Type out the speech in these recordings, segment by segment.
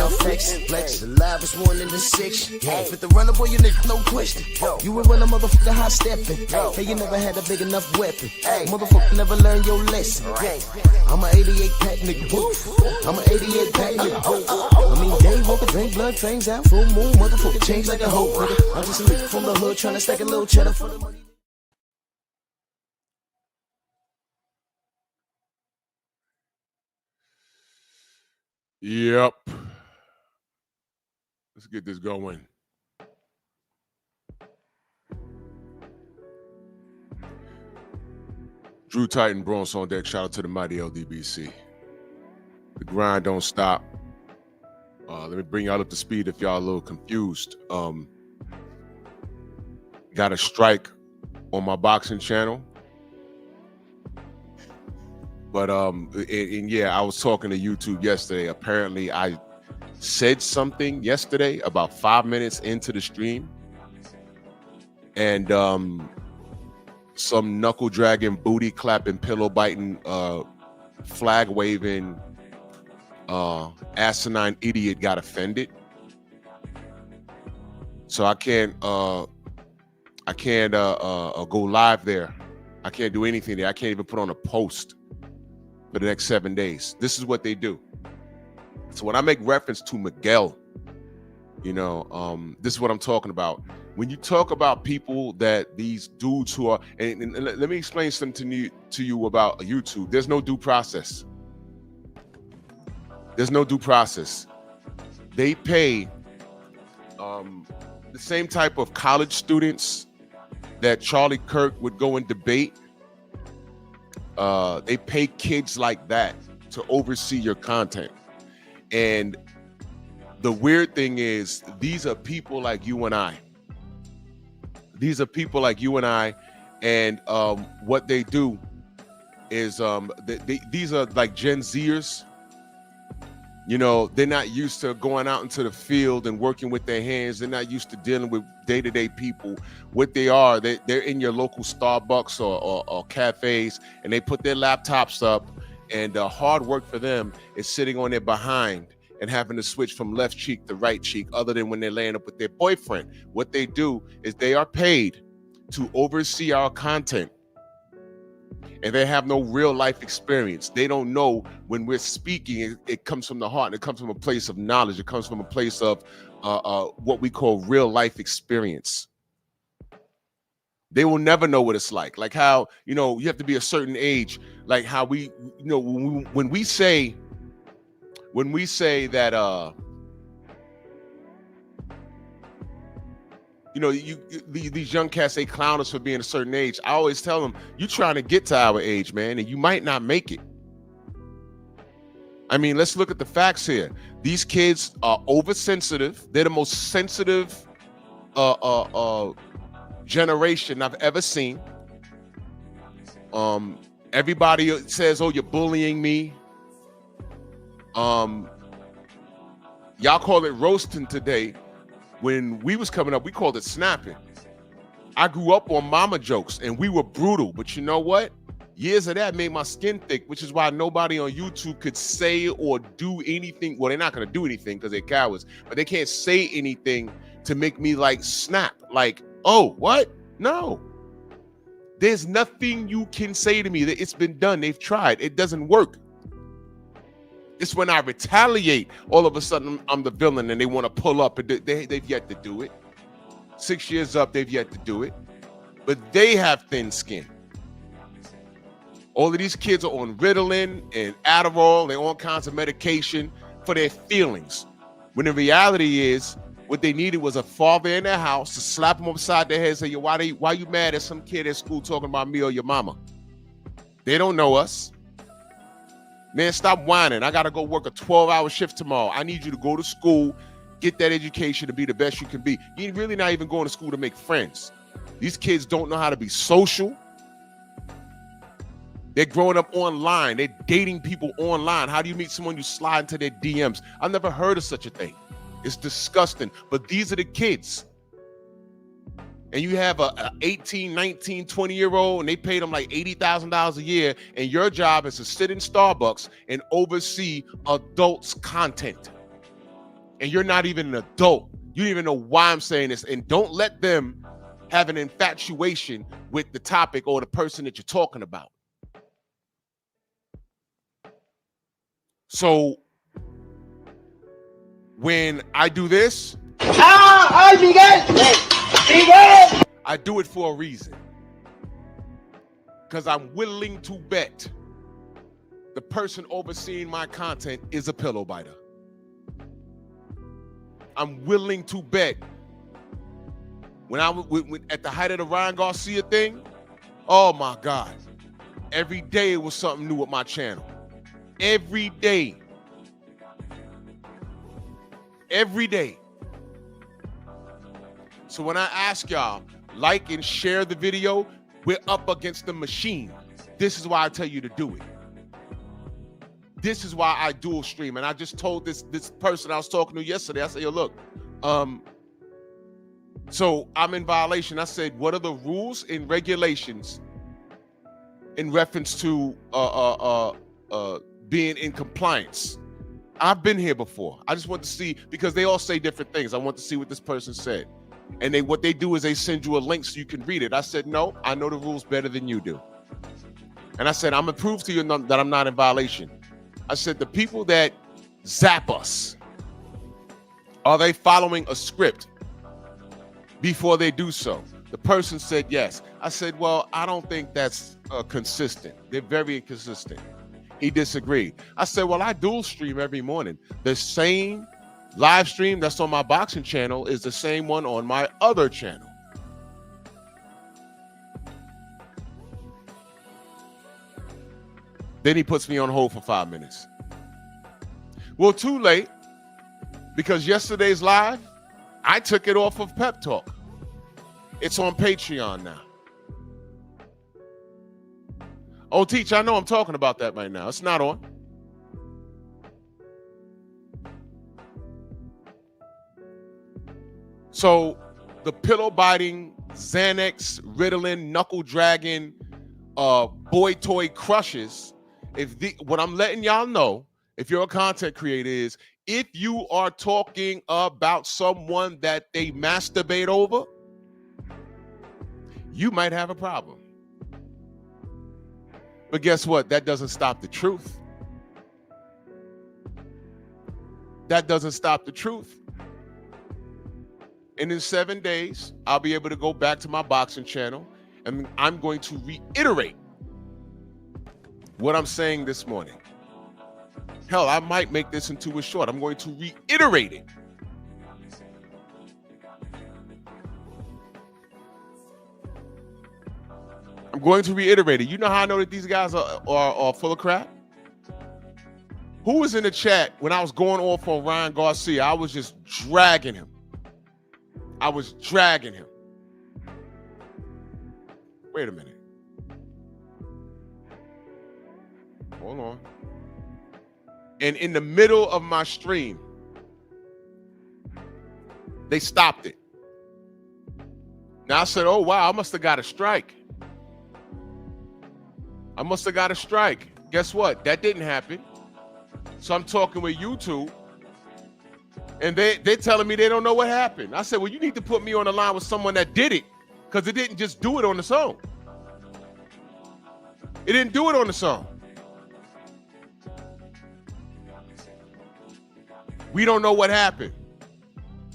no flex, the livest one in the section. Fit the runner, boy, you nigga, no question. You will run a motherfucker high stepping. Hey, you never had a big enough weapon. Motherfucker never learned your lesson. I'm a 88 pack nigga, woo. I'm a 88 pack nigga, woo. I mean, day walker, drink blood, trains out, full moon, motherfucker change like a hoe, nigga. I'm just a nigga from the hood, tryna stack a little cheddar for the money. Yep. Let's get this going. Drew Titan, Bronx on deck. Shout out to the mighty LDBC. The grind don't stop. Let me bring y'all up to speed if y'all a little confused. Got a strike on my boxing channel. But yeah, I was talking to YouTube yesterday. Apparently, I said something yesterday about 5 minutes into the stream, and some knuckle dragging, booty clapping, pillow biting, flag waving, asinine idiot got offended. So I can't go live there. I can't do anything there. I can't even put on a post for the next 7 days. This is what they do. So when I make reference to Miguel, you know, this is what I'm talking about. When you talk about people that these dudes who are, and let me explain something to you about YouTube. There's no due process. There's no due process. They pay the same type of college students that Charlie Kirk would go and debate. They pay kids like that to oversee your content. And the weird thing is, these are people like you and I. These are people like you and I, and what they do is these are like Gen Zers. You know, they're not used to going out into the field and working with their hands. They're not used to dealing with day-to-day people. What they are, they're in your local Starbucks or cafes, and they put their laptops up, and hard work for them is sitting on their behind and having to switch from left cheek to right cheek, other than when they're laying up with their boyfriend. What they do is they are paid to oversee our content, and they have no real life experience. They don't know when we're speaking, it comes from the heart, and it comes from a place of knowledge. It comes from a place of what we call real life experience. They will never know what it's like how, you know, you have to be a certain age, like how we, you know, when we say that, you know, these young cats, they clown us for being a certain age. I always tell them, you trying to get to our age, man, and you might not make it. I mean, let's look at the facts here. These kids are oversensitive. They're the most sensitive generation I've ever seen. Everybody says, oh, you're bullying me. Y'all call it roasting today. When we was coming up, we called it snapping. I grew up on mama jokes, and we were brutal. But you know what? Years of that made my skin thick, which is why nobody on YouTube could say or do anything. Well, they're not going to do anything because they're cowards, but they can't say anything to make me like snap. Like, oh, what? No. There's nothing you can say to me that it's been done. They've tried. It doesn't work. It's when I retaliate, all of a sudden I'm the villain and they want to pull up. And they've yet to do it. 6 years up, they've yet to do it. But they have thin skin. All of these kids are on Ritalin and Adderall. They're on all kinds of medication for their feelings. When the reality is, what they needed was a father in their house to slap them upside their head and say, yo, why you mad at some kid at school talking about me or your mama? They don't know us. Man, stop whining. I got to go work a 12-hour shift tomorrow. I need you to go to school, get that education to be the best you can be. You're really not even going to school to make friends. These kids don't know how to be social. They're growing up online. They're dating people online. How do you meet someone? You slide into their DMs. I've never heard of such a thing. It's disgusting. But these are the kids. And you have a 18, 19, 20-year-old, and they pay them like $80,000 a year, and your job is to sit in Starbucks and oversee adults' content. And you're not even an adult. You don't even know why I'm saying this. And don't let them have an infatuation with the topic or the person that you're talking about. So when I do this, I do it for a reason. Because I'm willing to bet the person overseeing my content is a pillow biter. I'm willing to bet when I was at the height of the Ryan Garcia thing, oh my God, every day it was something new with my channel. Every day. Every day. So when I ask y'all, like and share the video, we're up against the machine. This is why I tell you to do it. This is why I dual stream. And I just told this person I was talking to yesterday, I said, yo, look, so I'm in violation. I said, what are the rules and regulations in reference to being in compliance? I've been here before. I just want to see, because they all say different things. I want to see what this person said. And what they do is they send you a link so you can read it. I said, no, I know the rules better than you do. And I said, I'm gonna prove to you that I'm not in violation. I said, the people that zap us, are they following a script before they do so? The person said yes. I said, well, I don't think that's consistent. They're very inconsistent. He disagreed. I said, well, I dual stream every morning. The same live stream that's on my boxing channel is the same one on my other channel. Then he puts me on hold for 5 minutes. Well, too late, because yesterday's live, I took it off of Pep Talk. It's on Patreon now. Oh, Teach, I know I'm talking about that right now. It's not on. So the pillow biting, Xanax, Ritalin, knuckle dragging, boy toy crushes. What I'm letting y'all know, if you're a content creator, is if you are talking about someone that they masturbate over, you might have a problem. But guess what? That doesn't stop the truth. That doesn't stop the truth. And in 7 days, I'll be able to go back to my boxing channel and I'm going to reiterate what I'm saying this morning. Hell, I might make this into a short. I'm going to reiterate it. I'm going to reiterate it. You know how I know that these guys are full of crap? Who was in the chat when I was going off on Ryan Garcia? I was just dragging him. I was dragging him. Wait a minute. Hold on. And in the middle of my stream, they stopped it. Now I said, oh, wow, I must have got a strike. I must have got a strike. Guess what? That didn't happen. So I'm talking with YouTube, and they're telling me they don't know what happened. I said, well, you need to put me on the line with someone that did it, because it didn't just do it on its own. It didn't do it on its own. We don't know what happened.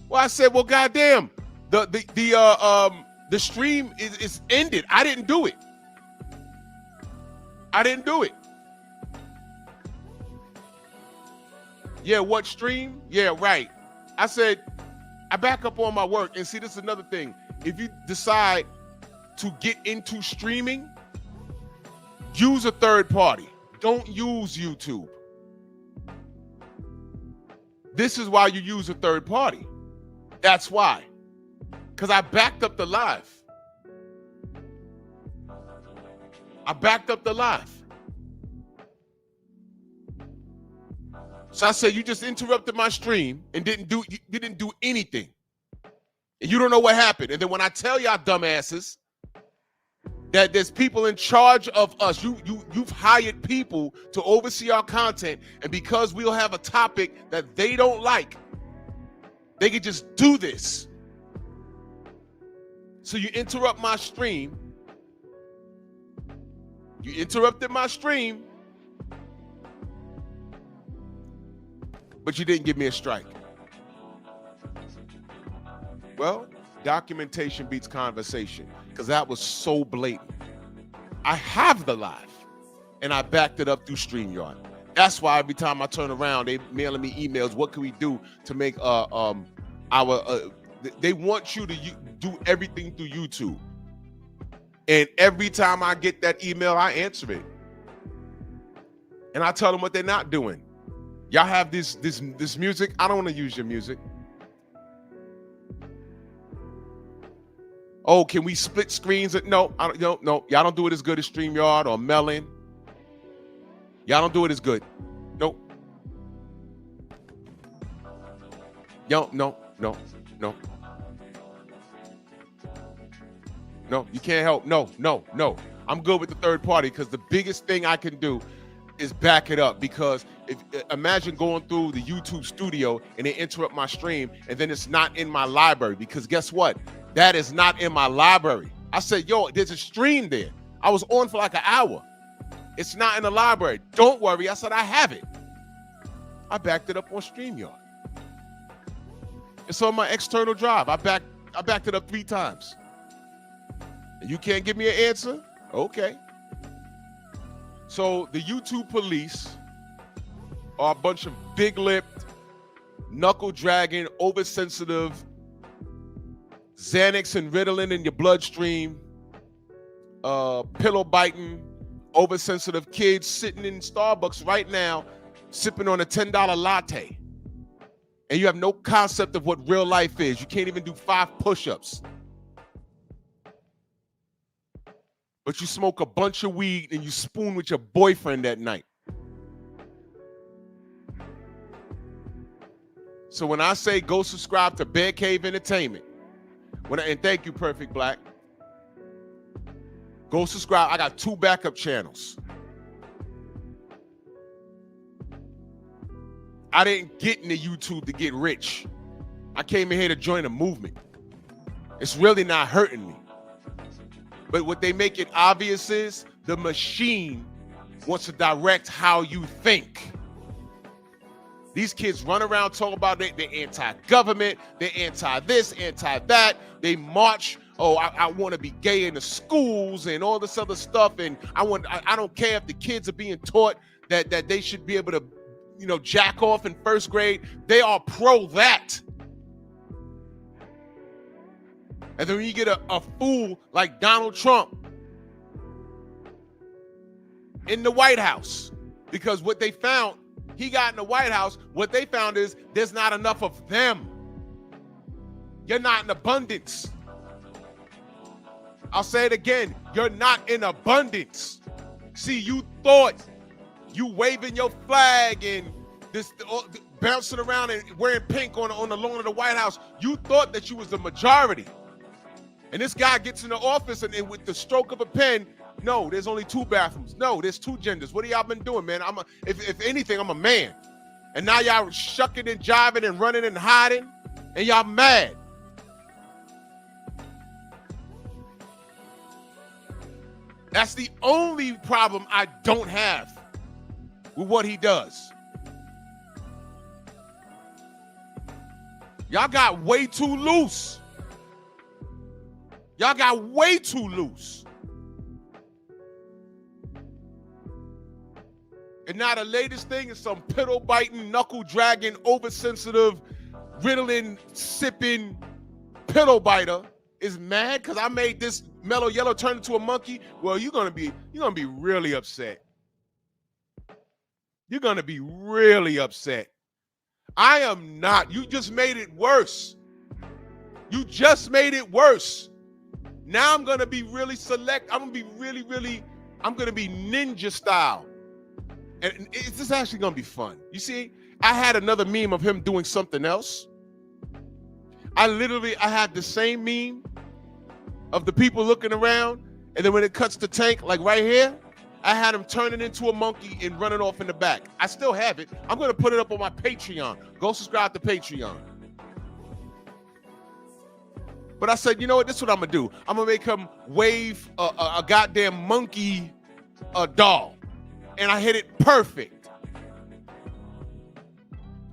Well, I said, well, goddamn, the stream is ended. I didn't do it. I didn't do it. Yeah, what stream? Yeah, right. I said, I back up on my work. And see, this is another thing. If you decide to get into streaming, use a third party. Don't use YouTube. This is why you use a third party. That's why. Because I backed up the live. I backed up the live. So I said, you just interrupted my stream and you didn't do anything. And you don't know what happened. And then when I tell y'all dumbasses that there's people in charge of us, you've hired people to oversee our content, and because we'll have a topic that they don't like, They could just do this. So you interrupt my stream. You interrupted my stream, but you didn't give me a strike. Well, documentation beats conversation, because that was so blatant. I have the live, and I backed it up through StreamYard. That's why every time I turn around, they mailing me emails. What can we do to make they want you to do everything through YouTube. And every time I get that email, I answer it. And I tell them what they're not doing. Y'all have this music. I don't want to use your music. Oh, can we split screens? No, no. Y'all don't do it as good as StreamYard or Melon. Y'all don't do it as good. Nope. No. No, you can't help. No. I'm good with the third party, because the biggest thing I can do is back it up. Because imagine going through the YouTube studio and they interrupt my stream and then it's not in my library, because guess what? That is not in my library. I said, yo, there's a stream there. I was on for like an hour. It's not in the library. Don't worry. I said, I have it. I backed it up on StreamYard. It's on my external drive. I backed it up 3 times. And you can't give me an answer? Okay. So the YouTube police are a bunch of big-lipped, knuckle-dragging, oversensitive, Xanax and Ritalin in your bloodstream, pillow-biting, oversensitive kids sitting in Starbucks right now sipping on a $10 latte. And you have no concept of what real life is. You can't even do 5 push-ups. But you smoke a bunch of weed and you spoon with your boyfriend at night. So when I say go subscribe to Bear Cave Entertainment, and thank you, Perfect Black. Go subscribe. I got 2 backup channels. I didn't get into YouTube to get rich. I came in here to join a movement. It's really not hurting me. But what they make it obvious is the machine wants to direct how you think. These kids run around talking about they're anti-government, they're anti-this, anti-that. They march, I want to be gay in the schools and all this other stuff. And I don't care if the kids are being taught that they should be able to, jack off in 1st grade. They are pro that. And then when you get a fool like Donald Trump in the White House, because what they found, he got in the White House, what they found is there's not enough of them. You're not in abundance. I'll say it again. You're not in abundance. See, you thought you waving your flag and this bouncing around and wearing pink on the lawn of the White House. You thought that you was the majority. And this guy gets in the office and with the stroke of a pen, no, there's only 2 bathrooms. No, there's 2 genders. What have y'all been doing, man? If anything, I'm a man. And now y'all shucking and jiving and running and hiding, and y'all mad. That's the only problem I don't have with what he does. Y'all got way too loose. Y'all got way too loose. And now the latest thing is some pillow-biting, knuckle-dragging, oversensitive, Ritalin sipping pillow biter is mad because I made this Mellow Yellow turn into a monkey. Well, you're gonna be really upset. You're gonna be really upset. I am not. You just made it worse. You just made it worse. Now I'm gonna be really select. I'm gonna be I'm gonna be ninja style. And it's just actually gonna be fun. You see, I had another meme of him doing something else. I had the same meme of the people looking around, and then when it cuts to Tank, like right here, I had him turning into a monkey and running off in the back. I still have it. I'm gonna put it up on my Patreon. Go subscribe to Patreon. But I said, you know what? This is what I'm gonna do. I'm gonna make him wave a goddamn monkey doll, and I hit it perfect.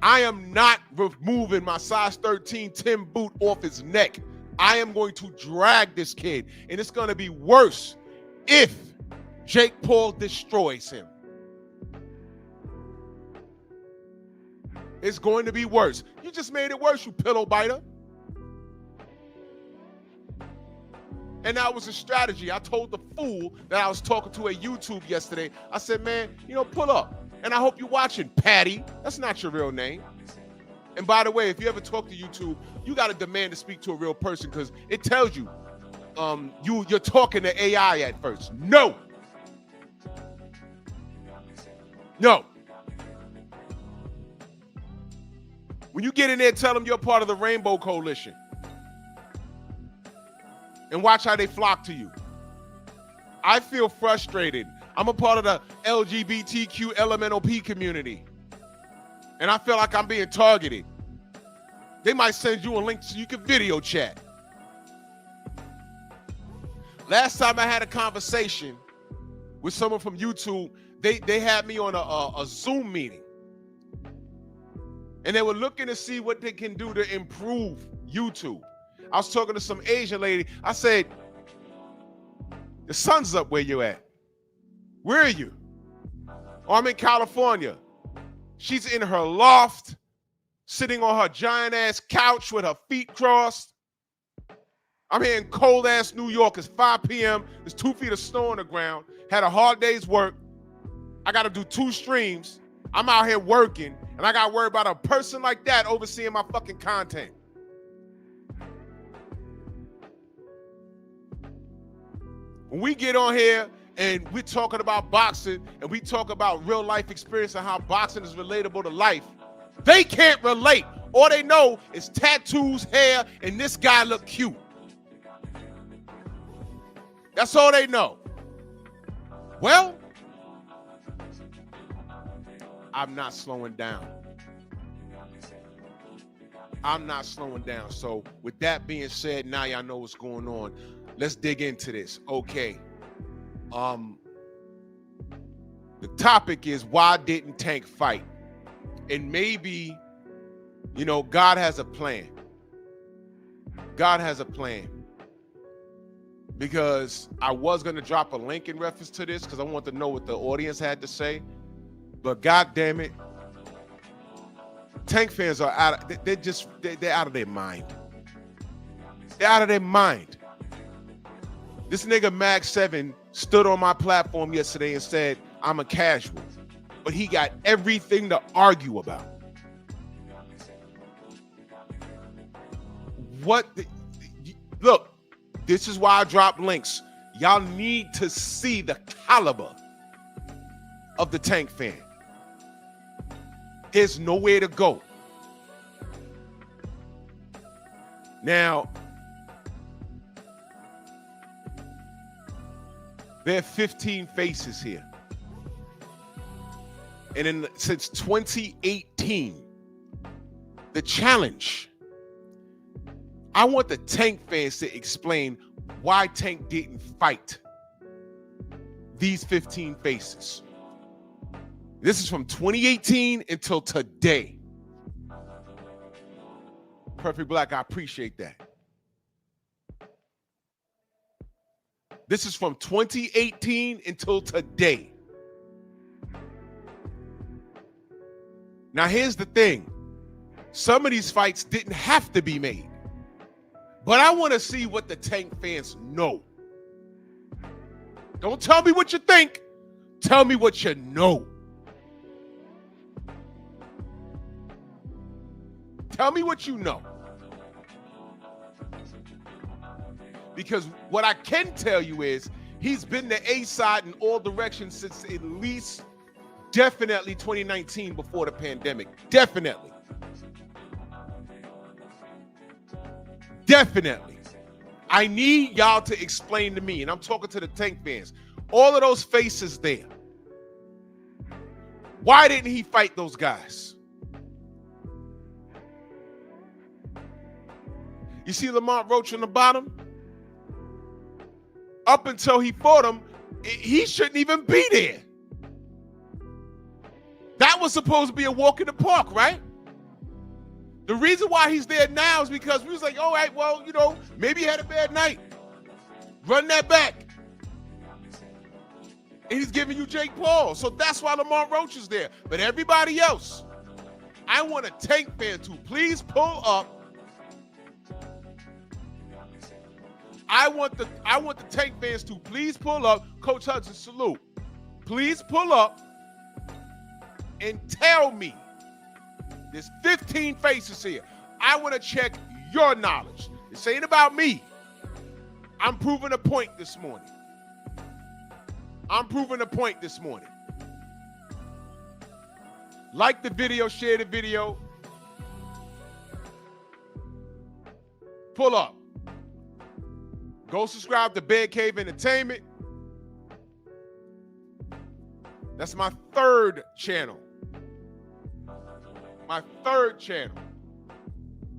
I am not removing my size 13 Tim boot off his neck. I am going to drag this kid, and it's gonna be worse if Jake Paul destroys him. It's going to be worse. You just made it worse, you pillow biter. And that was a strategy. I told the fool that I was talking to at YouTube yesterday, I said, man, pull up. And I hope you're watching, Patty. That's not your real name. And by the way, if you ever talk to YouTube, you got to demand to speak to a real person because it tells you you're talking to AI at first. No. When you get in there, tell them you're part of the Rainbow Coalition. And watch how they flock to you. I feel frustrated. I'm a part of the LGBTQ LMNOP community. And I feel like I'm being targeted. They might send you a link so you can video chat. Last time I had a conversation with someone from YouTube, they had me on a Zoom meeting. And they were looking to see what they can do to improve YouTube. I was talking to some Asian lady. I said, the sun's up where you at. Where are you? Oh, I'm in California. She's in her loft, sitting on her giant ass couch with her feet crossed. I'm here in cold ass New York. It's 5 p.m. There's 2 feet of snow on the ground. Had a hard day's work. I got to do 2 streams. I'm out here working, and I got to worry about a person like that overseeing my fucking content. When we get on here and we're talking about boxing and we talk about real life experience and how boxing is relatable to life, they can't relate. All they know is tattoos, hair, and this guy look cute. That's all they know. Well, I'm not slowing down. I'm not slowing down. So with that being said, now y'all know what's going on. Let's dig into this. Okay. The topic is, why didn't Tank fight? And maybe, God has a plan. God has a plan. Because I was going to drop a link in reference to this because I want to know what the audience had to say. But God damn it, Tank fans are they're out of their mind. They're out of their mind. This nigga Mag 7 stood on my platform yesterday and said, I'm a casual. But he got everything to argue about. Look, this is why I drop links. Y'all need to see the caliber of the Tank fan. There's nowhere to go. Now, there are 15 faces here. And since 2018, the challenge, I want the Tank fans to explain why Tank didn't fight these 15 faces. This is from 2018 until today. Perfect Black, I appreciate that. This is from 2018 until today. Now, here's the thing. Some of these fights didn't have to be made. But I want to see what the Tank fans know. Don't tell me what you think. Tell me what you know. Tell me what you know. Because what I can tell you is he's been the A side in all directions since at least definitely 2019 before the pandemic. Definitely. Definitely. I need y'all to explain to me, and I'm talking to the Tank fans, all of those faces there. Why didn't he fight those guys? You see Lamont Roach on the bottom? Up until he fought him, he shouldn't even be there. That was supposed to be a walk in the park, right? The reason why he's there now is because we was like, all right, well, you know, maybe he had a bad night. Run that back. And he's giving you Jake Paul. So that's why Lamont Roach is there. But everybody else, I want a Tank fan to please pull up. I want the Tank fans to please pull up. Coach Hudson, salute. Please pull up and tell me. There's 15 faces here. I want to check your knowledge. This ain't about me. I'm proving a point this morning. Like the video, share the video. Pull up. Go subscribe to Bear Cave Entertainment. That's my third channel. Let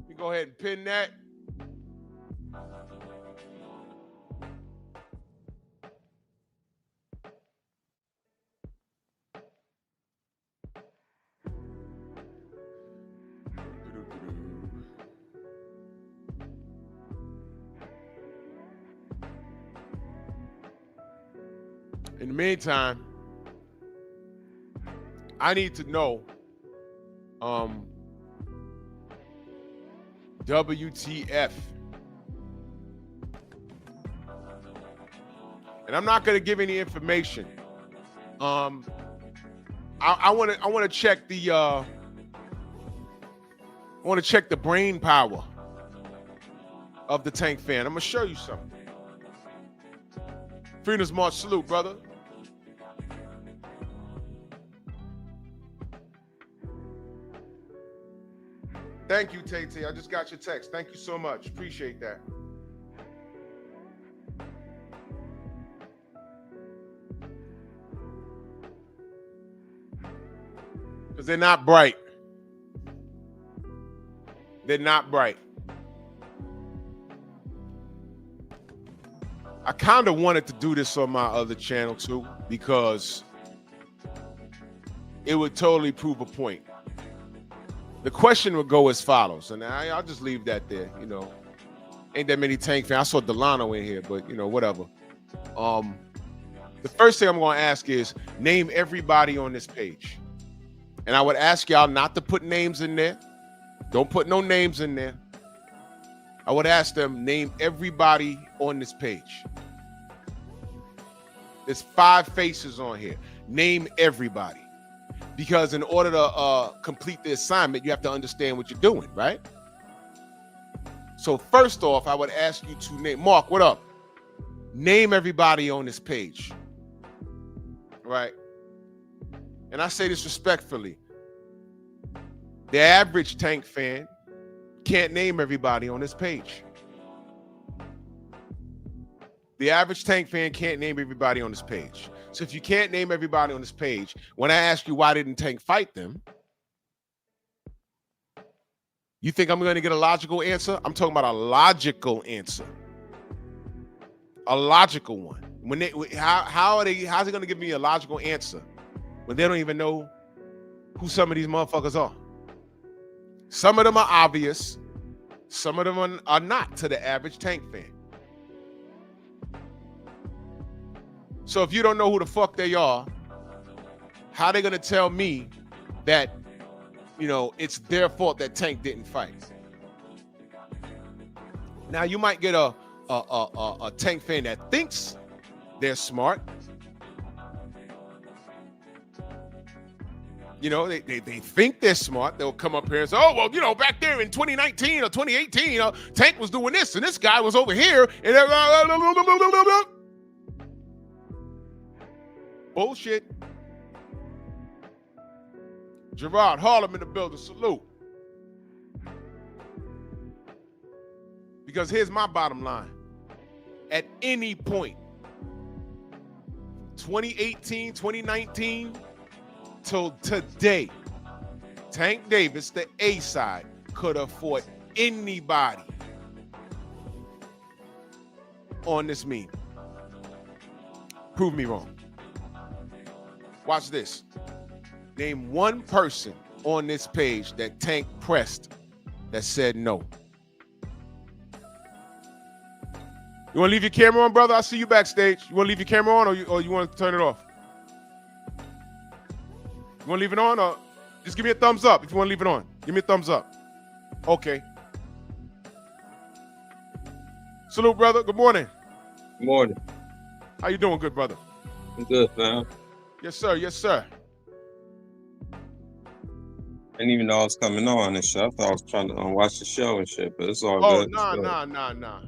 me go ahead and pin that. In the meantime, I need to know WTF. And I'm not going to give any information. I want to check the the brain power of the Tank fan. I'm going to show you something. Freedom's March, salute, brother. Thank you, Tay-Tay. I just got your text. Thank you so much. Appreciate that. Because they're not bright. I kind of wanted to do this on my other channel too, because it would totally prove a point. The question would go as follows, and I'll just leave that there. You know, ain't that many Tank fans. I saw Delano in here, but you know, whatever. The first thing I'm going to ask is name everybody on this page, and I would ask y'all not to put names in there. Don't put no names in there. I would ask them name everybody on this page. There's 5 faces on here. Name everybody. Because in order to complete the assignment, you have to understand what you're doing, right? So first off, I would ask you to name, Mark, what up? Name everybody on this page, right? And I say this respectfully. The average Tank fan can't name everybody on this page. The average Tank fan can't name everybody on this page. So if you can't name everybody on this page, when I ask you why didn't Tank fight them, you think I'm going to get a logical answer? I'm talking about a logical answer. A logical one. When they how's it going to give me a logical answer when they don't even know who some of these motherfuckers are? Some of them are obvious. Some of them are not to the average Tank fan. So if you don't know who the fuck they are, how are they going to tell me that, you know, it's their fault that Tank didn't fight? Now, you might get a Tank fan that thinks they're smart. You know, they think they're smart. They'll come up here and say, oh, well, you know, back there in 2019 or 2018, Tank was doing this and this guy was over here. And bullshit. Gerard Harlem in the building, salute. Because here's my bottom line. At any point, 2018, 2019, till today, Tank Davis, the A side, could have fought anybody on this meme. Prove me wrong. Watch this. Name one person on this page that Tank pressed that said no. You want to leave your camera on, brother? I see you backstage. You want to leave your camera on, or you want to turn it off? You want to leave it on, or just give me a thumbs up if you want to leave it on. Give me a thumbs up. Okay. Salute, brother. Good morning. Good morning. How you doing, good brother? I'm good, fam. Yes, sir. Yes, sir. I didn't even know I was coming on and shit. I thought I was trying to watch the show and shit, but it's all Oh, good. nah.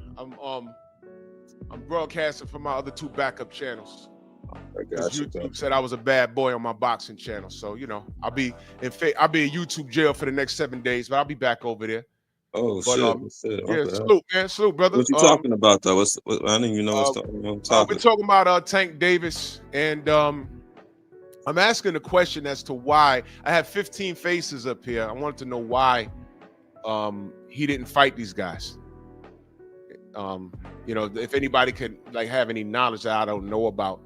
I'm broadcasting from my other two backup channels. I got you, YouTube said I was a bad boy on my boxing channel, so you know I'll be in YouTube jail for the next 7 days, but I'll be back over there. Oh, But, shit. Yeah, Okay. salute, man, salute, brother. What you talking about, though? I don't even know what's We're talking. talking about Tank Davis, and I'm asking the question as to why I have 15 faces up here. I wanted to know why he didn't fight these guys. You know, if anybody could like have any knowledge that I don't know about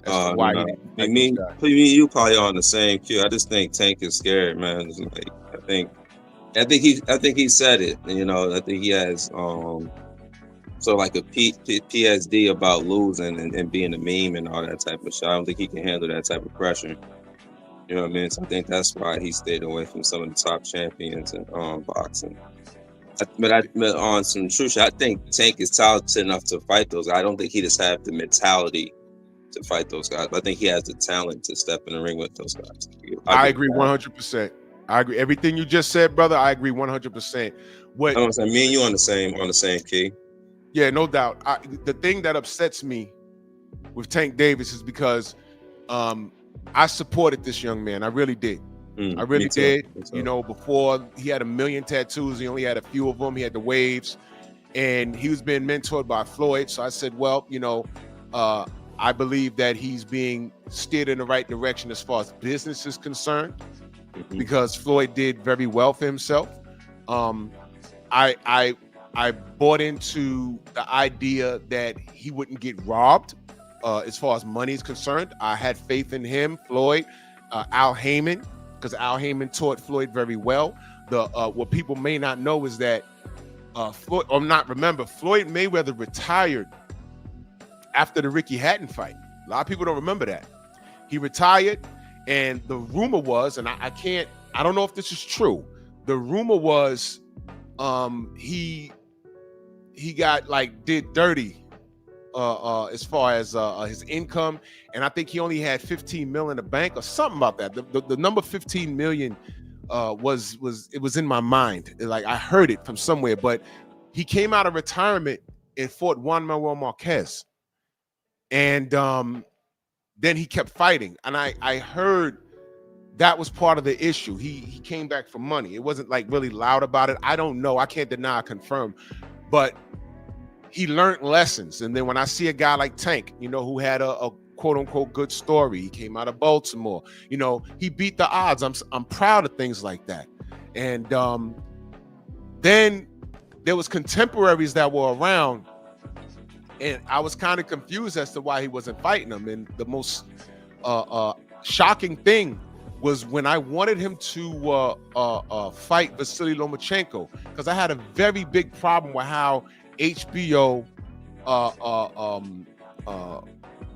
as to why he didn't fight these guys. You probably on the same cue. I just think Tank is scared, man. It's like, I think he said it. You know, I think he has sort of like a PSD about losing and being a meme and all that type of shit. I don't think he can handle that type of pressure. You know what I mean? So I think that's why he stayed away from some of the top champions in boxing. But on some true shit, I think Tank is talented enough to fight those guys. I don't think he just have the mentality to fight those guys. But I think he has the talent to step in the ring with those guys. I agree 100%. I agree. Everything you just said, brother, I agree 100%. What I don't say, me and you on the same key. Yeah, no doubt. The thing that upsets me with Tank Davis is because I supported this young man. I really did. I really did. You know, before he had 1 million tattoos, he only had a few of them. He had the waves, and he was being mentored by Floyd. So I said, well, you know, I believe that he's being steered in the right direction as far as business is concerned, because Floyd did very well for himself. I bought into the idea that he wouldn't get robbed as far as money is concerned. I had faith in him, Floyd, Al Heyman, because Al Heyman taught Floyd very well. What people may not know is that Floyd Mayweather retired after the Ricky Hatton fight. A lot of people don't remember that. He retired, and the rumor was, and I don't know if this is true. The rumor was he got like did dirty as far as his income, and I think he only had 15 million in the bank or something about that. The number 15 million was in my mind. Like I heard it from somewhere, but he came out of retirement and fought Juan Manuel Marquez, and then he kept fighting, and I heard that was part of the issue. He came back for money. It wasn't like really loud about it. I don't know. I can't deny or confirm, but he learned lessons. And then when I see a guy like Tank, you know, who had a quote unquote good story, he came out of Baltimore, you know, he beat the odds. I'm proud of things like that. And then there was contemporaries that were around, and I was kind of confused as to why he wasn't fighting them. And the most shocking thing was when I wanted him to fight Vasily Lomachenko, because I had a very big problem with how HBO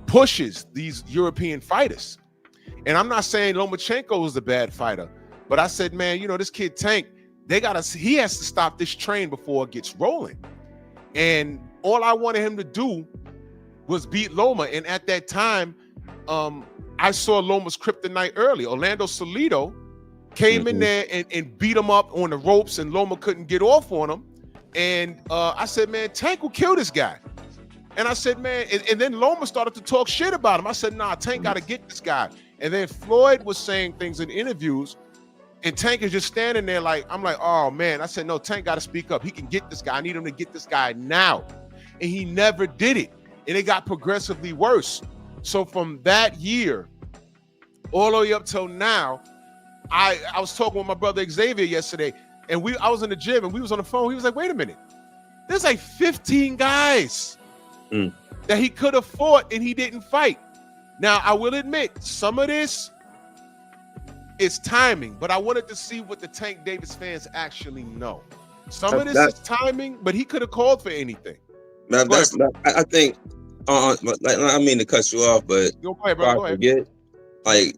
pushes these European fighters. And I'm not saying Lomachenko is a bad fighter, but I said, man, you know, this kid Tank, he has to stop this train before it gets rolling. And all I wanted him to do was beat Loma. And at that time, I saw Loma's kryptonite early. Orlando Salido came in there and beat him up on the ropes, and Loma couldn't get off on him. And I said, man, Tank will kill this guy. And I said, man, and then Loma started to talk shit about him. I said, nah, Tank got to get this guy. And then Floyd was saying things in interviews, and Tank is just standing there like, I'm like, oh, man. I said, no, Tank got to speak up. He can get this guy. I need him to get this guy now. And he never did it. And it got progressively worse. So from that year all the way up till now, I was talking with my brother Xavier yesterday, and I was in the gym and we was on the phone. He was like, wait a minute. There's like 15 guys that he could have fought and he didn't fight. Now, I will admit, some of this is timing, but I wanted to see what the Tank Davis fans actually know. Some of this is timing, but he could have called for anything. I think, I don't mean to cut you off, but go ahead, bro. Go ahead. I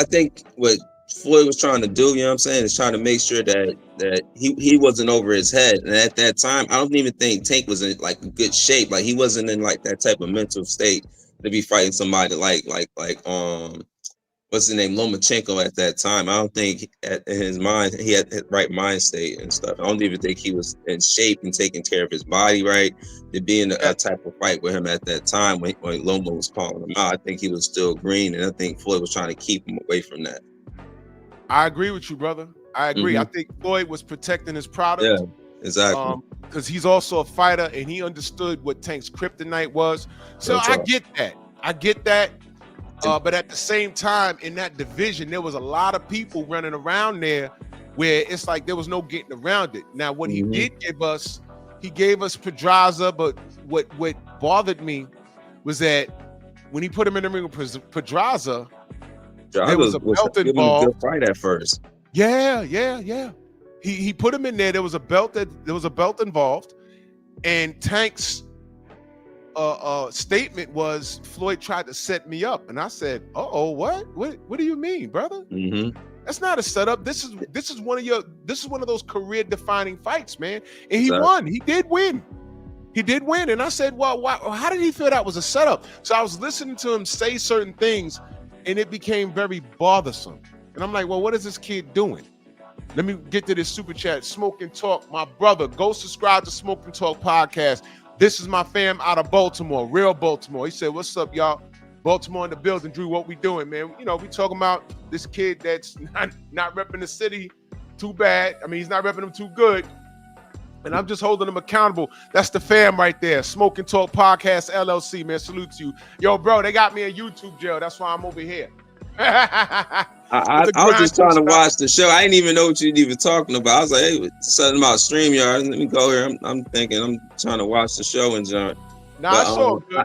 think what Floyd was trying to do, you know what I'm saying, is trying to make sure that he wasn't over his head. And at that time, I don't even think Tank was in like good shape. Like he wasn't in like that type of mental state to be fighting somebody like what's his name, Lomachenko at that time. I don't think in his mind he had the right mind state and stuff. I don't even think he was in shape and taking care of his body right to be in a type of fight with him at that time when Loma was calling him out. I think he was still green, and I think Floyd was trying to keep him away from that. I agree with you, brother. I agree. I think Floyd was protecting his product. Yeah, exactly. Because he's also a fighter and he understood what Tank's kryptonite was. So I get that. But at the same time, in that division, there was a lot of people running around there where it's like there was no getting around it. Now, what he did give us, he gave us Pedraza, but what bothered me was that when he put him in the ring with Pedraza, there was a belt involved. A good fight at first. Yeah. He put him in there. There was a belt involved, and Tank's statement was Floyd tried to set me up, and I said, what do you mean, brother? That's not a setup. This is one of those career defining fights, man. And he won. He did win, and I said, well, how did he feel that was a setup? So I was listening to him say certain things, and it became very bothersome, and I'm like, well, what is this kid doing? Let me get to this super chat. Smoke and Talk, my brother, go subscribe to Smoke and Talk podcast. This is my fam out of Baltimore, real Baltimore. He said, what's up, y'all? Baltimore in the building. Drew, what we doing, man? You know, we talking about this kid that's not repping the city too bad. I mean, he's not repping them too good. And I'm just holding them accountable. That's the fam right there. Smoke and Talk Podcast, LLC, man. Salute to you. Yo, bro, they got me in YouTube jail. That's why I'm over here. I was just trying to watch the show. I didn't even know what you'd even talking about. I was like, hey, something about StreamYard. Let me go here. I'm thinking I'm trying to watch the show and John. I'll try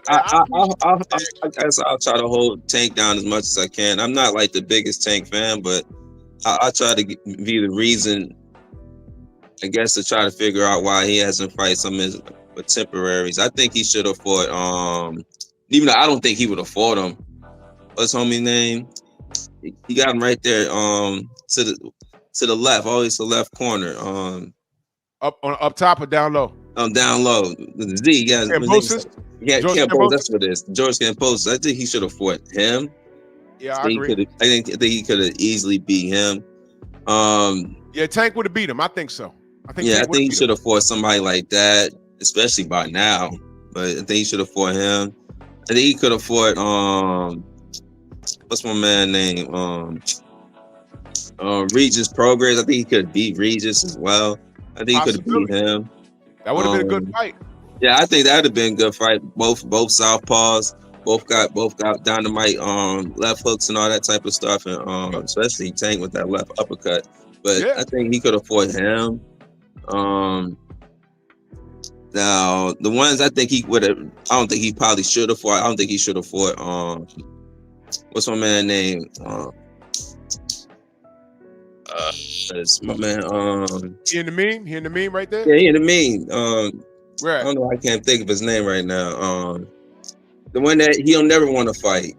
to hold Tank down as much as I can. I'm not like the biggest Tank fan, but I try to be the reason, I guess, to try to figure out why he hasn't fight some of his contemporaries. I think he should have fought, even though I don't think he would have fought him. What's homie's name? He got him right there to the left, always the left corner. Up top or down low? Down low. The Z, yeah. Kambosos? Yeah, Kambosos, that's what it is. George Kambosos. I think he should have fought him. Yeah, I agree. I think he could have easily beat him. Yeah, Tank would have beat him. I think so. I think he should have fought somebody like that, especially by now. But I think he should have fought him. I think he could have fought what's my man name? Regis Progress. I think he could beat Regis as well. I think he could have beat him. That would have been a good fight. Yeah, I think that would have been a good fight. Both southpaws, both got dynamite left hooks and all that type of stuff, and especially Tank with that left uppercut. But yeah. I think he could have fought him. Now the ones I think he would have, I don't think he probably should have fought. I don't think he should have fought. What's my man name? It's my man. He in the meme? He in the meme right there? Yeah, he in the meme. Right. I don't know. I can't think of his name right now. The one that he'll never want to fight.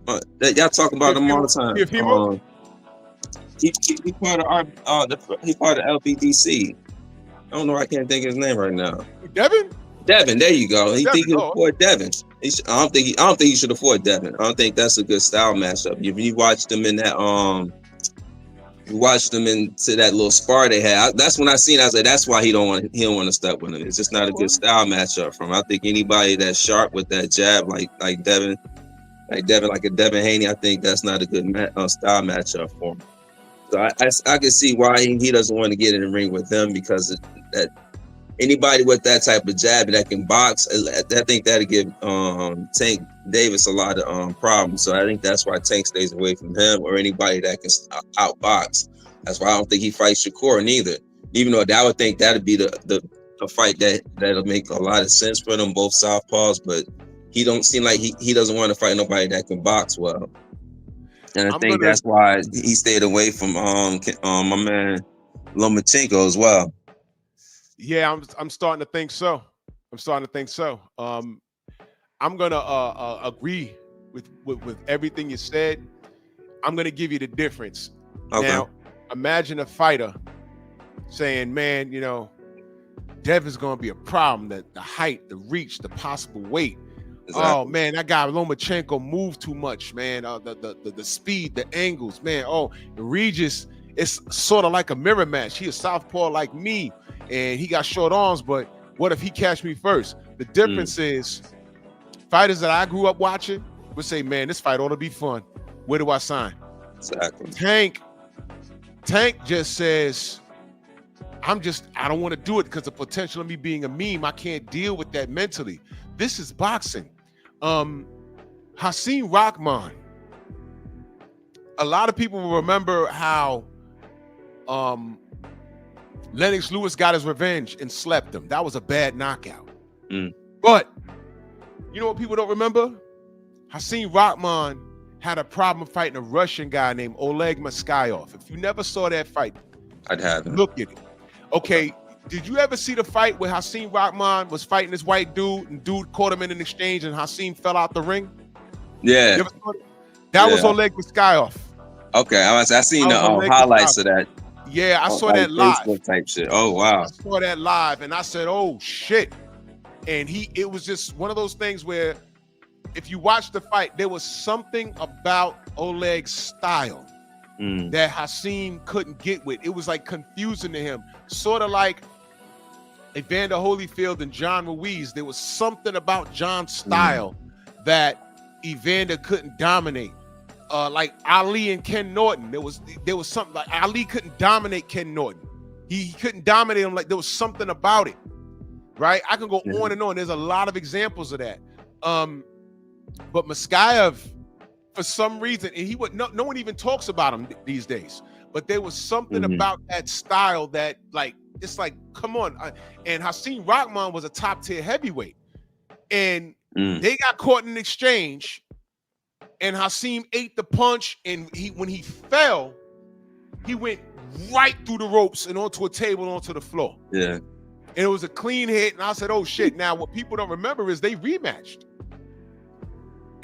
That y'all talk about him all the time. He part of he part of LBDC. I don't know. I can't think of his name right now. Devin. There you go. He think he'll afford Devin. I don't think he should afford Devin. I don't think that's a good style matchup. If you watched him in that you watched them into that little spar they had. That's when I seen. I was like, that's why he don't want to step with him. It's just not a good style matchup for him. I think anybody that's sharp with that jab, like Devin, like a Devin Haney, I think that's not a good style matchup for him. So I can see why he doesn't want to get in the ring with him, because that anybody with that type of jab that can box, I think that'll give Tank Davis a lot of problems. So I think that's why Tank stays away from him, or anybody that can outbox. That's why I don't think he fights Shakur neither. Even though I would think that'd be the a fight that'll make a lot of sense for them, both southpaws, but he don't seem like he doesn't want to fight nobody that can box well. And I think that's why he stayed away from my man Lomachenko as well. Yeah, I'm starting to think so. I'm gonna agree with everything you said. I'm gonna give you the difference. Okay. Now, imagine a fighter saying, "Man, you know, Devin's gonna be a problem. The height, the reach, the possible weight. Exactly. Oh man, that guy Lomachenko moved too much, man. The speed, the angles, man. Oh, Regis, it's sort of like a mirror match. He a southpaw like me, and he got short arms. But what if he catch me first? The difference is, fighters that I grew up watching would say, man, this fight ought to be fun. Where do I sign? Exactly. Tank just says, I don't want to do it because the potential of me being a meme, I can't deal with that mentally. This is boxing. Hasim Rahman. A lot of people will remember how Lennox Lewis got his revenge and slept him. That was a bad knockout. But you know what people don't remember? Hasim Rahman had a problem fighting a Russian guy named Oleg Maskayev. If you never saw that fight, I'd have it. Look at it. Okay, did you ever see the fight where Hasim Rahman was fighting this white dude and dude caught him in an exchange and Hasim fell out the ring? Yeah. That was Oleg Maskayev. Okay, I seen the highlights of that. Yeah, I saw that live. Facebook type shit. Oh wow. I saw that live and I said, oh shit. And it was just one of those things where if you watch the fight, there was something about Oleg's style that Hasim couldn't get with. It was like confusing to him. Sort of like Evander Holyfield and John Ruiz. There was something about John's style that Evander couldn't dominate. Like Ali and Ken Norton. There was something like Ali couldn't dominate Ken Norton. He couldn't dominate him. Like there was something about it. Right? I can go on and on. There's a lot of examples of that. But Maskayev, for some reason, and no one even talks about him these days. But there was something about that style that, like, it's like, come on. And Hasim Rahman was a top tier heavyweight, and they got caught in an exchange, and Hasim ate the punch, and when he fell, he went right through the ropes and onto a table and onto the floor. Yeah. And it was a clean hit, and I said, oh shit. Now what people don't remember is they rematched.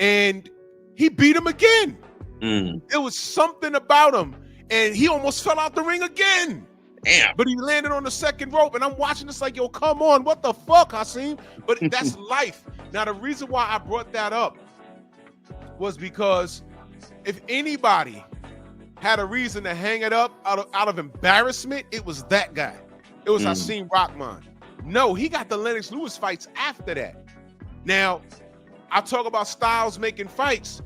And he beat him again. There was something about him, and he almost fell out the ring again. Damn. But he landed on the second rope, and I'm watching this like, yo, come on, what the fuck, Hasim? But that's life. Now, the reason why I brought that up was because if anybody had a reason to hang it up out of embarrassment, it was that guy. It was Hasim Rahman. No, he got the Lennox Lewis fights after that. Now, I talk about styles making fights.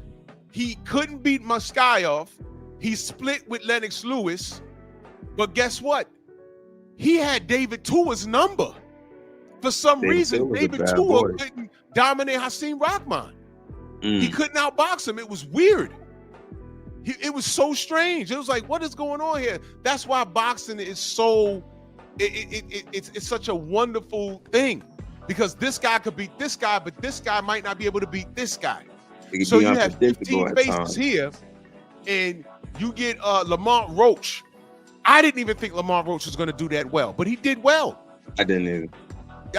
He couldn't beat Maskayev. He split with Lennox Lewis. But guess what? He had David Tua's number. For some reason, David Tua couldn't dominate Hasim Rahman. He couldn't outbox him. It was weird. It was so strange. It was like, what is going on here? That's why boxing is so, it's such a wonderful thing. Because this guy could beat this guy, but this guy might not be able to beat this guy. So you have 15 faces here, and you get Lamont Roach. I didn't even think Lamont Roach was going to do that well, but he did well. I didn't either.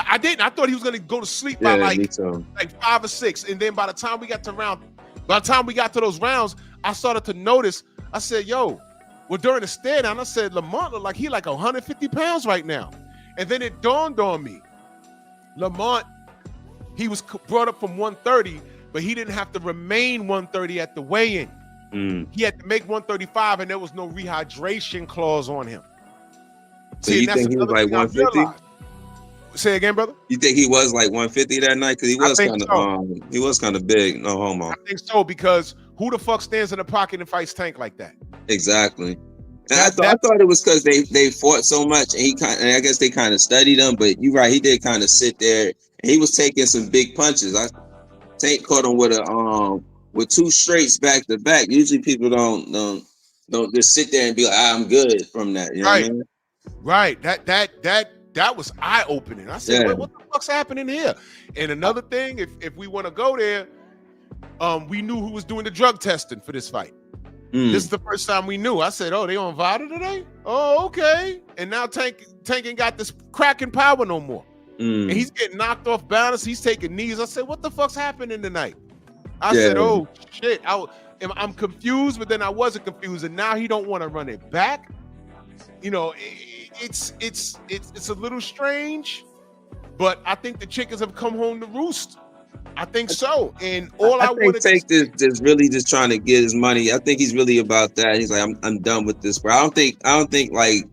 I didn't. I thought he was going to go to sleep by like 5 or 6, and then by the time we got to those rounds, I started to notice. I said, "Yo," well, during the stare down, I said, "Lamont look like he like 150 pounds right now," and then it dawned on me. Lamont, he was brought up from 130, but he didn't have to remain 130 at the weigh-in. He had to make 135, and there was no rehydration clause on him. So you think he was like 150? Say again, brother. You think he was like 150 that night? Because he was kind of big. No homo. I think so, because who the fuck stands in the pocket and fights Tank like that? Exactly. And I thought it was because they fought so much, and I guess they kind of studied him. But you're right, he did kind of sit there, and he was taking some big punches. Tank caught him with 2 straights back to back. Usually people don't just sit there and be like, I'm good from that. You know what I mean? Right. That that was eye-opening. I said, Yeah. "Wait, what the fuck's happening here?" And another thing, if we want to go there, we knew who was doing the drug testing for this fight. Mm. This is the first time we knew. I said, "Oh, they on Vada today? Oh, okay." And now Tank ain't got this cracking power no more. And he's getting knocked off balance. He's taking knees. I said, "What the fuck's happening tonight?" I said, "Oh shit." I'm confused, but then I wasn't confused. And now he don't want to run it back. You know, it's a little strange, but I think the chickens have come home to roost. I think so. And all I want to Tank is really just trying to get his money. I think he's really about that. He's like, I'm done with this, bro. I don't think like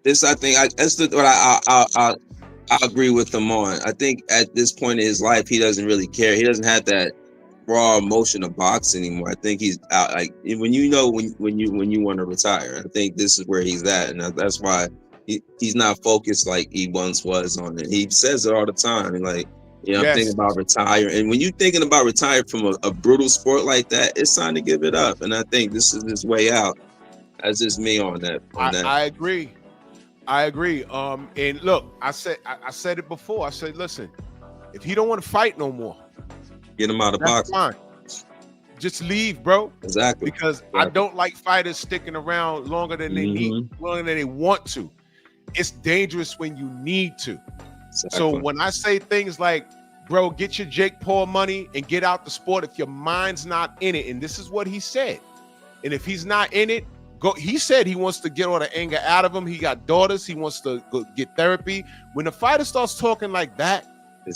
this. I think that's what I agree with him on. I think at this point in his life, he doesn't really care. He doesn't have that raw emotion of boxing anymore. I think he's out. Like when you want to retire, I think this is where he's at, and that's why he's not focused like he once was on it. He says it all the time, like, you know, I'm thinking about retire. And when you're thinking about retire from a brutal sport like that, it's time to give it up. And I think this is his way out. That's just me on that. I agree. And look, I said it before. I said, listen, if he don't want to fight no more, get him out of boxing. Fine. Just leave, bro. Exactly. Because I don't like fighters sticking around longer than they need, longer than they want to. It's dangerous when you need to. Exactly. So when I say things like, bro, get your Jake Paul money and get out the sport if your mind's not in it. And this is what he said. And if he's not in it, go. He said he wants to get all the anger out of him. He got daughters. He wants to go get therapy. When the fighter starts talking like that,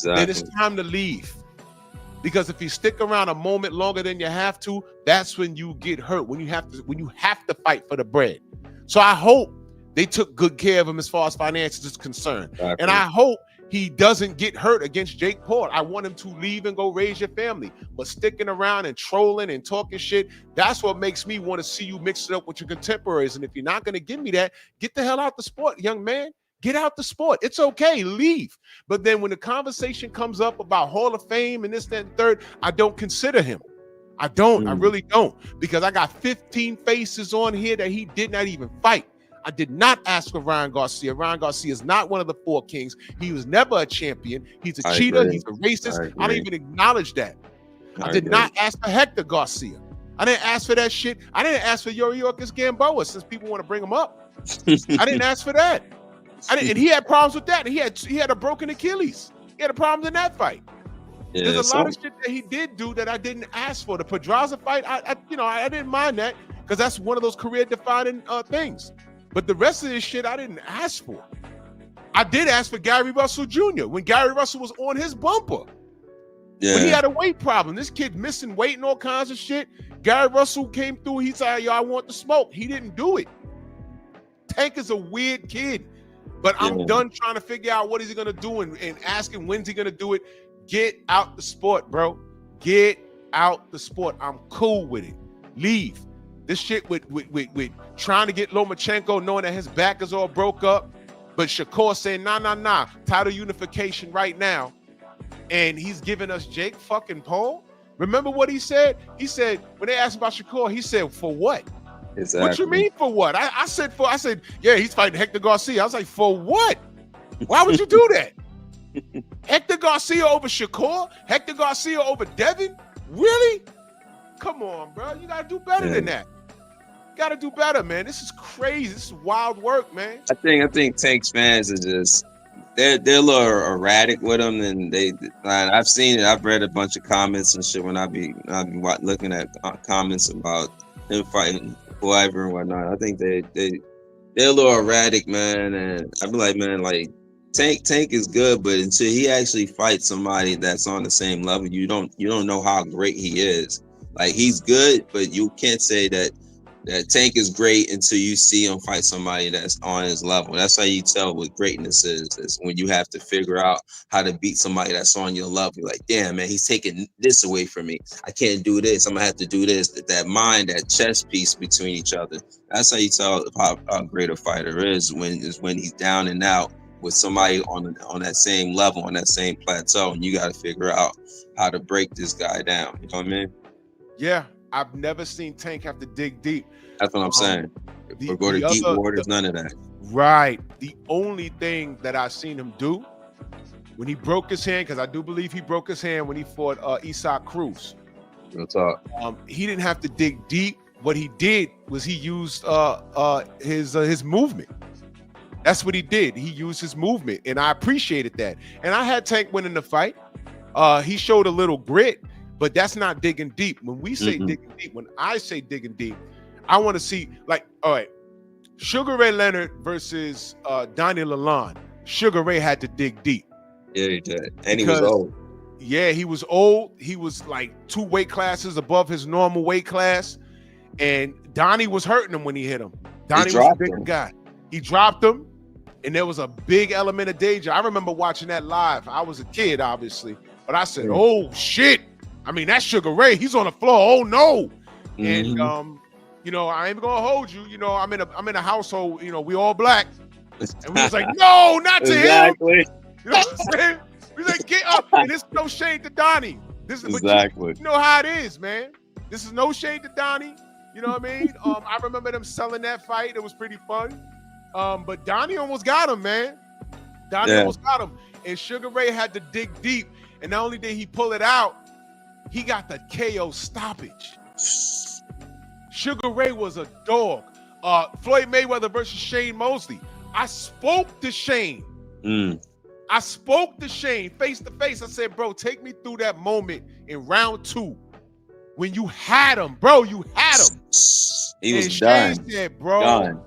then it's time to leave. Because if you stick around a moment longer than you have to, that's when you get hurt. When you have to fight for the bread. So I hope they took good care of him as far as finances is concerned. Exactly. And I hope he doesn't get hurt against Jake Paul. I want him to leave and go raise your family. But sticking around and trolling and talking shit, that's what makes me want to see you mix it up with your contemporaries. And if you're not going to give me that, get the hell out the sport, young man. Get out the sport. It's okay. Leave. But then when the conversation comes up about Hall of Fame and this, that, and third, I don't consider him. I don't. I really don't. Because I got 15 faces on here that he did not even fight. I did not ask for Ryan Garcia. Ryan Garcia is not one of the four kings. He was never a champion. He's a cheater. He's a racist. I don't even acknowledge that. I did not ask for Hector Garcia. I didn't ask for that shit. I didn't ask for Yuriorkis Gamboa, since people want to bring him up. I didn't ask for that. And he had problems with that. He had a broken Achilles. He had a problem in that fight. Yeah, there's a lot of shit that he did do that I didn't ask for. The Pedraza fight, I didn't mind that because that's one of those career-defining things. But the rest of this shit, I didn't ask for. I did ask for Gary Russell Jr. when Gary Russell was on his bumper. Yeah. When he had a weight problem. This kid missing weight and all kinds of shit. Gary Russell came through. He said, yo, I want the smoke. He didn't do it. Tank is a weird kid. But I'm done trying to figure out what is he going to do and asking when's he going to do it. Get out the sport, bro. Get out the sport. I'm cool with it. Leave. This shit with trying to get Lomachenko, knowing that his back is all broke up, but Shakur saying, nah, title unification right now. And he's giving us Jake fucking Paul. Remember what he said? He said, when they asked about Shakur, he said, for what? Exactly. What you mean for what? I said, yeah, he's fighting Hector Garcia. I was like, for what? Why would you do that? Hector Garcia over Shakur? Hector Garcia over Devin? Really? Come on, bro. You got to do better than that. You got to do better, man. This is crazy. This is wild work, man. I think Tank's fans are just, they're a little erratic with him. And I've seen it. I've read a bunch of comments and shit when I be looking at comments about him fighting whoever and whatnot. I think they're a little erratic, man. And I'd be like, man, like, Tank is good, but until he actually fights somebody that's on the same level, you don't know how great he is. Like, he's good, but you can't say that Tank is great until you see him fight somebody that's on his level. That's how you tell what greatness is when you have to figure out how to beat somebody that's on your level. You're like, damn, man, he's taking this away from me. I can't do this. I'm gonna have to do this. That mind, that chess piece between each other. That's how you tell how great a fighter is when he's down and out with somebody on that same level, on that same plateau, and you got to figure out how to break this guy down. You know what I mean? Yeah, I've never seen Tank have to dig deep. That's what I'm saying. Or go to deep waters, none of that. Right. The only thing that I seen him do when he broke his hand, because I do believe he broke his hand when he fought Isaac Cruz. Real talk. He didn't have to dig deep. What he did was he used his movement. That's what he did. He used his movement, and I appreciated that. And I had Tank winning the fight. He showed a little grit, but that's not digging deep. When we say digging deep, when I say digging deep, I want to see, like, all right, Sugar Ray Leonard versus Donnie Lalonde. Sugar Ray had to dig deep. Yeah, he did. And he was old. Yeah, he was old. He was like 2 weight classes above his normal weight class. And Donnie was hurting him when he hit him. Donnie was a bigger guy. He dropped him, and there was a big element of danger. I remember watching that live. I was a kid, obviously, but I said, "Oh shit!" I mean, that's Sugar Ray. He's on the floor. Oh no! And you know, I ain't gonna hold you. You know, I'm in a household. You know, we all black, and we was like, "No, not to him." You know what I'm saying? We like, get up. And this is no shade to Donnie. This is you know how it is, man. This is no shade to Donnie. You know what I mean? I remember them selling that fight. It was pretty fun. But Donnie almost got him, man. Donnie almost got him. And Sugar Ray had to dig deep. And not only did he pull it out, he got the KO stoppage. Sugar Ray was a dog. Floyd Mayweather versus Shane Mosley. I spoke to Shane. I spoke to Shane face to face. I said, bro, take me through that moment in round 2 when you had him, bro. You had him. He was done. Shane said, bro.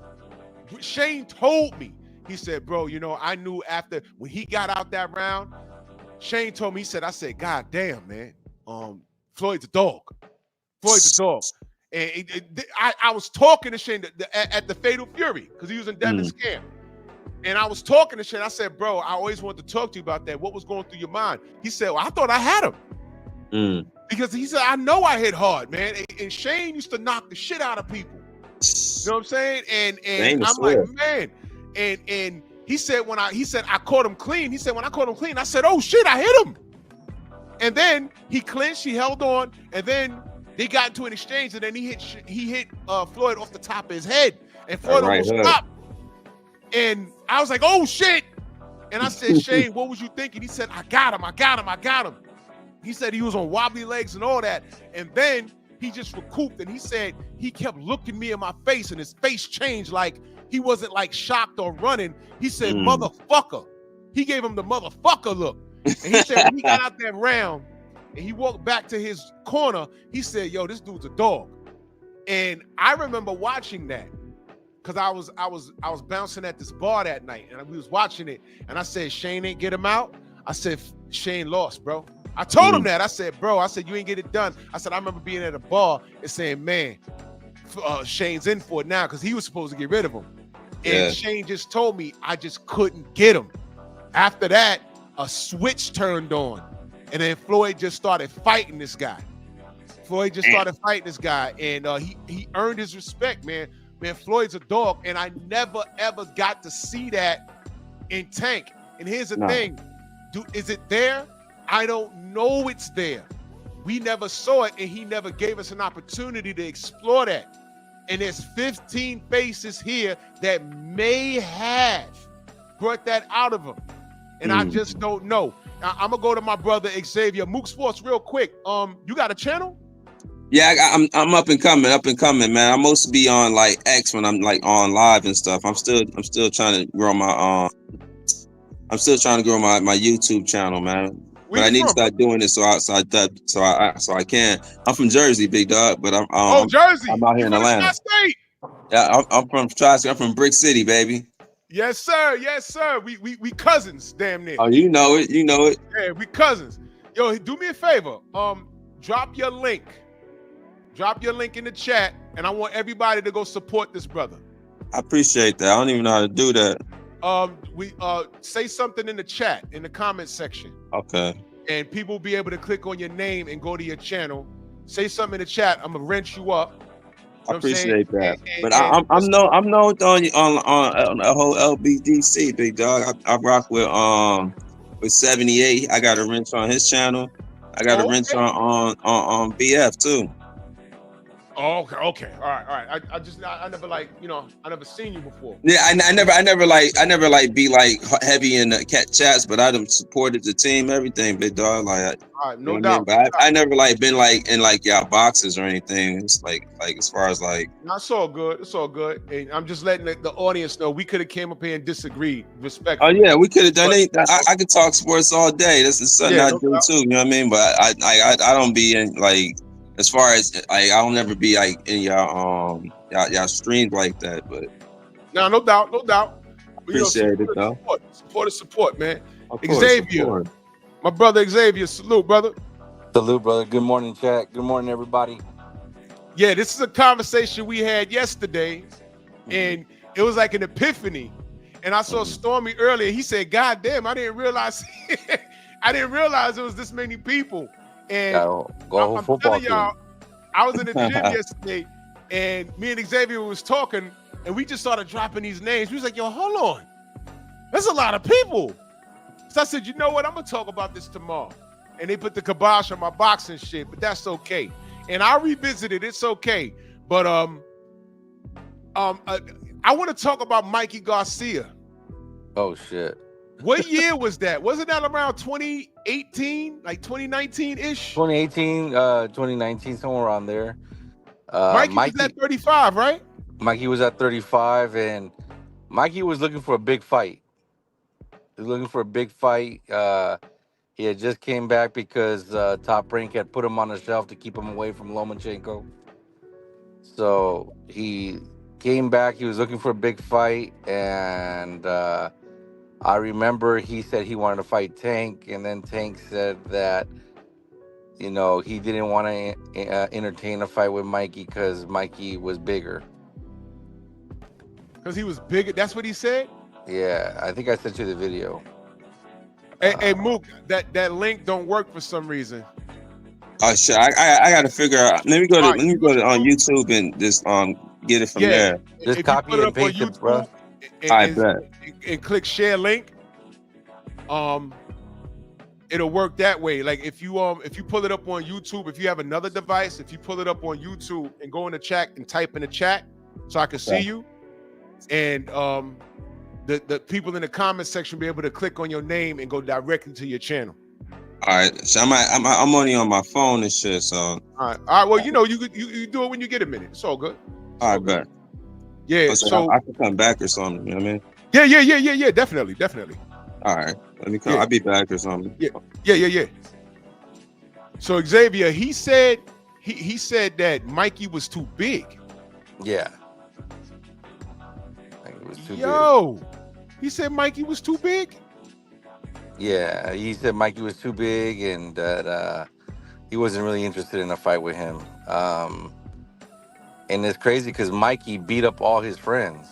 Shane told me. He said, bro, you know, I knew after when he got out that round, Shane told me, he said, I said, God damn, man. Floyd's a dog. Floyd's a dog. And I was talking to Shane at the Fatal Fury because he was in Devin's camp. And I was talking to Shane. I said, bro, I always wanted to talk to you about that. What was going through your mind? He said, well, I thought I had him. Because he said, I know I hit hard, man. And Shane used to knock the shit out of people. You know what I'm saying? And I'm like, man. And he said, I caught him clean. He said, when I caught him clean, I said, oh shit, I hit him. And then he clinched, he held on, and then they got into an exchange, and then he hit Floyd off the top of his head. And Floyd almost stopped. And I was like, oh shit. And I said, Shane, what was you thinking? He said, I got him. He said he was on wobbly legs and all that. And then he just recouped, and he said he kept looking me in my face, and his face changed, like he wasn't like shocked or running. He said, motherfucker. He gave him the motherfucker look. And he said when he got out that round and he walked back to his corner, he said, yo, this dude's a dog. And I remember watching that because I was bouncing at this bar that night, and we was watching it, and I said, Shane ain't get him out. I said, Shane lost, bro. I told him that. I said, bro, you ain't get it done. I said, I remember being at a bar and saying, man, Shane's in for it now because he was supposed to get rid of him. And Shane just told me I just couldn't get him. After that, a switch turned on, and then Floyd just started fighting this guy. And he earned his respect, man. Man, Floyd's a dog, and I never, ever got to see that in Tank. And here's the thing. Is it there? I don't know it's there. We never saw it, and he never gave us an opportunity to explore that. And there's 15 faces here that may have brought that out of him. And I just don't know. I'm going to go to my brother Xavier. Mook Sports, real quick. You got a channel? Yeah, I'm up and coming, man. I mostly be on like X when I'm like on live and stuff. I'm still trying to grow my my YouTube channel, man. But I need to start doing it so I can. I'm from Jersey, big dog, but I'm Jersey. I'm out here in Atlanta. Yeah, I'm from Tri-State. I'm from Brick City, baby. Yes, sir. We cousins, damn near. Oh, you know it. Yeah, we cousins. Yo, do me a favor. Drop your link in the chat, and I want everybody to go support this brother. I appreciate that. I don't even know how to do that. We say something in the chat, in the comment section. Okay. And people will be able to click on your name and go to your channel. Say something in the chat. I'm gonna wrench you up. You know I appreciate that. But I'm known on the whole LBDC, big dog. I rock with 78. I got a wrench on his channel. I got a wrench on BF too. Oh, okay. All right. I never like, I never seen you before. Yeah, I never like be like heavy in the cat chats, but I done supported the team, everything, big dog. Like, All right, you know no what I mean? doubt. But I never like been like in like y'all boxes or anything. It's like as far as like, No, it's all good. It's all good. And I'm just letting the audience know we could have came up here and disagreed oh respectfully. yeah, we could have done But- it. I could talk sports all day. This is something Yeah, I no do doubt. too. You know what I mean? But I don't be in like as far as like I don't never be like in y'all streams like that. But No, no doubt. But, appreciate it though. Support, man. Of course, Xavier. of course. My brother Xavier, salute, brother. Salute, brother. Good morning, chat. Good morning, everybody. Yeah, this is a conversation we had yesterday, and it was like an epiphany. And I saw Stormy earlier. He said, "God damn, I didn't realize there was this many people." And Go I'm football telling team. y'all, I was in the gym yesterday, and me and Xavier was talking, and we just started dropping these names. We was like, "Yo, hold on, that's a lot of people." So I said, "You know what? I'm gonna talk about this tomorrow." And they put the kibosh on my boxing shit, but that's okay. And I revisited. It's okay. But I want to talk about Mikey Garcia. Oh shit. What year was that? Wasn't that around 2018, like 2019-ish? 2018, 2019, somewhere around there. Mikey was at 35, right? Mikey was at 35, and Mikey was looking for a big fight. He was looking for a big fight. He had just came back because Top Rank had put him on the shelf to keep him away from Lomachenko. So he came back. He was looking for a big fight, and I remember he said he wanted to fight Tank, and then Tank said that, he didn't want to entertain a fight with Mikey because Mikey was bigger. Because he was bigger. That's what he said? Yeah, I think I sent you the video. Hey, Mook, that link don't work for some reason. Oh shit! I got to figure out. Let me go to on YouTube and just get it from there. Just If copy you put and it up on paste it, YouTube bro. I and, bet. and click share link, it'll work that way. Like if you pull it up on YouTube, if you have another device, if you pull it up on YouTube and go in the chat and type in the chat so I can see you, and the people in the comment section be able to click on your name and go directly to your channel. All right, so I'm only on my phone and shit. So All right. Well, you do it when you get a minute. It's all good. I bet. Yeah. So I can come back or something. You know what I mean? Yeah. Definitely. All right, let me come. Yeah. I'll be back or something. Yeah. So Xavier, he said that Mikey was too big. Yeah. Mikey was too big. Yo, he said Mikey was too big. Yeah, he said Mikey was too big and that he wasn't really interested in a fight with him. And it's crazy because Mikey beat up all his friends.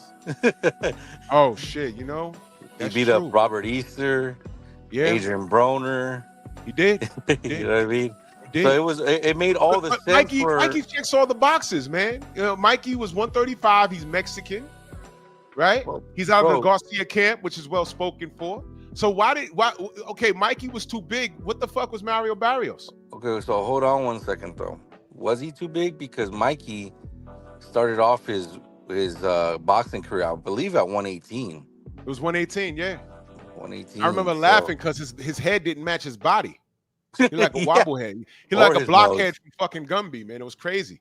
Oh shit, He that's beat true. up Robert Easter, Yeah, Adrian Broner. he did. You know what I mean? He So it made all the But sense Mikey checks all the boxes, man. Mikey was 135. He's Mexican, right? Well, He's out of the bro. Garcia camp, which is well spoken for. So why? Okay, Mikey was too big. What the fuck was Mario Barrios? Okay, so hold on 1 second though. Was he too big? Because Mikey started off his boxing career, I believe, at 118. It was 118. Yeah, 118. I remember so- laughing because his head didn't match his body. He like a Yeah. wobblehead. He Or like a his blockhead nose. from fucking Gumby, man. It was crazy.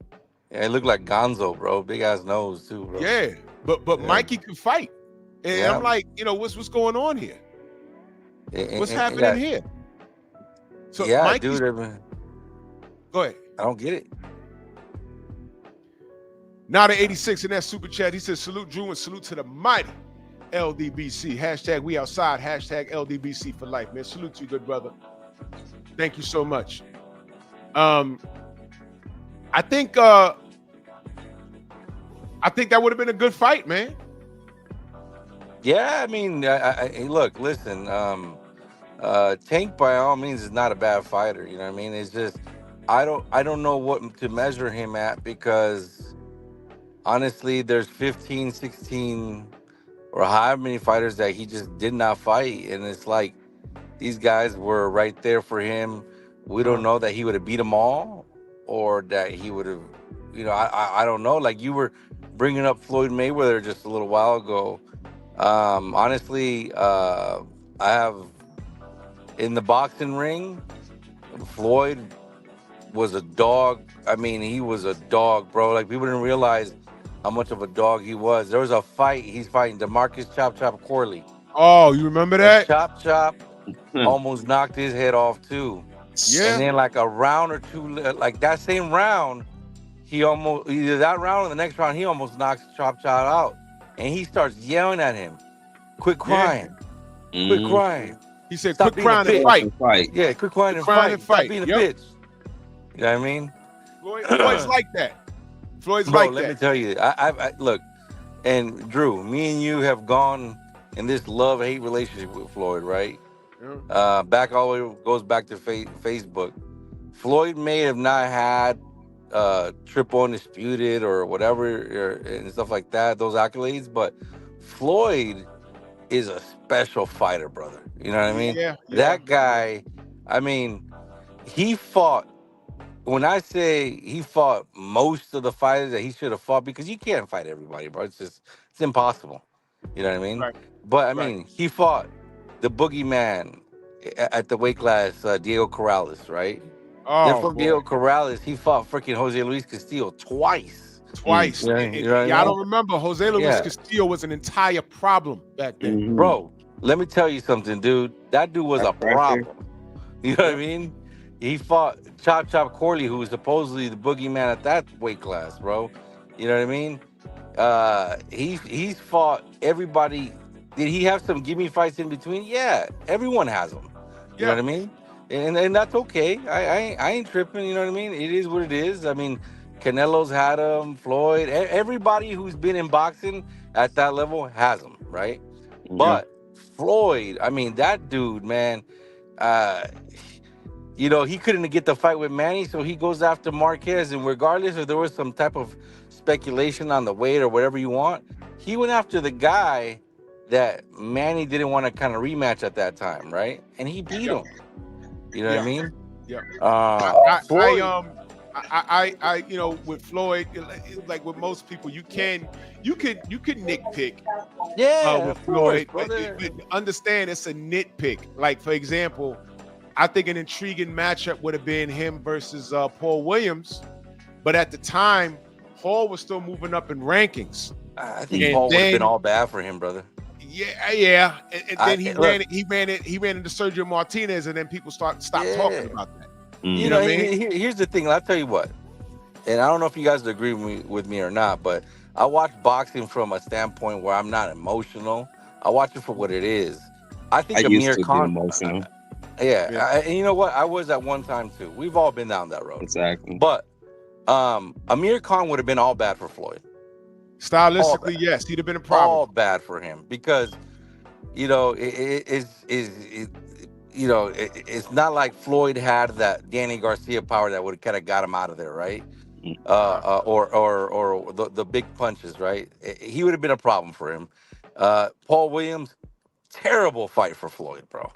Yeah, it looked like Gonzo, bro. Big ass nose too, bro. Yeah, but Yeah. Mikey could fight, and Yeah. I'm like, what's going on here? What's happening yeah, here? So yeah, Mikey's, dude. I mean, go ahead. I don't get it. Now the 86 in that super chat, he says, salute Drew and salute to the mighty LDBC. Hashtag we outside. Hashtag LDBC for life, man. Salute to you, good brother. Thank you so much. I think that would have been a good fight, man. Yeah, I mean, look, listen. Tank by all means is not a bad fighter. You know what I mean? It's just I don't know what to measure him at because honestly, there's 15, 16, or however many fighters that he just did not fight, and it's like these guys were right there for him. We don't know that he would have beat them all, or that he would have I don't know. Like you were bringing up Floyd Mayweather just a little while ago. Honestly, I have in the boxing ring, Floyd was a dog. I mean, he was a dog, bro. Like people didn't realize how much of a dog he was. There was a fight. He's fighting Demarcus Chop Chop Corley, Oh, you remember and that? Chop Chop Hmm. almost knocked his head off too. Yeah. And then like a round or two, like that same round, he almost either that round or the next round, he almost knocks Chop Chop out, and he starts yelling at him, "Quit crying, quit Mhm. crying, He said, Stop "Quit being a crying and bitch." fight." Fight. yeah, quit crying and crying fight, and stop fight. being a Yep. bitch." You know what I mean? Floyd's like that. Floyd's Bro, like let me that. tell you, I look, and Drew, me and you have gone in this love-hate relationship with Floyd, right? Yeah. Back all the way goes back to Facebook. Floyd may have not had triple undisputed or whatever and stuff like that, those accolades, but Floyd is a special fighter, brother. You know what I mean? Yeah. That guy, I mean, he fought. When I say he fought most of the fighters that he should have fought, because you can't fight everybody, bro. It's impossible. You know what I mean? Right. But I Right. mean, he fought the boogeyman at the weight class, Diego Corrales, right? Then Oh from boy, Diego Corrales, he fought freaking Jose Luis Castillo twice. twice. Yeah, you know what Yeah, I I mean? don't remember. Jose Luis Yeah, Castillo was an entire problem back then. Mhm. bro. Let me tell you something, dude. That dude was a That pressure. problem. You know what I Yep. mean? He fought Chop Chop Corley, who was supposedly the boogeyman at that weight class, bro. You know what I mean? He's fought everybody. Did he have some gimme fights in between? Yeah, everyone has them. You know Yeah. what I mean? And that's okay. I ain't tripping. You know what I mean? It is what it is. I mean, Canelo's had them. Floyd, everybody who's been in boxing at that level has them, right? Mhm. But Floyd, I mean, that dude, man. Uh, he couldn't get the fight with Manny, so he goes after Marquez. And regardless if there was some type of speculation on the weight or whatever you want, he went after the guy that Manny didn't want to kind of rematch at that time, right? And he beat Yeah. him. You know what I Yeah. mean? Yeah. Floyd. With Floyd, like with most people, you could nitpick Yeah, with of course, Floyd, but brother. understand it's a nitpick. Like for example, I think an intriguing matchup would have been him versus Paul Williams, but at the time, Paul was still moving up in rankings. I think And Paul would have been then- all bad for him, brother. Yeah, and then he look. ran into Sergio Martinez, and then people stopped Yeah. talking about that. Mhm. You know know, what I mean? here's the thing. I'll tell you what, and I don't know if you guys agree with me or not, but I watch boxing from a standpoint where I'm not emotional. I watch it for what it is. I think I used Amir to be Khan. emotional. Yeah. And you know what? I was at one time too. We've all been down that road. Exactly. But Amir Khan would have been all bad for Floyd. Stylistically, yes, he'd have been a All problem. bad for him because it's not like Floyd had that Danny Garcia power that would kind of got him out of there, right? Or the big punches, right? He would have been a problem for him. Paul Williams, terrible fight for Floyd, bro.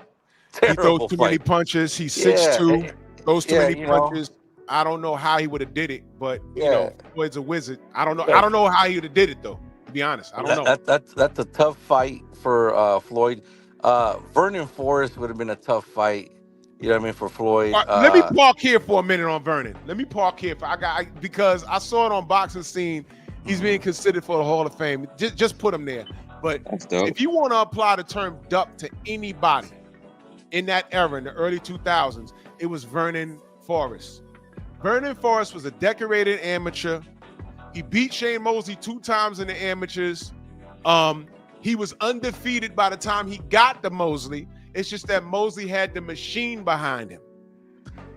He throws Terrible too many fight. punches. He's Yeah, 6'2", throws too yeah, many punches. I don't know how he would have did it, but Yeah. Floyd's a wizard. I don't know. Yeah. I don't know how he would have did it though. To be honest, I don't know. That's a tough fight for Floyd. Vernon Forrest would have been a tough fight. You know what I mean for Floyd. All right, let me park here for a minute on Vernon. Let me park here because I saw it on Boxing Scene. He's being considered for the Hall of Fame. Just put him there. But That's dope. if you want to apply the term duck to anybody in that era, in the early 2000s, it was Vernon Forrest. Vernon Forrest was a decorated amateur. He beat Shane Mosley 2 times in the amateurs. He was undefeated by the time he got to Mosley. It's just that Mosley had the machine behind him.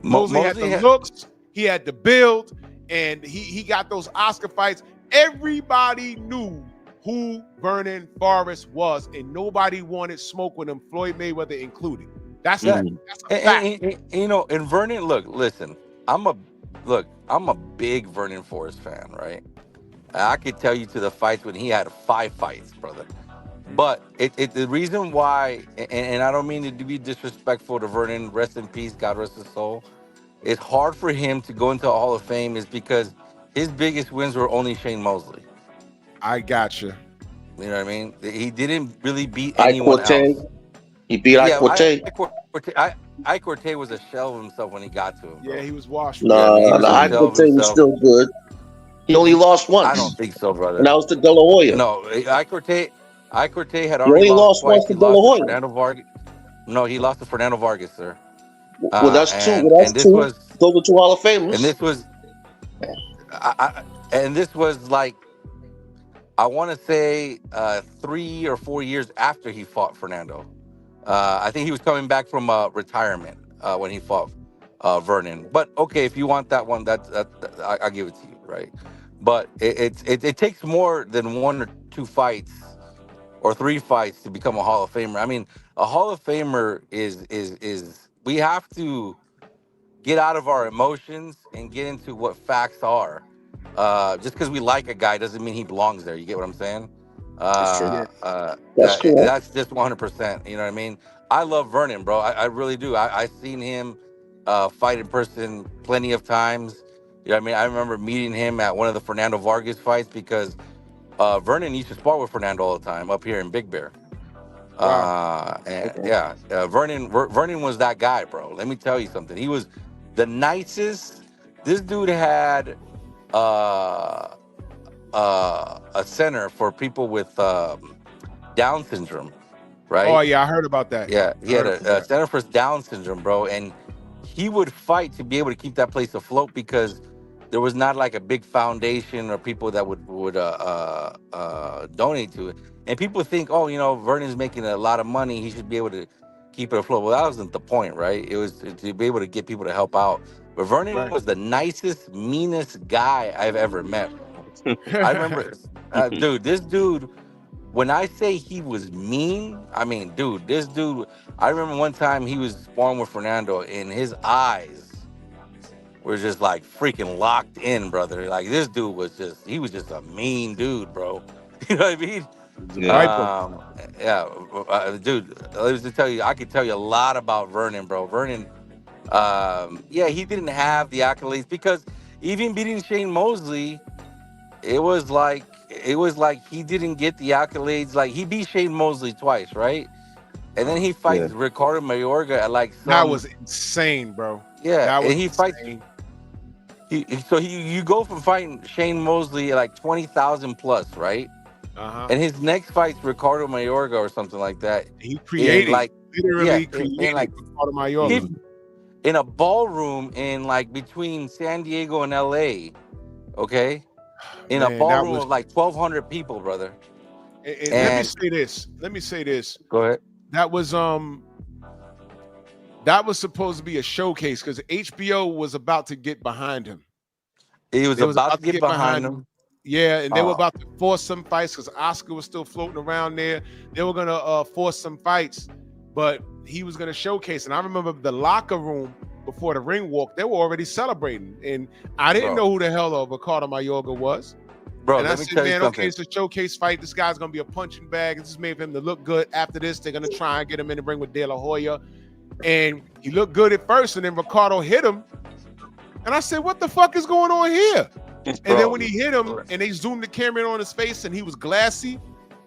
Mosley had the looks, he had the build, and he got those Oscar fights. Everybody knew who Vernon Forrest was, and nobody wanted smoke with him, Floyd Mayweather included. That's a fact. And Vernon, listen, I'm a big Vernon Forrest fan, right? I could tell you to the fights when he had 5 fights, brother. But the reason why, and I don't mean to be disrespectful to Vernon, rest in peace, God rest his soul. It's hard for him to go into a Hall of Fame is because his biggest wins were only Shane Mosley. I gotcha. You know what I mean? He didn't really beat Ike anyone Cortez. else. He beat Ike Yeah, Cortez. Ike Cortez was a shell of himself when he got to him. Bro. Yeah, he was washed. Nah, he was the a Ike shell of Cortez was himself. still good. He only lost once. I don't think so, brother. And that was to De La Hoya. No, Ike Cortez had He already only lost twice. once to He De La lost to Hoya. Fernando Vargas. No, he lost to Fernando Vargas, sir. Well, that's two. And, Well, that's and this two. was Those are two Hall of Famers. and this was and this was like I want to say 3 or 4 years after he fought Fernando. I think he was coming back from retirement when he fought Vernon. But okay, if you want that one, I'll give it to you, right? But it takes more than 1 or 2 fights or 3 fights to become a Hall of Famer. I mean, a Hall of Famer is we have to get out of our emotions and get into what facts are. Just because we like a guy doesn't mean he belongs there. You get what I'm saying? That's true. That's correct. That's just 100%. You know what I mean? I love Vernon, bro. I really do. I've seen him fight in person plenty of times. You know what I mean? I remember meeting him at one of the Fernando Vargas fights because Vernon used to spar with Fernando all the time up here in Big Bear. Wow. Vernon was that guy, bro. Let me tell you something. He was the nicest. This dude had a center for people with Down syndrome, right? Oh yeah, I heard about that. Yeah, he had heard a about that. center for Down syndrome, bro, and he would fight to be able to keep that place afloat because there was not like a big foundation or people that would donate to it. And people think, oh, you know, Vernon's making a lot of money, he should be able to keep it afloat. Well, that wasn't the point, right? It was to be able to get people to help out. But Vernon Right. was the nicest, meanest guy I've ever met. I remember, dude, this dude. When I say he was mean, I mean, dude, this dude, I remember one time he was sparring with Fernando and his eyes were just like freaking locked in, brother. Like this dude he was just a mean dude, bro. You know what I mean? Yeah. Dude, let me just tell you, I could tell you a lot about Vernon, bro. Vernon, he didn't have the accolades because even beating Shane Mosley, it was like he didn't get the accolades. Like he beat Shane Mosley twice, right? And then he fights Ricardo Mayorga at like That was insane, bro. yeah, That was and he fights. insane. You go from fighting Shane Mosley at like 20,000 plus, right? Uh-huh. And his next fight's Ricardo Mayorga or something like that. He created, literally in created like Ricardo Mayorga. in a ballroom in like between San Diego and LA, okay? In Man, a that ballroom was- of like 1,200 people, brother. And And- let me say this. Go ahead. That was supposed to be a showcase because HBO was about to get behind him. He was They was about to get behind him. Yeah, and they were Oh. about to force some fights because Oscar was still floating around there. They were gonna force some fights, but he was gonna showcase. And I remember the locker room before the ring walk, they were already celebrating. And I didn't Bro. know who the hell Ricardo Mayorga was. Bro, And I let me said, tell you man, something. okay, it's a showcase fight. This guy's gonna be a punching bag. This is made for him to look good. After this, they're gonna try and get him in the ring with De La Hoya. And he looked good at first, and then Ricardo hit him. And I said, what the fuck is going on here? And then Bro. when he hit him and they zoomed the camera in on his face and he was glassy,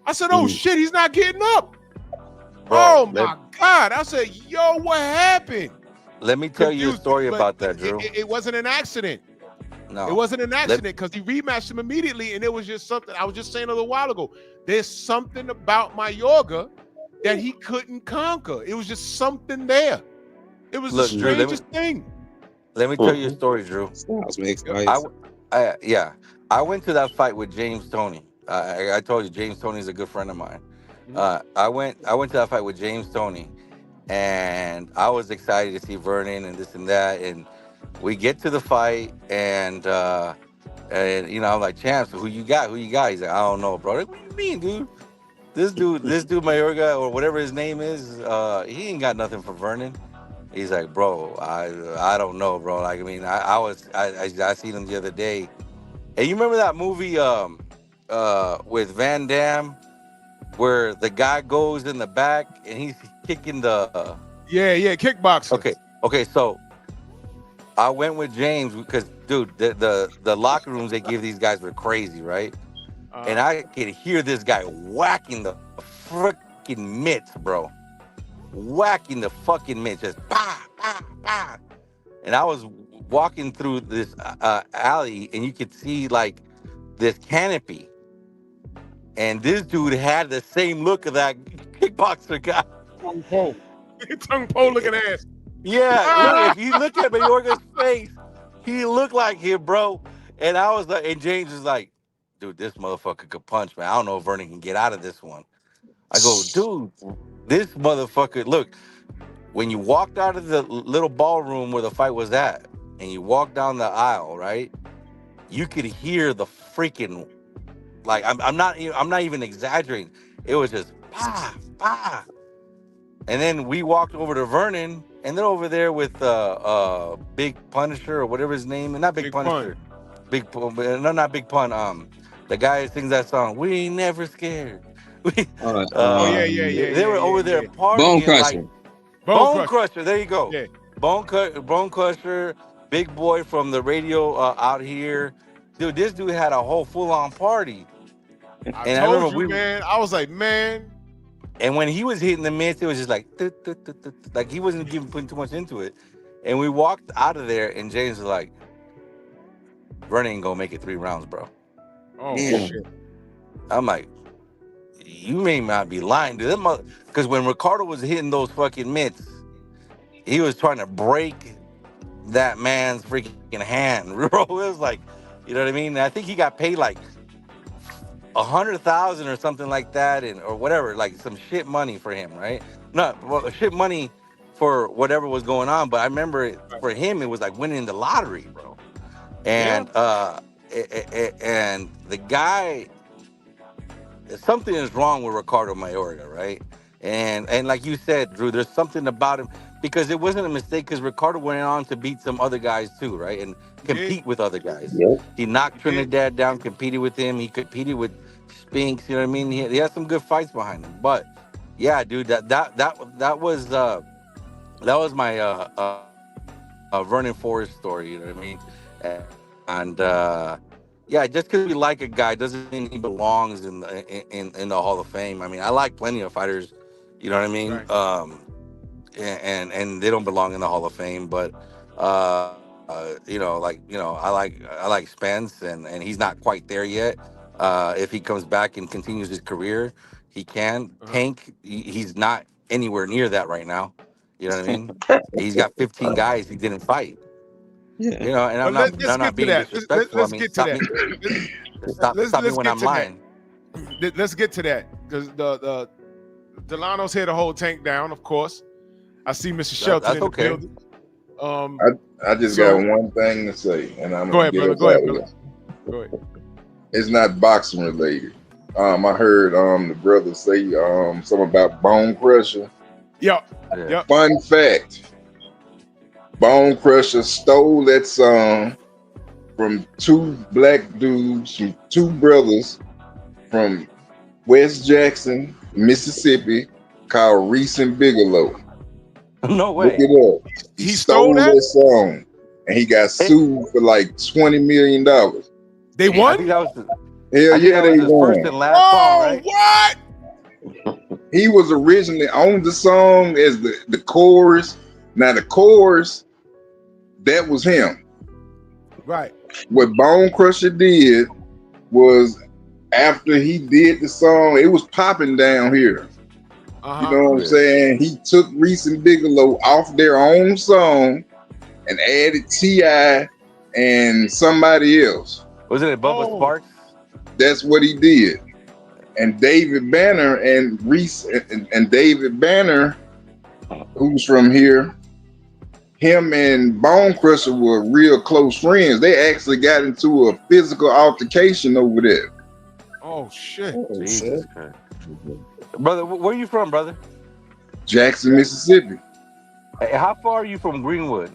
I said, oh shit, he's not getting up. Bro, Oh my God. I said, yo, what happened? Let me tell you a Confused, story but about that, Drew. It wasn't an accident. No. It wasn't an accident because he rematched him immediately, and it was just something. I was just saying a little while ago. There's something about Mayorga that he couldn't conquer. It was just something there. It was Look, the Drew, strangest thing. Let me tell you a story, Drew. Styles makes I went to that fight with James Toney. I told you James Toney is a good friend of mine. I went to that fight with James Toney, and I was excited to see Vernon and this and that. And we get to the fight, and you know, I'm like, Champs, who you got? He's like, I don't know, bro. Like, what do you mean, dude? This dude Mayorga or whatever his name is, he ain't got nothing for Vernon. He's like, bro, I don't know, bro. Like, I mean, I seen him the other day. And you remember that movie with Van Damme where the guy goes in the back and he's kicking the Yeah, kickboxing. Okay, so I went with James because, dude, the locker rooms they give these guys were crazy, right? And I could hear this guy whacking the freaking mitts, bro. Whacking the fucking mitts, just bah, bah, bah. And I was walking through this alley, and you could see like this canopy, and this dude had the same look of that kickboxer guy. Tongue pole. Tongue pole looking ass. Yeah, look, if you look at Mayorga's face, he looked like him, bro. And I was like, and James is like, dude, this motherfucker could punch, man. I don't know if Vernon can get out of this one. I go, dude, this motherfucker, look, when you walked out of the little ballroom where the fight was at, and you walked down the aisle, right? You could hear the freaking, like, I'm not even exaggerating. It was just bah, bah. And then we walked over to Vernon, and they're over there with Big Punisher or whatever his name is. Not Big Punisher. Not Big Pun. The guy that sings that song, "We Ain't Never Scared." Yeah. They were over there partying. Bone Crusher. Like, Bone Crusher. There you go. Yeah. Bone Crusher, Big Boy from the radio out here. Dude, this dude had a whole full-on party. I told you, man. I was like, man. And when he was hitting the mitts, it was just like he wasn't putting too much into it. And we walked out of there, and James was like, Vernon ain't gonna make it 3 rounds, bro. Oh, shit. I'm like, you may not be lying, dude. Because when Ricardo was hitting those fucking mitts, he was trying to break that man's freaking hand, bro. It was like, you know what I mean? And I think he got paid like $100,000 or something like that, or whatever, like some shit money for him, right? Shit money for whatever was going on. But I remember for him, it was like winning the lottery, bro. And and the guy, something is wrong with Ricardo Mayorga, right? And like you said, Drew, there's something about him, because it wasn't a mistake, because Ricardo went on to beat some other guys too, right? And compete with other guys. Yep. He knocked Trinidad down, competed with him. He competed with Spinks, you know what I mean? He had some good fights behind him. But yeah, dude, that was my Vernon Forrest story, you know what I mean? And yeah, just because we like a guy doesn't mean he belongs in the Hall of Fame. I mean, I like plenty of fighters, you know what I mean? Right. And they don't belong in the Hall of Fame, but I like Spence, and he's not quite there yet. If he comes back and continues his career, he can. Tank, he's not anywhere near that right now. You know what I mean? He's got 15 guys he didn't fight. Yeah. You know, and I'm not being disrespectful. Let's get to that. Stop me when I'm lying. Let's get to that, because the Delano's here to hold Tank down, of course. I see Mr. Shelton in the building. I just got one thing to say, and I'm go ahead, brother. Go ahead. It's not boxing related. I heard the brother say something about Bone Crusher. Yep. Fun fact: Bone Crusher stole that song from 2 black dudes, from 2 brothers from West Jackson, Mississippi, called Reese and Bigelow. No way. Look it up. He stole that song, and he got sued for like $20 million. They won? I think that was they his won. first and last song, right? What? He was originally on the song as the chorus. Now the chorus, that was him. Right. What Bone Crusher did was, after he did the song, it was popping down here. You know what I'm saying? He took Reese and Bigelow off their own song and added T.I. and somebody else. Wasn't it Bubba Sparks? That's what he did. And David Banner and Reese and David Banner, who's from here, him and Bone Crusher were real close friends. They actually got into a physical altercation over there. Oh, shit. Jesus Christ. Brother, where are you from, brother? Jackson, Mississippi. Hey, how far are you from Greenwood?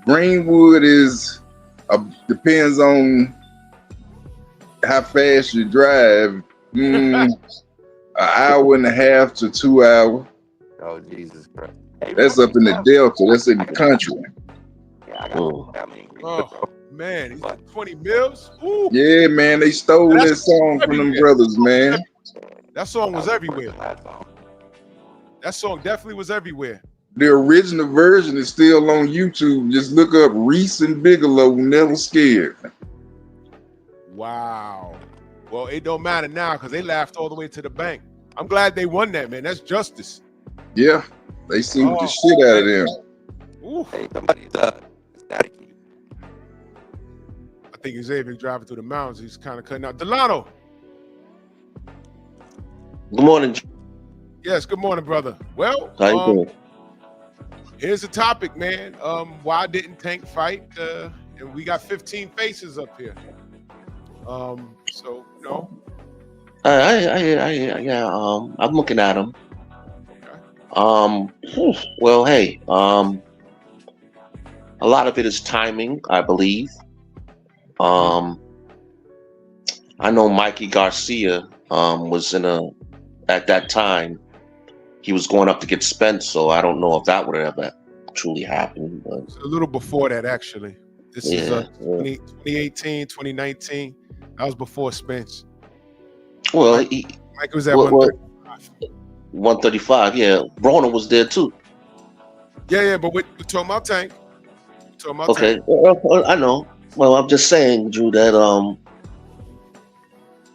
Greenwood is depends on how fast you drive. An hour and a half to 2 hours. Oh, Jesus Christ. Hey, That's up in the Delta. That's in the country. Yeah, I Mm. family in Oh Greenwood, bro. man, he's like 20 mils. Ooh, Yeah, man, they stole That's that song from them everywhere. brothers, man. That song was everywhere. That song. That song definitely was everywhere. The original version is still on YouTube. Just look up Reese and Bigelow, Never Scared. Wow. Well, it don't matter now because they laughed all the way to the bank. I'm glad they won that, man. That's justice. Yeah, they sued the Oh, shit out of them. Ooh. Hey, somebody's static. I think Xavier driving through the mountains. He's kind of cutting out. Delano. Good morning. Yes, good morning, brother. Well, How you doing? here's the topic, man. Why didn't Tank fight? And we got 15 faces up here. So you know, Yeah. I'm looking at him. Well, hey. A lot of it is timing, I believe. I know Mikey Garcia was at that time. He was going up to get Spence, so I don't know if that would have ever truly happened. But it's a little before that, actually. This is yeah. 2018, 2019. That was before Spence. Well, Mike was at well, 135. 135. Yeah, Broner was there too. Yeah, but we're talking about Tank. We're talking about Okay, Tank. well, I know. Well, I'm just saying, Drew, that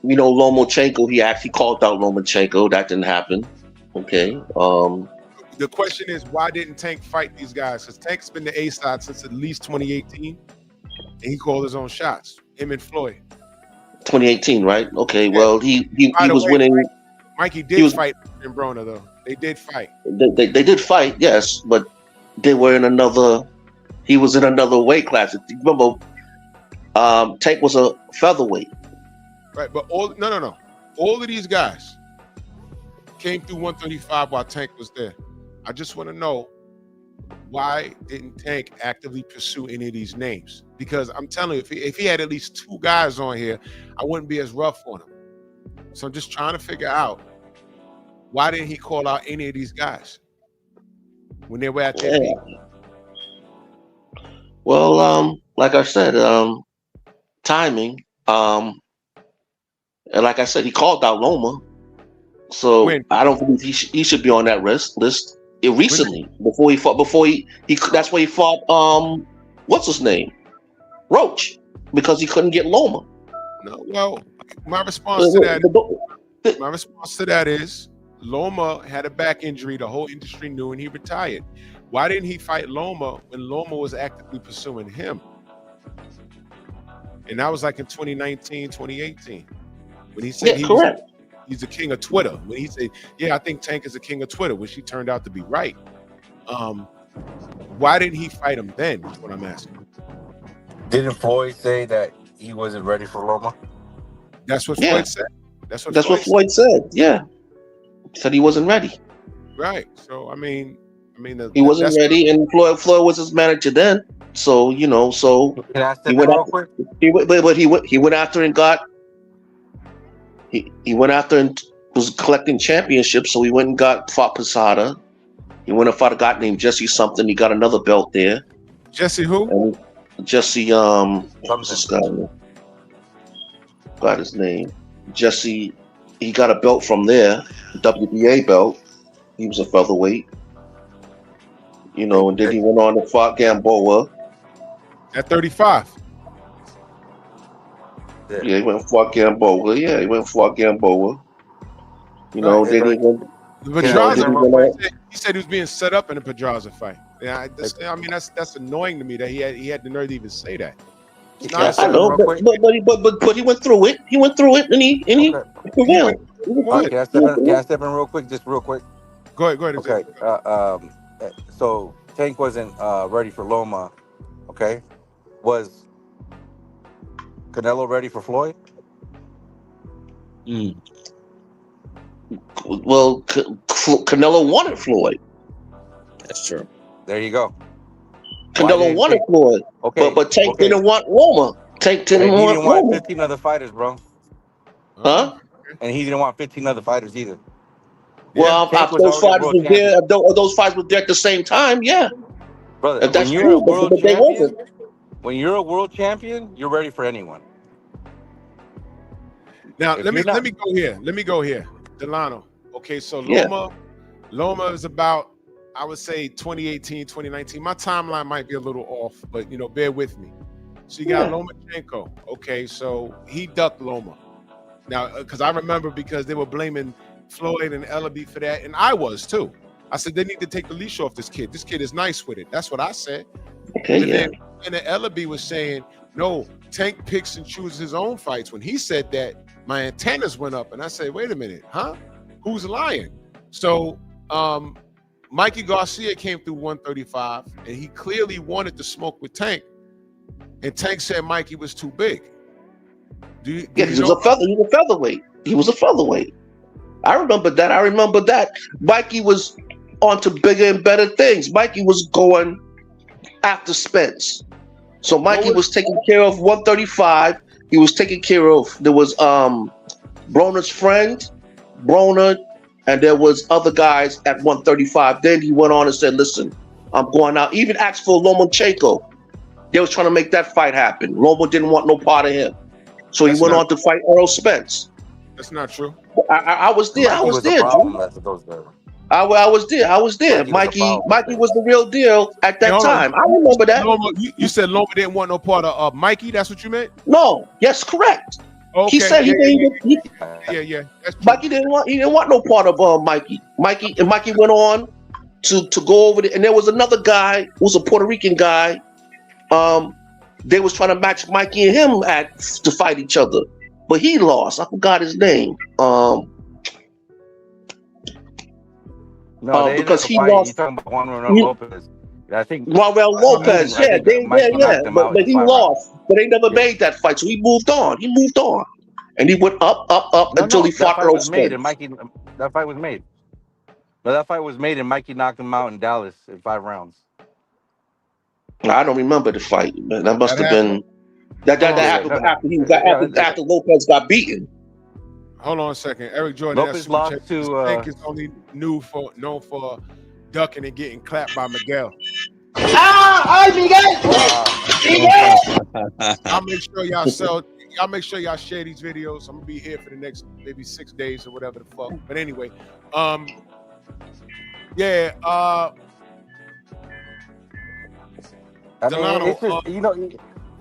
Lomachenko. He actually called out Lomachenko. That didn't happen. Okay. The question is, why didn't Tank fight these guys? Because Tank's been the A side since at least 2018, and he called his own shots. Him and Floyd. 2018, right? Okay. Yeah. Well, he By the was way, winning. Mikey did fight in Broner, though. They did fight. They did fight, yes, but they were in another. He was in another weight class. Remember, Tank was a featherweight. Right, but no. All of these guys came through 135 while Tank was there. I just want to know, why didn't Tank actively pursue any of these names? Because I'm telling you, if he had at least two guys on here, I wouldn't be as rough on him. So I'm just trying to figure out, why didn't he call out any of these guys when they were at their peak? Well, like I said, timing. And like I said, he called out Loma. So When? I don't believe he should be on that list. Recently, before he fought, that's why he fought what's his name? Roach, because he couldn't get Loma. No, well, my response to that is Loma had a back injury, the whole industry knew, and he retired. Why didn't he fight Loma when Loma was actively pursuing him? And that was like in 2019, 2018. When he said he's the king of Twitter. When he said, I think Tank is the king of Twitter, which he turned out to be right. Why didn't he fight him then, is what I'm asking. Didn't Floyd say that he wasn't ready for Loma? That's what Floyd said. That's what Floyd said. Yeah. Said he wasn't ready. Right. So, I mean, he wasn't ready, and Floyd was his manager then. So, Can I step in real quick? He went after and got. He went after and was collecting championships, so he went and fought Posada. He went and fought a guy named Jesse something. He got another belt there. Jesse who? And Jesse what's this guy? Got his name. Jesse. He got a belt from there, WBA belt. He was a featherweight. And then he went on to fight Gamboa. At 35. Yeah, he went and fought Gamboa. Yeah, he went and fought Gamboa. Then he went. He said he was being set up in a Pedraza fight. Yeah, that's annoying to me that he had the nerve to even say that. I know, but he went through it. He went through it, and he prevailed. Can I step in real quick? Just real quick. Go ahead. Okay. So Tank wasn't ready for Loma. Okay. Was Canelo ready for Floyd? Well, Canelo wanted Floyd. That's true. There you go. Canelo wanted Floyd. Okay. But Tank didn't want Loma. Tank didn't want Loma. 15 other fighters, bro. Huh? And he didn't want 15 other fighters either. Well, those fighters were there. Those fights were there at the same time. Yeah. Brother, That's when you're true, a world but they champion, wasn't. when you're a world champion, you're ready for anyone. Now If let me you're not- let me go here. Let me go here, Delano. Okay, so Yeah. Loma is about, I would say 2018, 2019. My timeline might be a little off, but you know, bear with me. So you got Yeah. Lomachenko. Okay, so he ducked Loma. Now, because I remember because they were blaming Floyd and Ellaby for that, and I was too. I said they need to take the leash off this kid. This kid is nice with it. That's what I said. Okay, And yeah. then Ellaby was saying, no, Tank picks and chooses his own fights. When he said that, my antennas went up, and I said, wait a minute, huh? Who's lying? So Mikey Garcia came through 135, and he clearly wanted to smoke with Tank. And Tank said Mikey was too big. Yeah, he was a featherweight. He was a featherweight. I remember that. Mikey was on to bigger and better things. Mikey was going after Spence. So Mikey was taking care of 135. He was taking care of, there was Broner's friend, Broner, and there was other guys at 135. Then he went on and said, listen, I'm going out. Even asked for Lomachenko. They was trying to make that fight happen. Loma didn't want no part of him. So he went on to fight Earl Spence. That's not true. I was there. I was there, Drew. I was there. I was there. Mikey was the real deal at that time. I remember that. Loma, you said Loma didn't want no part of Mikey. That's what you meant? No. Yes, correct. Okay. He said yeah. That's true. Mikey didn't want no part of Mikey. Mikey went on to go over there, and there was another guy who was a Puerto Rican guy. They was trying to match Mikey and him to fight each other, but he lost. I forgot his name. Because he lost. You're talking about Juan Manuel Lopez. I think Manuel Lopez. But he lost. But they never made that fight, so he moved on. And he went up until he fought Earl Spence. That fight was made. No, that fight was made, and Mikey knocked him out in Dallas in 5 rounds. I don't remember the fight, man. That must have been that happened after Lopez got beaten. Hold on a second, Eric Jordan. Lopez lost to. Tank is only known for ducking and getting clapped by Miguel. I'll make sure y'all share these videos. I'm gonna be here for the next maybe 6 days or whatever the fuck. But anyway,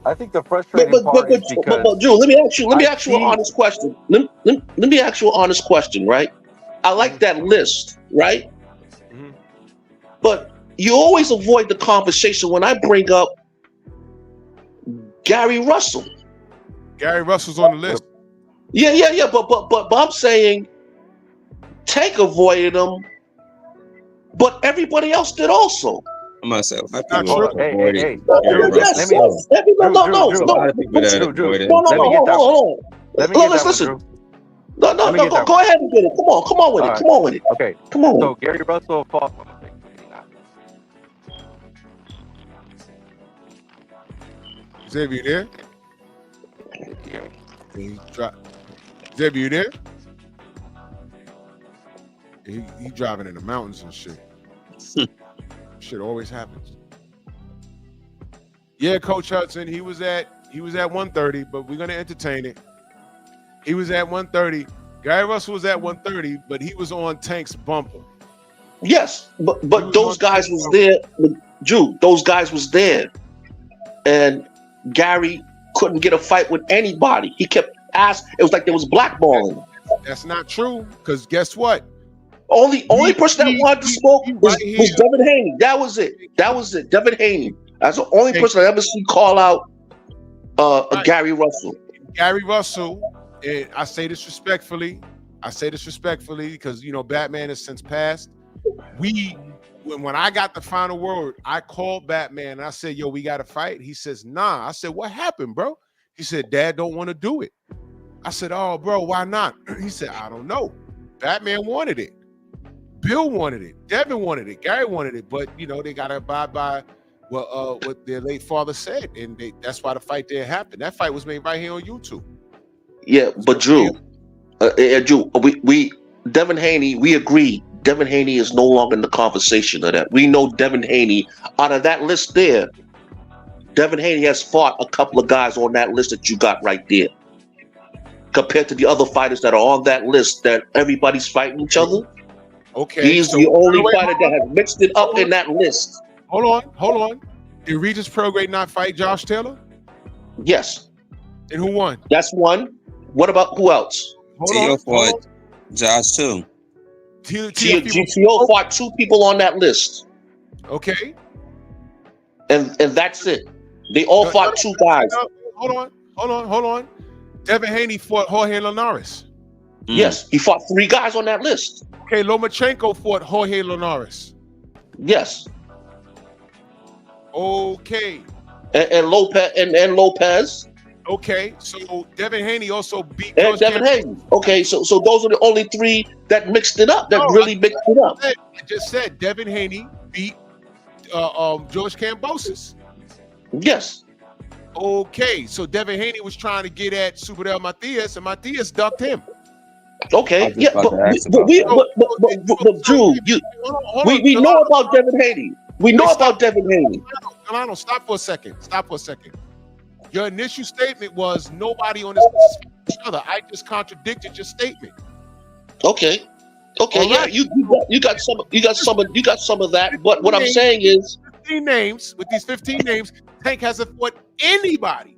I think the frustrating part is because. But Drew, let me ask you an honest question. Let me ask you an honest question, right? I like that list, right? Mm-hmm. But you always avoid the conversation when I bring up Gary Russell. Gary Russell's on the list. Yeah. But I'm saying Tank avoided him, but everybody else did also. I'm gonna say, I Not true. Hey. No. Listen. No. Go ahead and get it. Come on with it. Come on with it. Okay. Come on. So Gary Russell fought. Xavier, you there? Xavier, you there? He driving in the mountains and shit. Shit always happens. Yeah, Coach Hudson, he was at 130, but we're gonna entertain it. He was at 130. Gary Russell was at 130, but he was on Tank's bumper. Yes, but those guys was there. Drew, those guys was there, and Gary couldn't get a fight with anybody. He kept asking. It was like there was blackballing. That's not true. Because guess what? Only person that wanted to smoke was Devin Haney. That was it. Devin Haney. That's the only person I ever seen call out Gary Russell. Gary Russell, and I say this respectfully because Batman has since passed. When I got the final word, I called Batman and I said, "Yo, we got to fight." He says, "Nah." I said, "What happened, bro?" He said, "Dad don't want to do it." I said, "Oh, bro, why not?" He said, "I don't know. Batman wanted it. Bill wanted it. Devin wanted it. Gary wanted it. But they gotta abide by what their late father said, and that's why the fight didn't happen. That fight was made right here on YouTube." Yeah, but Drew, we Devin Haney, we agreed Devin Haney is no longer in the conversation of that. We know Devin Haney, out of that list there, Devin Haney has fought a couple of guys on that list that you got right there. Compared to the other fighters that are on that list that everybody's fighting each other. Okay. He's the only fighter that has mixed it up in that list. Hold on. Did Regis Prograde not fight Josh Taylor? Yes. And who won? That's one. What about who else? Tio fought Josh too. Tio fought 2 people on that list. Okay. And that's it. They all fought 2 guys. Hold on. Devin Haney fought Jorge Linares. Yes, he fought 3 guys on that list. Okay, Lomachenko fought Jorge Linares. Yes. Okay. And Lopez. Okay, so Devin Haney also beat And Devin Haney. Okay, so those are the only 3 that mixed it up. Really mixed it up. I just said Devin Haney beat George Kambosos. Yes. Okay, so Devin Haney was trying to get at Superdell Matias, and Matias ducked him. Okay, yeah, but Drew, we know about Devin Haney. We know about Devin Haney. Delano, stop for a second. Your initial statement was nobody on this list is each other. I just contradicted your statement. Okay, yeah, Right. you got some of that. But what I'm saying is, 15 names. With these 15 names, Tank hasn't fought anybody,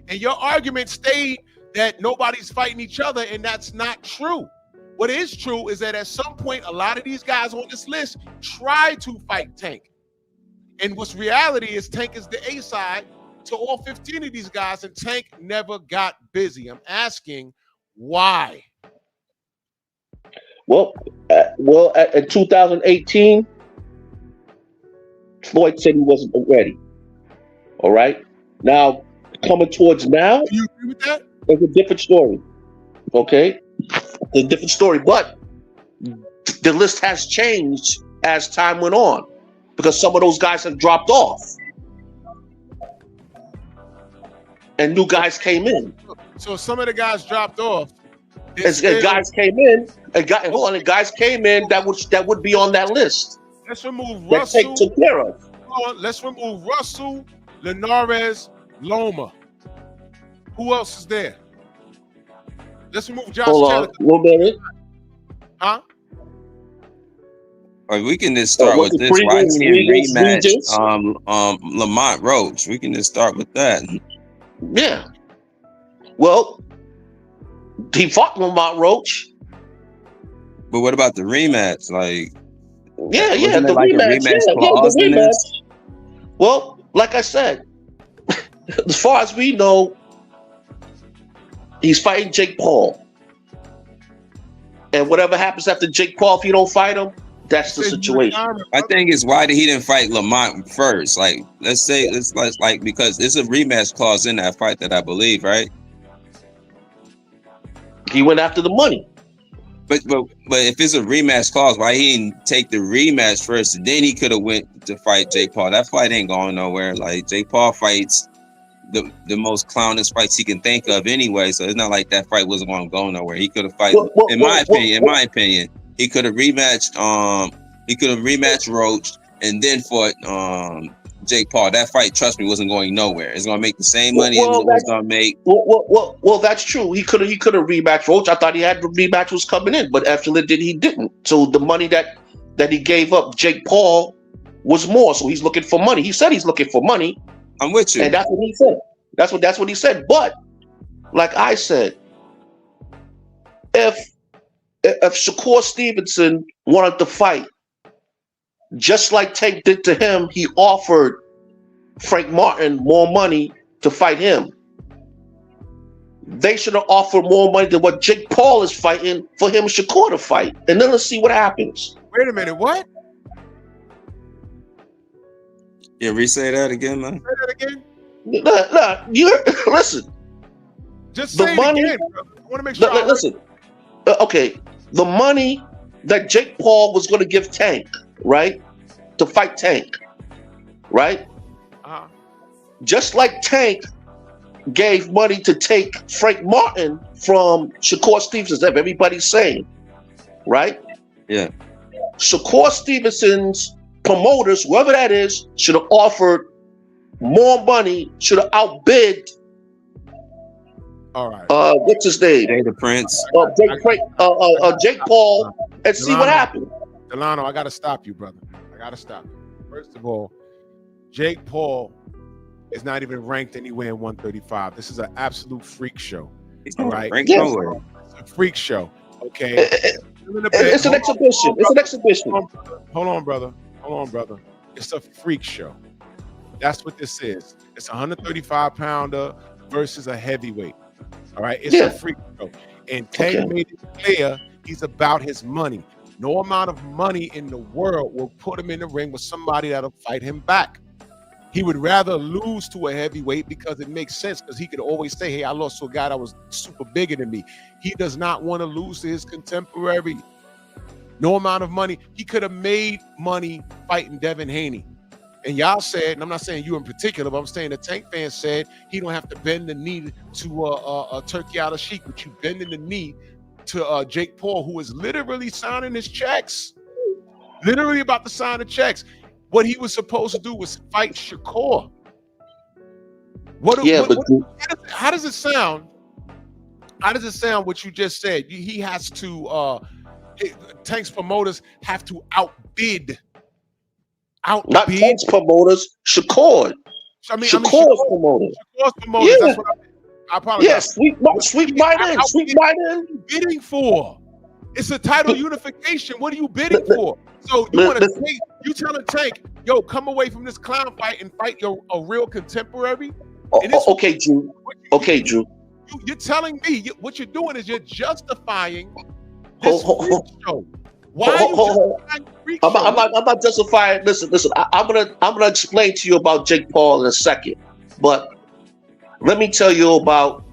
and your argument stayed that nobody's fighting each other, and that's not true. What is true is that at some point, a lot of these guys on this list tried to fight Tank. And what's reality is Tank is the A side to all 15 of these guys, and Tank never got busy. I'm asking why. Well, in 2018, Floyd said he wasn't ready. All right. Now, coming towards now, Do you agree with that? it's a different story. Okay, it's a different story. But the list has changed as time went on because some of those guys have dropped off, and new guys came in. So some of the guys dropped off. As guys came in, guys came in that would be on that list. Let's remove That Russell. Tank took care of. Let's remove Russell, Linares, Loma. Who else is there? Let's remove Josh Hold Taylor. on, a little minute. Huh? Or we can just start what's with the this. Why previous can't rematch Regis? Lamont Roach? We can just start with that. Yeah. Well, he fought Lamont Roach. But what about the rematch? Like, Yeah, wasn't the there like a rematch. rematch clause the in rematch. this? Well, like I said, as far as we know, he's fighting Jake Paul. And whatever happens after Jake Paul, if you don't fight him, that's the situation. I think it's why he didn't fight Lamont first. Like, let's like because it's a rematch clause in that fight that I believe, right? He went after the money. But if it's a rematch clause, why he didn't take the rematch first, and then he could have went to fight Jake Paul? That fight ain't going nowhere. Like, Jake Paul fights the most clownish fights he can think of anyway, so it's not like that fight wasn't going to go nowhere. He could have fight, in my opinion, he could have rematched Roach and then fought Jake Paul. That fight, trust me, wasn't going nowhere. It's going to make the same money it was going to make. Well, that's true. He could have rematched Roach. I thought he had the rematch was coming in, but after he didn't. So the money that he gave up, Jake Paul, was more. So he's looking for money. He said he's looking for money. I'm with you. And that's what he said. That's what he said. But like I said, if Shakur Stevenson wanted to fight, just like Tank did to him, he offered Frank Martin more money to fight him. They should have offered more money than what Jake Paul is fighting for him and Shakur to fight. And then let's see what happens. Wait a minute, what? Yeah, re-say that again, man. Say that again? Nah, listen. Just The say money- it again, bro. I want to make sure. Listen. Okay, the money that Jake Paul was going to give Tank, right, to fight Tank, right? Uh-huh. Just like Tank gave money to take Frank Martin from Shakur Stevenson, that everybody's saying, right? Yeah. Shakur Stevenson's promoters, whoever that is, should have offered more money, should have outbid. All right. What's his name? Jay the Prince. Jake Paul, and see what happened. Delano, I gotta stop you, brother. I gotta stop you. First of all, Jake Paul is not even ranked anywhere in 135. This is an absolute freak show. All right. Ranked nowhere. It's a freak show. Okay. It's an exhibition. It's an exhibition. Hold on, brother. It's a freak show. That's what this is. It's a 135 pounder versus a heavyweight. All right. It's a freak show. And Tank made it clear he's about his money. No amount of money in the world will put him in the ring with somebody that'll fight him back. He would rather lose to a heavyweight because it makes sense, because he could always say, hey, I lost to a guy that was super bigger than me. He does not want to lose to his contemporary. No amount of money. He could have made money fighting Devin Haney. And y'all said, and I'm not saying you in particular, but I'm saying the Tank fans said he don't have to bend the knee to Turkey Al-Sheikh, but you bending the knee to Jake Paul, who is literally signing his checks. Literally about to sign the checks. What he was supposed to do was fight Shakur. How does it sound? How does it sound what you just said? He has to, Tank's promoters have to outbid. Not Tank's promoters, Shakur. Shakur's promoters. Shakur's promoters. Yeah. That's what I apologize. Yeah, sweep right in. Bidding for? It's a title unification. What are you bidding for? So you want to take? You telling Tank, yo, come away from this clown fight and fight a real contemporary? Okay, Drew. Okay, Drew. You're telling me what you're doing is you're justifying this freak show. Why are you justifying freak show? I'm not justifying. Listen. I'm gonna explain to you about Jake Paul in a second, but let me tell you about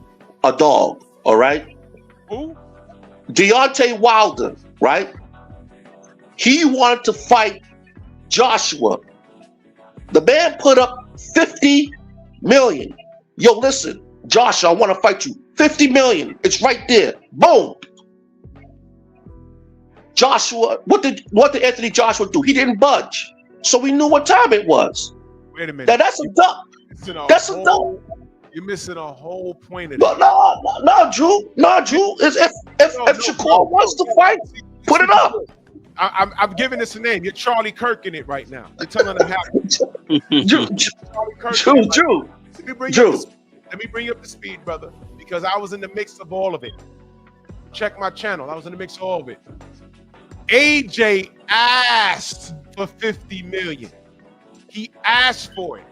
a dog. All right. Who? Deontay Wilder, right? He wanted to fight Joshua. The man put up 50 million. Yo, listen, Joshua, I want to fight you. 50 million. It's right there. Boom. Joshua, what did Anthony Joshua do? He didn't budge. So we knew what time it was. Wait a minute. That's a duck. That's a duck. You're missing a whole point of that. No, Drew. If Shakur wants to fight, put it up. I'm giving this a name. You're Charlie Kirk in it right now. You're telling him how. Drew. Let me bring you up to speed, brother, because I was in the mix of all of it. Check my channel. I was in the mix of all of it. AJ asked for 50 million. He asked for it.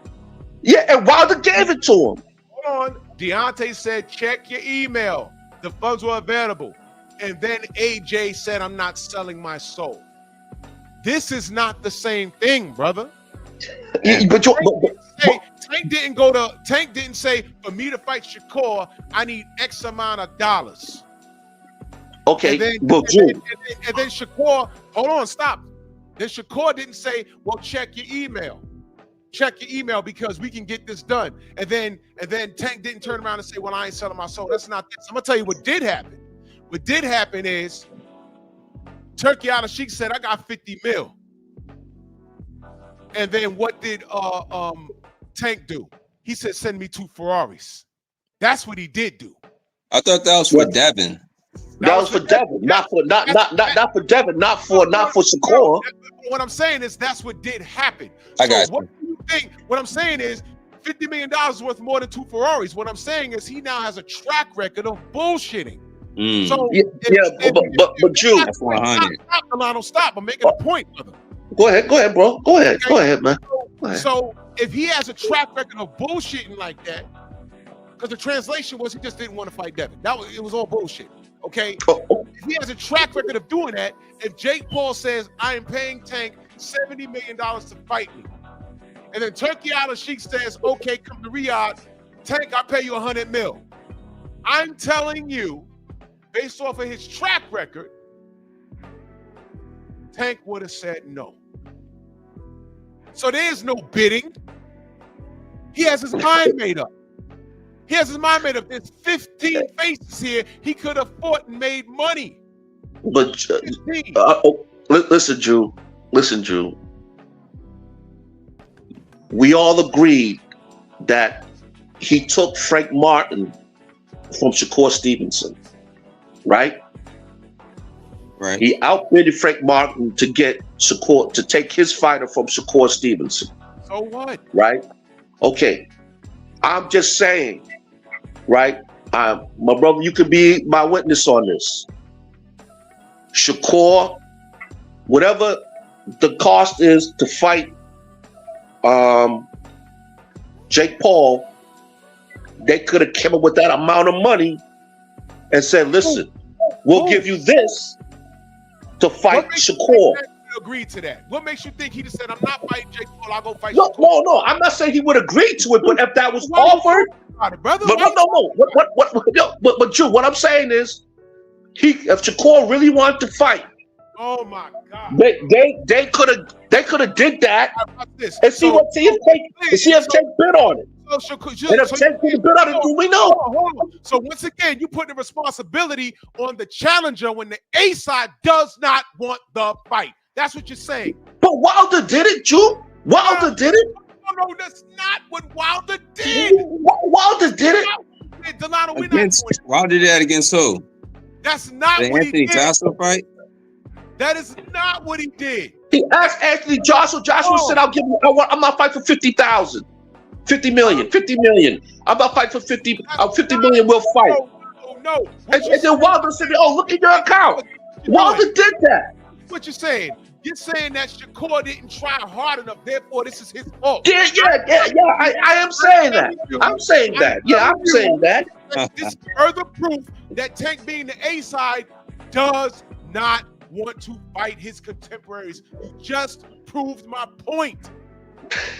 Yeah, and Wilder gave it to him. Hold on. Deontay said, check your email. The funds were available. And then AJ said, I'm not selling my soul. This is not the same thing, brother. Tank didn't say, for me to fight Shakur, I need X amount of dollars. Okay, and then Shakur, hold on, stop. Then Shakur didn't say, well, check your email. Check your email because we can get this done. And then Tank didn't turn around and say, well, I ain't selling my soul. That's not this. I'm gonna tell you what did happen. What did happen is Turkey Al-Sheikh said, I got 50 mil. And then what did Tank do? He said, send me 2 Ferraris. That's what he did do. I thought that was for Devin. That was for Devin, not for Devin, not for Shakur. What I'm saying is that's what did happen. I got you. What do you think? What I'm saying is $50 million is worth more than 2 Ferraris. What I'm saying is he now has a track record of bullshitting. So but Drew, stop. I'm making a point, brother. Go ahead, bro. Go ahead, man. So if he has a track record of bullshitting like that, because the translation was he just didn't want to fight Devin. It was all bullshit. Okay. If he has a track record of doing that, if Jake Paul says, I am paying Tank $70 million to fight me, and then Turkey Al-Sheikh says, okay, come to Riyadh, Tank, I'll pay you 100 mil. I'm telling you, based off of his track record, Tank would have said no. So there's no bidding. He has his mind made up. There's 15 faces here. He could have fought and made money. But Listen, Drew. Listen, Drew. We all agreed that he took Frank Martin from Shakur Stevenson, right? Right. He outbid Frank Martin to get Shakur to take his fighter from Shakur Stevenson. So what? Right? Okay. I'm just saying, right? My brother, you could be my witness on this. Shakur, whatever the cost is to fight Jake Paul, they could have come up with that amount of money and said, listen, we'll give you this to fight Shakur. Agree to that? What makes you think he just said, I'm not fighting Jake Paul, I'll go fight No, Shakur? no, I'm not saying he would agree to it, but if that was offered, brother. but But Drew, what I'm saying is, if Shakur really wanted to fight, oh my God, they could have did that and see if Tank bid on it. And if Tank didn't bid on it, do we know? Hold on. So once again, you put the responsibility on the challenger when the A side does not want the fight. That's what you're saying. But Wilder did it, Drew. Wilder did it. No, that's not what Wilder did. Wilder did it. Delano, Wilder did that against who? That's not the what Anthony he did. Joshua fight? That is not what he did. He asked Anthony Joshua. Joshua said, I'm not fighting for 50,000. 50 million. I'm not fighting for 50 million, we'll fight. No. And then Wilder said, oh, look at your account. Wilder did that. What you're saying? You're saying that Shakur didn't try hard enough, therefore this is his fault. Yeah. I am saying that. I'm saying that. Yeah, I'm saying that. This is further proof that Tank, being the A side, does not want to fight his contemporaries. You just proved my point.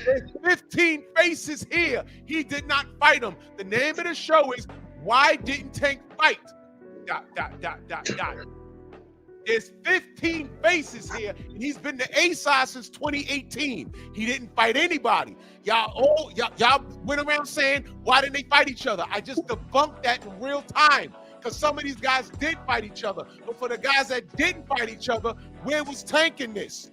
There's 15 faces here. He did not fight them. The name of the show is Why Didn't Tank Fight? ... There's 15 faces here, and he's been the A side since 2018. He didn't fight anybody. Y'all went around saying, why didn't they fight each other? I just debunked that in real time, because some of these guys did fight each other. But for the guys that didn't fight each other, where was Tank in this?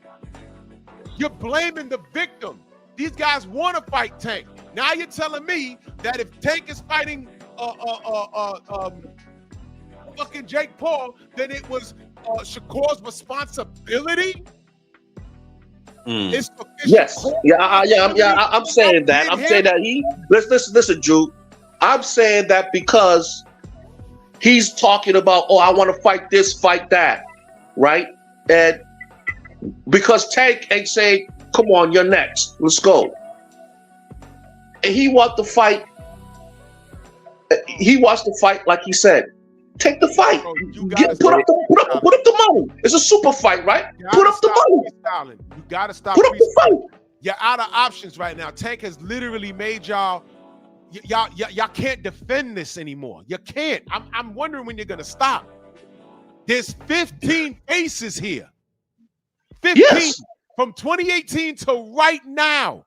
You're blaming the victim. These guys want to fight Tank. Now you're telling me that if Tank is fighting fucking Jake Paul, then it was Shakur's responsibility? It's yes. I'm saying that. I'm saying that listen, Drew. I'm saying that because he's talking about, oh, I want to fight this, fight that, right? And because Tank ain't saying, come on, you're next. Let's go. And he wants to fight. He wants to fight, like he said. Take the fight. Put up the money. It's a super fight, right? Put up the money. You gotta stop. Put up the fight. You're out of options right now. Tank has literally made y'all can't defend this anymore. You can't. I'm wondering when you're gonna stop. There's 15 faces here. 15 from 2018 to right now.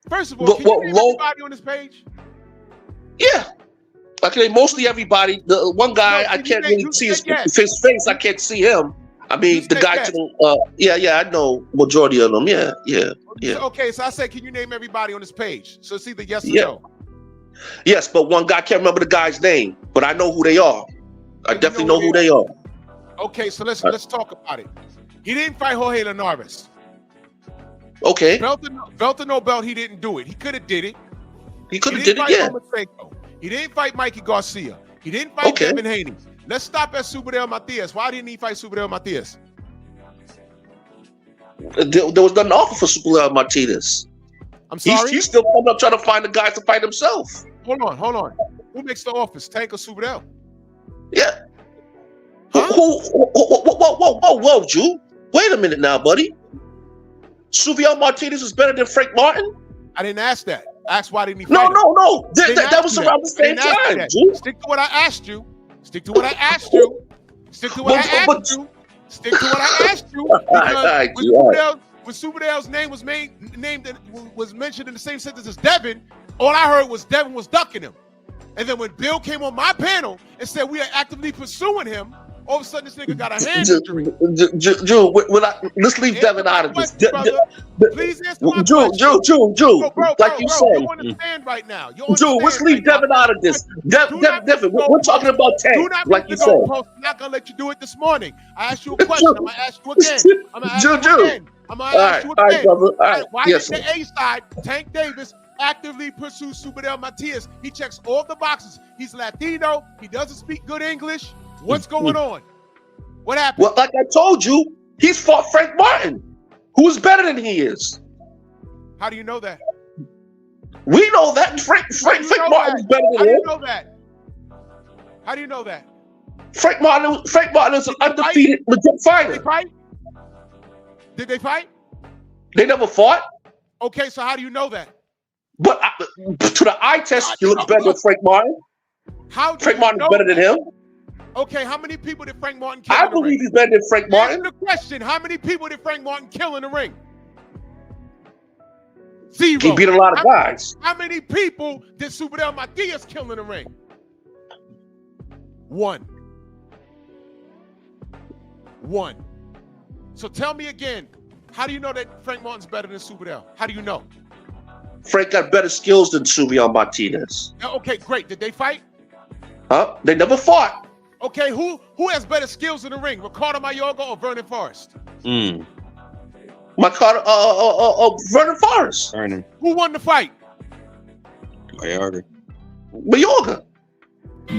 First of all, can you name everybody on this page? Yeah. Okay, mostly everybody. The one guy I can't really see his face. I can't see him. I mean, the guy to the I know majority of them. Yeah. Okay, so I said, can you name everybody on this page? So it's either yes or no. Yes, but one guy, I can't remember the guy's name, but I know who they are. I definitely know who they are. Okay, so let's talk about it. He didn't fight Jorge Linares. Okay. Belt or no belt, he didn't do it. He could have did it. He could have did it, yeah. He didn't fight Mikey Garcia. He didn't fight Devin Haney. Let's stop at Superdale Matias. Why didn't he fight Superdale Matias? There was nothing offer for Superdale Matias. I'm sorry? He's still coming up trying to find the guys to fight himself. Hold on. Who makes the offers, Tank or Superdale? Yeah. Huh? Whoa, Drew. Wait a minute now, buddy. Superdale Martinez is better than Frank Martin? I didn't ask that. Ask why didn't he fight him? No. That was around the same time, Drew. Stick to what I asked you. Stick to what I asked you. When Superdale's name was was mentioned in the same sentence as Devin, all I heard was Devin was ducking him. And then when Bill came on my panel and said we are actively pursuing him, All of a sudden, this nigga got a hand Drew, injury. let's leave Devin out of this. Please answer my question. Drew, like you said. You understand right now. Drew, let's leave Devin out of this. Devin, we're talking about Tank, like you said. I'm not gonna let you do it this morning. I asked you a question. I'm gonna ask you again. I'm gonna ask you again. All right, brother. All right. Why Yes, did the A side, Tank Davis, actively pursue Superdale Matias? He checks all the boxes. He's Latino. He doesn't speak good English. What's going on? What happened? Well, like I told you, he's fought Frank Martin, who's better than he is. How do you know that? We know that Frank Martin is better than him. How do you know that? How do you know that? Frank Martin is an undefeated legit fighter. Did they fight? Did they fight? They never fought. Okay, so how do you know that? But to the eye test, he looks better than Frank Martin. Frank Martin is better than him. Okay, how many people did Frank Martin kill? I believe he's better than Frank Martin. Answer the question: how many people did Frank Martin kill in the ring? 0. He beat a lot of guys. How many people did Superdale Matias kill in the ring? 1. So tell me again, how do you know that Frank Martin's better than Superdale? How do you know? Frank got better skills than Subiel Martinez. Okay, great. Did they fight? Huh? They never fought. Okay, who has better skills in the ring, Ricardo Mayorga or Vernon Forrest? Vernon Forrest. Vernon. Who won the fight? Mayorga.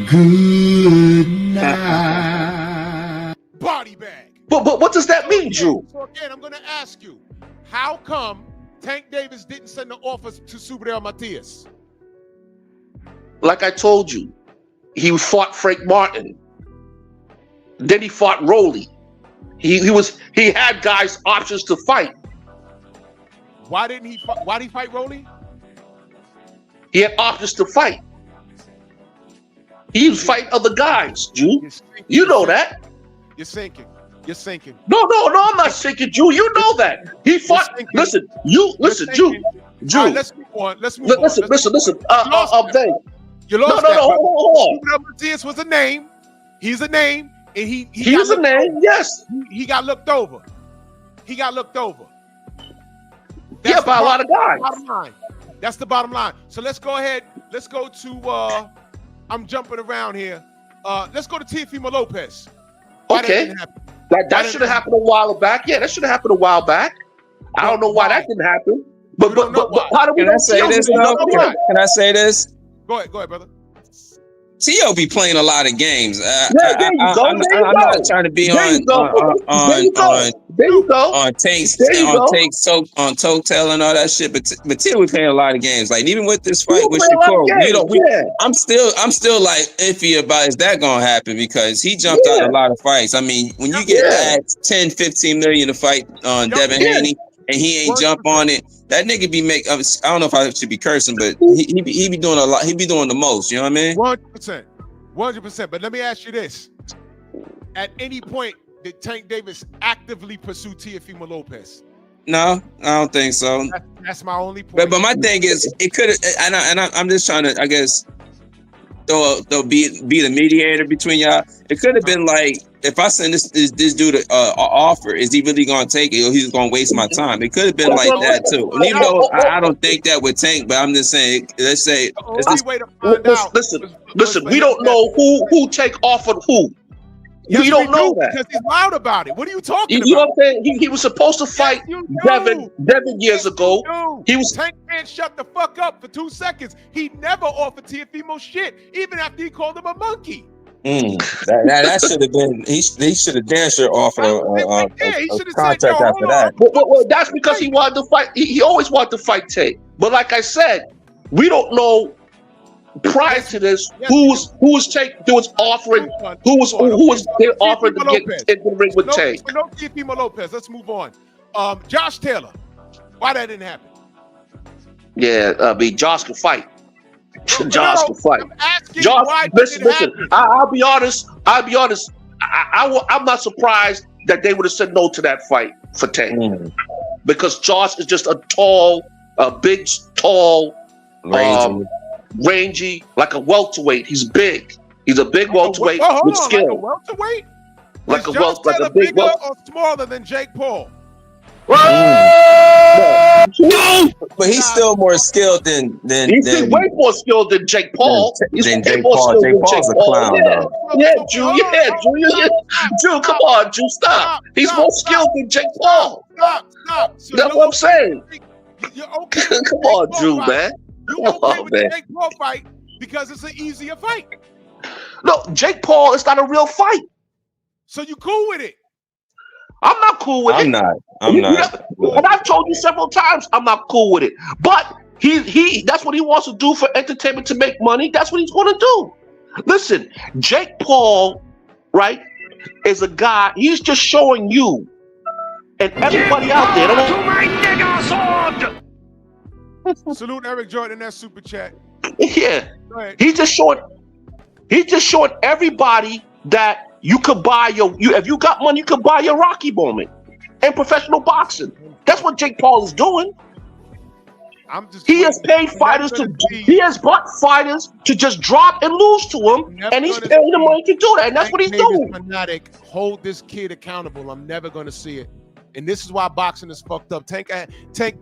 Good night. Body bag. But what does that mean, Drew? So again, I'm going to ask you, how come Tank Davis didn't send the offer to Superdale Matias? Like I told you, he fought Frank Martin. Then he fought Rolly. He had guys options to fight. Why did he fight Rolly? He had options to fight. He was fighting other guys, Drew. You know that. You're sinking. You're sinking. No, I'm not sinking, Drew. You know that. He fought. Listen, Drew. All right, let's move on. Listen. You lost. No, hold on. Matias was a name. He's a name, and he was a name. Yes. He got looked over. Yeah, by a lot of guys. Bottom line. That's the bottom line. So let's go ahead. Let's go to. I'm jumping around here. Let's go to Teofimo Lopez. Okay. That should have happened a while back. Yeah, that should have happened a while back. I don't know why that didn't happen. But how do we say this? Can I say this? Go ahead, brother. T.O. be playing a lot of games. I'm not trying to be on Toketail and all that shit, but T.O. be playing a lot of games. Like even with this fight with Shakur, I'm still like iffy about is that gonna happen because he jumped out a lot of fights. I mean, when you get that 10, 15 million to fight on Devin Haney and he ain't jump on it, that nigga be make. I don't know if I should be cursing, but he be doing a lot. He be doing the most. You know what I mean? 100%. But let me ask you this: at any point did Tank Davis actively pursue Teofimo Lopez? No, I don't think so. That's my only point. But my thing is, it could have. And I'm just trying to, I guess, they'll be the mediator between y'all. It could have been like, if I send this dude an offer, is he really gonna take it, or he's gonna waste my time? It could have been like that too. And even though I don't think that would Tank, but I'm just saying, let's say, listen. We don't know who Tank offered who. Yes, we don't know that because he's loud about it. What are you talking about? You know what I'm saying? He was supposed to fight Devin years ago. He was. Tank can't shut the fuck up for 2 seconds. He never offered Teofimo shit, even after he called him a monkey. That should have been. He should have damn sure offered a contract after that. Well, that's because he wanted to fight. He always wanted to fight Tank. But like I said, we don't know. Prior to this, who was Tank? Who was offering? Who was they offered to get in the ring with Tank? No, Teofimo Lopez. Let's move on. Josh Taylor. Why that didn't happen? Yeah, I mean, Josh can fight. Josh can fight. Josh, listen. I'll be honest. I'm not surprised that they would have said no to that fight for Tank because Josh is just a big, tall, rangy, like a welterweight. He's big. He's a big welterweight with skill. Like a welterweight? Like Is a Josh like Taylor a big bigger wealth. or smaller than Jake Paul? But he's still more skilled than He's way more skilled than Jake Paul. He's way Jake more Paul. skilled Jake than Jake Paul's a Paul. clown, Yeah, though. yeah, Drew, come on, Drew, stop. He's more skilled than Jake Paul. Stop. So That's what I'm saying. You're okay with Come the Jake on, Paul Drew, fight. man. You're Come okay on, with man. the Jake Paul fight because it's an easier fight. No, Jake Paul is not a real fight. So you cool with it? I'm not cool with it. I'm not. And I've told you several times I'm not cool with it. But he that's what he wants to do for entertainment to make money. That's what he's going to do. Listen, Jake Paul, right, is a guy. He's just showing you and everybody out there. Salute Eric Jordan in that super chat. Yeah, Go ahead. he's just showing everybody that you could buy if you got money, you could buy your Rocky moment in professional boxing. That's what Jake Paul is doing. He has paid fighters he has bought fighters to just drop and lose to him, and he's paying the money to do that, and that's what he's doing. Fanatic, hold this kid accountable. I'm never going to see it, and this is why boxing is fucked up. Tank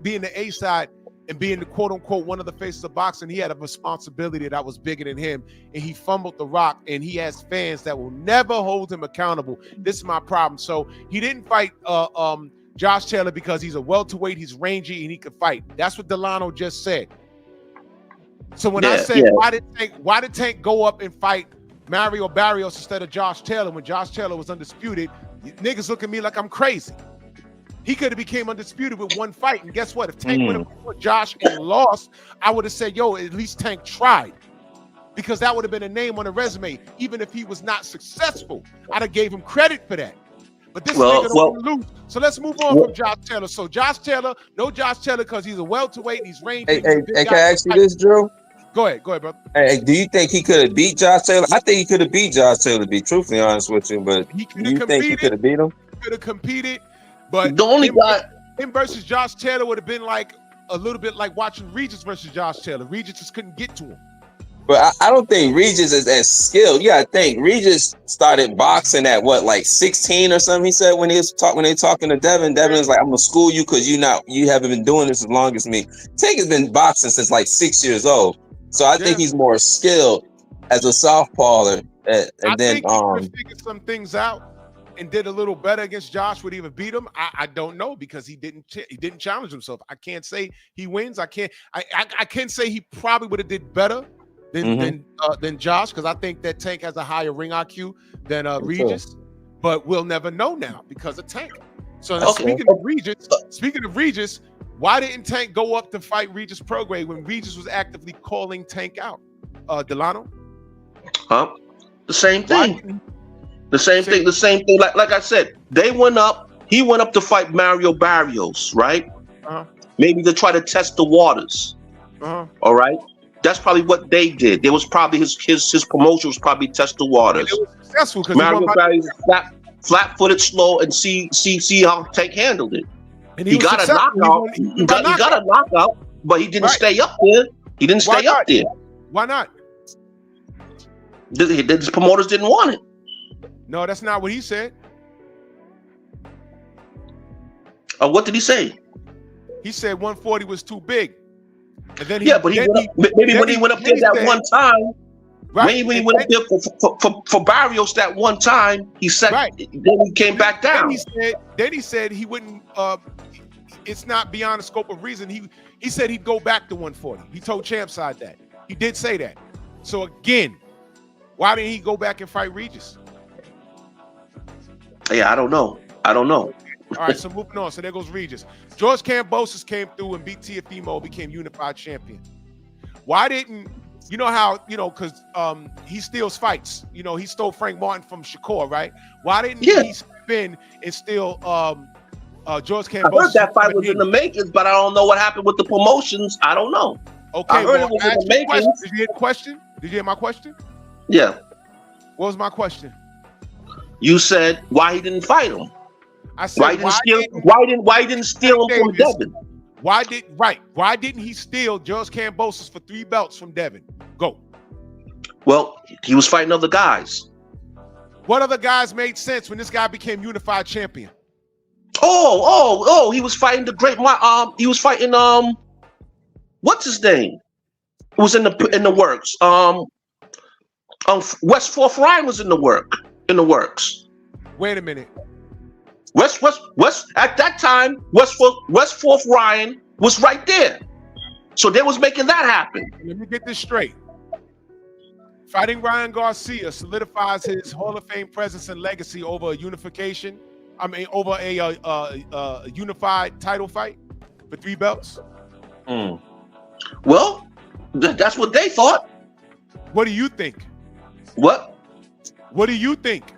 being the A side and being the quote unquote one of the faces of boxing, he had a responsibility that was bigger than him, and he fumbled the rock, and he has fans that will never hold him accountable. This is my problem. So he didn't fight Josh Taylor because he's a welterweight, he's rangy, and he could fight. That's what Delano just said. So when I say why did Tank go up and fight Mario Barrios instead of Josh Taylor when Josh Taylor was undisputed, niggas look at me like I'm crazy. He could have became undisputed with one fight, and guess what? If Tank would have fought Josh and lost, I would have said, yo, at least Tank tried. Because that would have been a name on the resume. Even if he was not successful, I'd have gave him credit for that. But this nigga don't lose. So let's move on from Josh Taylor. So Josh Taylor, no Josh Taylor because he's a welterweight and he's rangy. Hey, can I ask you this, Drew? Go ahead, brother. Hey, do you think he could have beat Josh Taylor? I think he could have beat Josh Taylor, to be truthfully honest with you, but you think he could have beat him? He could have competed, but the only guy him versus Josh Taylor would have been like a little bit like watching Regis versus Josh Taylor. Regis just couldn't get to him. But I don't think Regis is as skilled. Yeah, I think Regis started boxing at what, like 16 or something. He said when they talking to Devin was like, "I'm gonna school you because you haven't been doing this as long as me." Tank has been boxing since like 6 years old, so I think he's more skilled as a southpawer. And I then think he figured some things out and did a little better against Josh. Would he even beat him? I don't know because he didn't challenge himself. I can't say he wins. I can say he probably would have did better than Josh, because I think that Tank has a higher ring IQ than Regis, but we'll never know now because of Tank. So speaking of Regis, why didn't Tank go up to fight Regis Prograis when Regis was actively calling Tank out? Delano? The same thing. The same thing. Like I said, he went up to fight Mario Barrios, right? Maybe to try to test the waters. All right. That's probably what they did. It was probably his promotion was probably test the waters. And it was successful because Mario Barrios flat-footed, slow, and see how Tank handled it. And he got a knockout. He got a knockout, but he didn't stay up there. He didn't stay up there. Why not? His promoters didn't want it. No, that's not what he said. What did he say? He said 140 was too big. And then when he went up there that one time, when he went up there for Barrios that one time, he said, then he came back down. Then he said he wouldn't. It's not beyond the scope of reason. He said he'd go back to 140. He told Champside that. He did say that. So again, why didn't he go back and fight Regis? Yeah, I don't know. All right, so moving on. So there goes Regis. George Kambosos came through and beat Teofimo, became unified champion. Why didn't, because he steals fights. He stole Frank Martin from Shakur, right? Why didn't he spin and steal George Kambosos? I heard that fight was in the makings, but I don't know what happened with the promotions. I don't know. Okay, I heard it was in the makings. Did you hear the question? Did you hear my question? Yeah. What was my question? You said why he didn't fight him. I said why he didn't steal him from Devin? Why didn't he steal George Kambosos for 3 belts from Devin? Go. Well, he was fighting other guys. What other guys made sense when this guy became unified champion? He was fighting the great. He was fighting. What's his name? It was in the works. West 4th Ryan was in the works. Wait a minute. West at that time, West 4th Ryan was right there. So they was making that happen. Let me get this straight. Fighting Ryan Garcia solidifies his Hall of Fame presence and legacy over a unification. Over a unified title fight for 3 belts. Well, that's what they thought. What do you think? What do you think?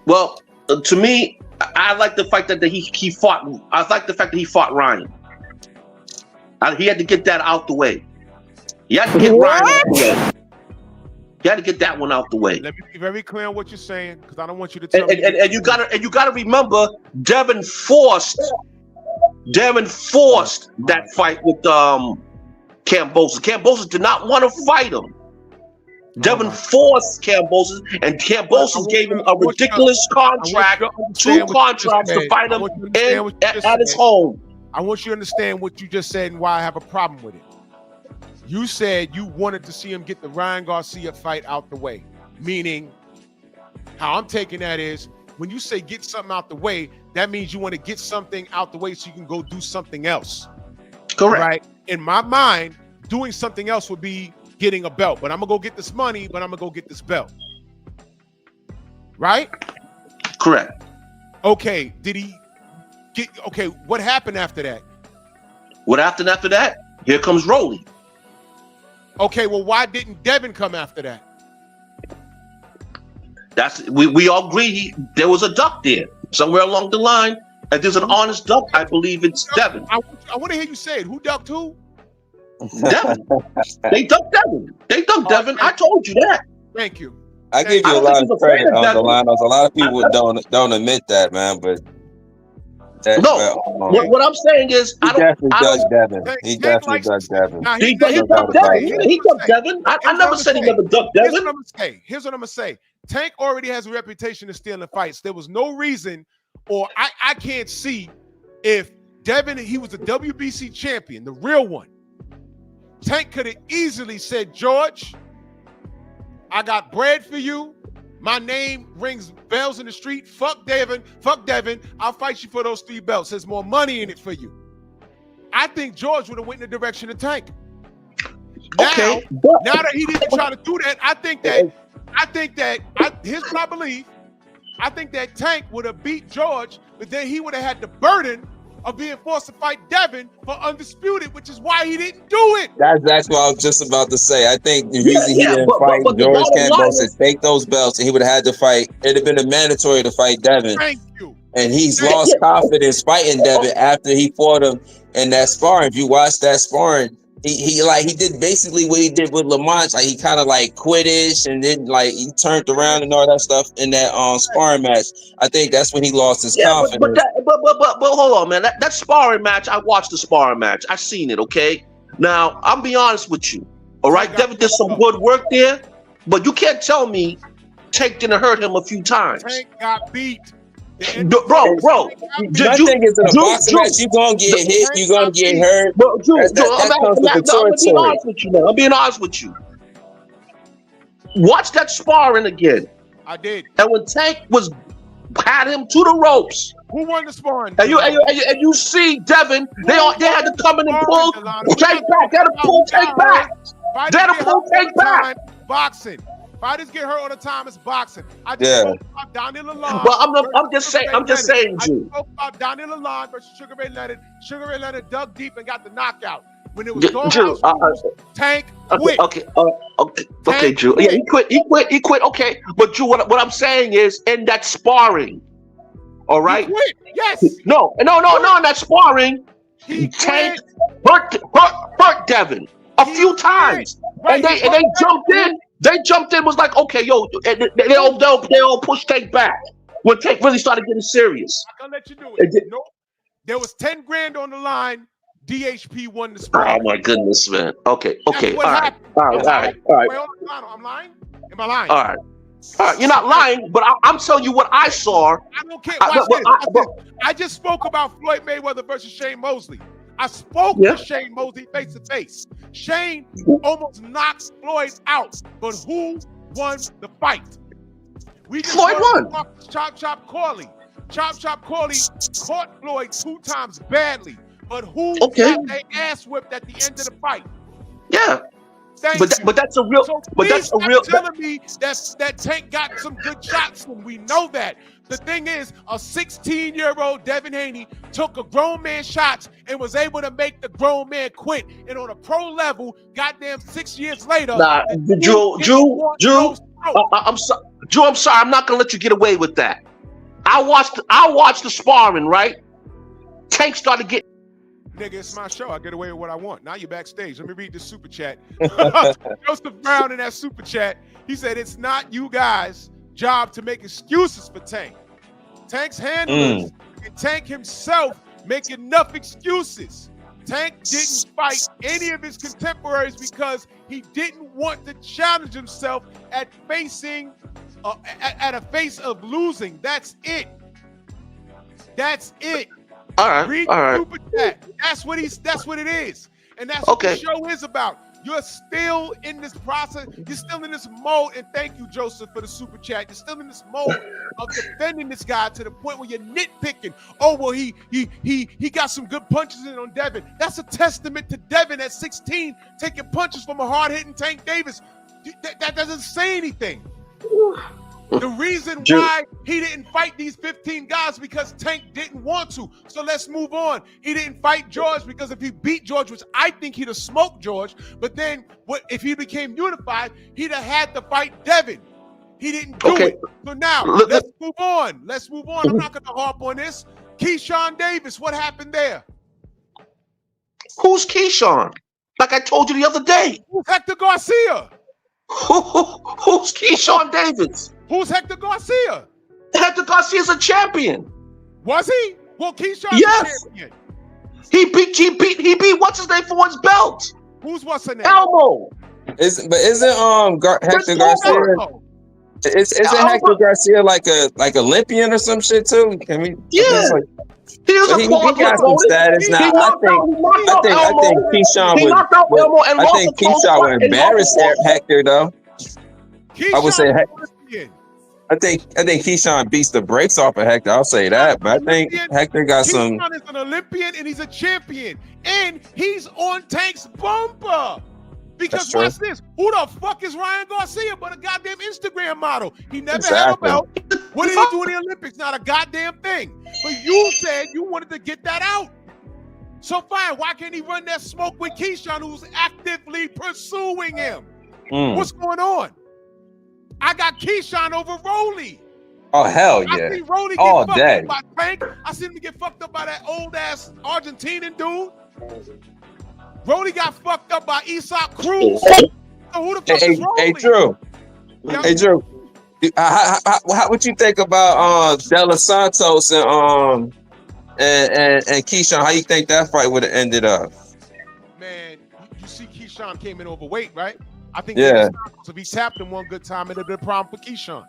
Well, to me, I like the fact that he fought. I like the fact that he fought Ryan. He had to get that out the way. He had to get Ryan out the way. You had to get that one out the way. Let me be very clear on what you're saying, because I don't want you to tell me. And you gotta remember, Devin forced that fight with Kambosos. Kambosos did not want to fight him. Devin forced Kambosos, and Kambosos gave him a ridiculous contract, 2 contracts to fight him at his home. I want you to understand what you just said and why I have a problem with it. You said you wanted to see him get the Ryan Garcia fight out the way. Meaning, how I'm taking that is, when you say get something out the way, that means you want to get something out the way so you can go do something else. Correct. Right? In my mind, doing something else would be getting a belt. But I'm going to go get this money, but I'm going to go get this belt. Right? Correct. Okay. What happened after that? What happened after that? Here comes Rolly. Okay, well, why didn't Devin come after that? We all agree there was a duck there somewhere along the line. If there's an honest duck, I believe it's Devin. I want to hear you say it. Who ducked who? Devin. They ducked Devin. Devin. I told you that. Thank you. I give you a lot of credit on the line. A lot of people don't admit that, man. But what I'm saying is, he definitely ducked Devin. He definitely ducked Devin. He ducked Devin. He ducked Devin. I never said he never ducked Devin. Here's what I'm gonna say. Tank already has a reputation of stealing fights. There was no reason, or I can't see if Devin, he was the WBC champion, the real one. Tank could have easily said, George, I got bread for you. My name rings bells in the street. Fuck Devin. I'll fight you for those 3 belts. There's more money in it for you. I think George would have went in the direction of Tank. Now that he didn't try to do that, here's what I believe. I think that Tank would have beat George, but then he would have had the burden of being forced to fight Devin for undisputed, which is why he didn't do it. That's what I was just about to say. I think the reason he didn't fight George Kambosos is take those belts, and he would have had to fight. It'd have been mandatory to fight Devin. Thank you. And he's lost confidence fighting Devin after he fought him in that sparring. If you watch that sparring, he did basically what he did with Lamont. Like he kind of like quit-ish, and then like he turned around and all that stuff in that sparring match. I think that's when he lost his confidence. But hold on, man. That sparring match, I watched the sparring match. I seen it. Okay. Now I'll be honest with you. All right, Devin did some good work there, but you can't tell me Tank didn't hurt him a few times. Tank got beat. Bro. I think it's in a boxing match. You're gonna get hit. You're gonna get hurt. I'm being honest with you. Watch that sparring again. I did. And when Tank had him to the ropes. Who won the sparring? And you see Devin, they had to come in and pull Tank back. They had to pull Tank back. They had to pull Tank back. Boxing. Fighters get hurt all the time. It's boxing. I just spoke about Donnie Lalonde. Well, I'm just saying, Drew. I spoke about Donnie Lalonde versus Sugar Ray Leonard. Sugar Ray Leonard dug deep and got the knockout. When it was Tank quit. Okay, Drew. Yeah, he quit. Okay, but Drew, what I'm saying is, in that sparring, all right? He quit. Yes. No. In that sparring, Tank hurt Devin a few times, and they jumped in. They jumped in, was like, okay, yo, they all pushed Tank back when Tank really started getting serious. I'm gonna let you do it. No, there was 10 grand on the line. DHP won the sparring. Oh my goodness, man. Okay. All right. I'm lying? Am I lying? All right. You're not lying, but I'm telling you what I saw. I don't care. I just spoke about Floyd Mayweather versus Shane Mosley. I spoke to Shane Mosley face to face. Shane almost knocks Floyd out, but who won the fight? Floyd won. Chop Corley. Chop Corley caught Floyd 2 times badly, but who got their ass whipped at the end of the fight? Yeah. But that's a real. So but that's a real. Telling me that Tank got some good shots, and we know that. The thing is, a 16-year-old Devin Haney took a grown man shots and was able to make the grown man quit. And on a pro level, goddamn 6 years later. Nah, Drew, I'm sorry. Drew, I'm sorry. I'm not gonna let you get away with that. I watched the sparring. Right. Tank started getting. Nigga, it's my show. I get away with what I want. Now you're backstage. Let me read this super chat. Joseph Brown in that super chat, he said, it's not you guys' job to make excuses for Tank. Tank's handlers and Tank himself make enough excuses. Tank didn't fight any of his contemporaries because he didn't want to challenge himself at a face of losing. That's it. That's it. All right. Read super chat. That's what it is. And that's what the show is about. You're still in this process. You're still in this mode. And thank you, Joseph, for the super chat. You're still in this mode of defending this guy to the point where you're nitpicking. Oh, well, he got some good punches in on Devin. That's a testament to Devin at 16 taking punches from a hard-hitting Tank Davis. That doesn't say anything. The reason why he didn't fight these 15 guys because Tank didn't want to. So let's move on. He didn't fight George because if he beat George, which I think he'd have smoked George, but then if he became unified, he'd have had to fight Devin. He didn't do it. So now let's move on. I'm not going to harp on this. Keyshawn Davis, what happened there? Who's Keyshawn? Like I told you the other day. Hector Garcia. Who's Keyshawn Davis? Who's Hector Garcia? Hector Garcia's a champion. Was he? Well, Keyshawn's a champion. He beat what's his name for his belt? What's her name? Elmo. Isn't Hector Garcia? Isn't Hector Garcia like Olympian or some shit too? I mean, he got some status now. I think Keyshawn would embarrass Hector though. I would say I think Keyshawn beats the brakes off of Hector. I'll say that, but I think Hector got some. Keyshawn is an Olympian and he's a champion, and he's on Tank's bumper. Because watch this, who the fuck is Ryan Garcia but a goddamn Instagram model? He never had a belt. What did he do in the Olympics? Not a goddamn thing. But you said you wanted to get that out. So fine, why can't he run that smoke with Keyshawn, who's actively pursuing him? What's going on? I got Keyshawn over Rolly. Oh, hell yeah. I see Rolly get fucked up by Tank. I see him get fucked up by that old-ass Argentinian dude. Rolly got fucked up by Isak Cruz. So who the fuck is Rolly? Hey, Drew. Yeah. Hey, Drew. What you think about De Los Santos and Keyshawn? How you think that fight would have ended up? Man, you see Keyshawn came in overweight, right? I think if he tapped him one good time, it'd have been a problem for Keyshawn.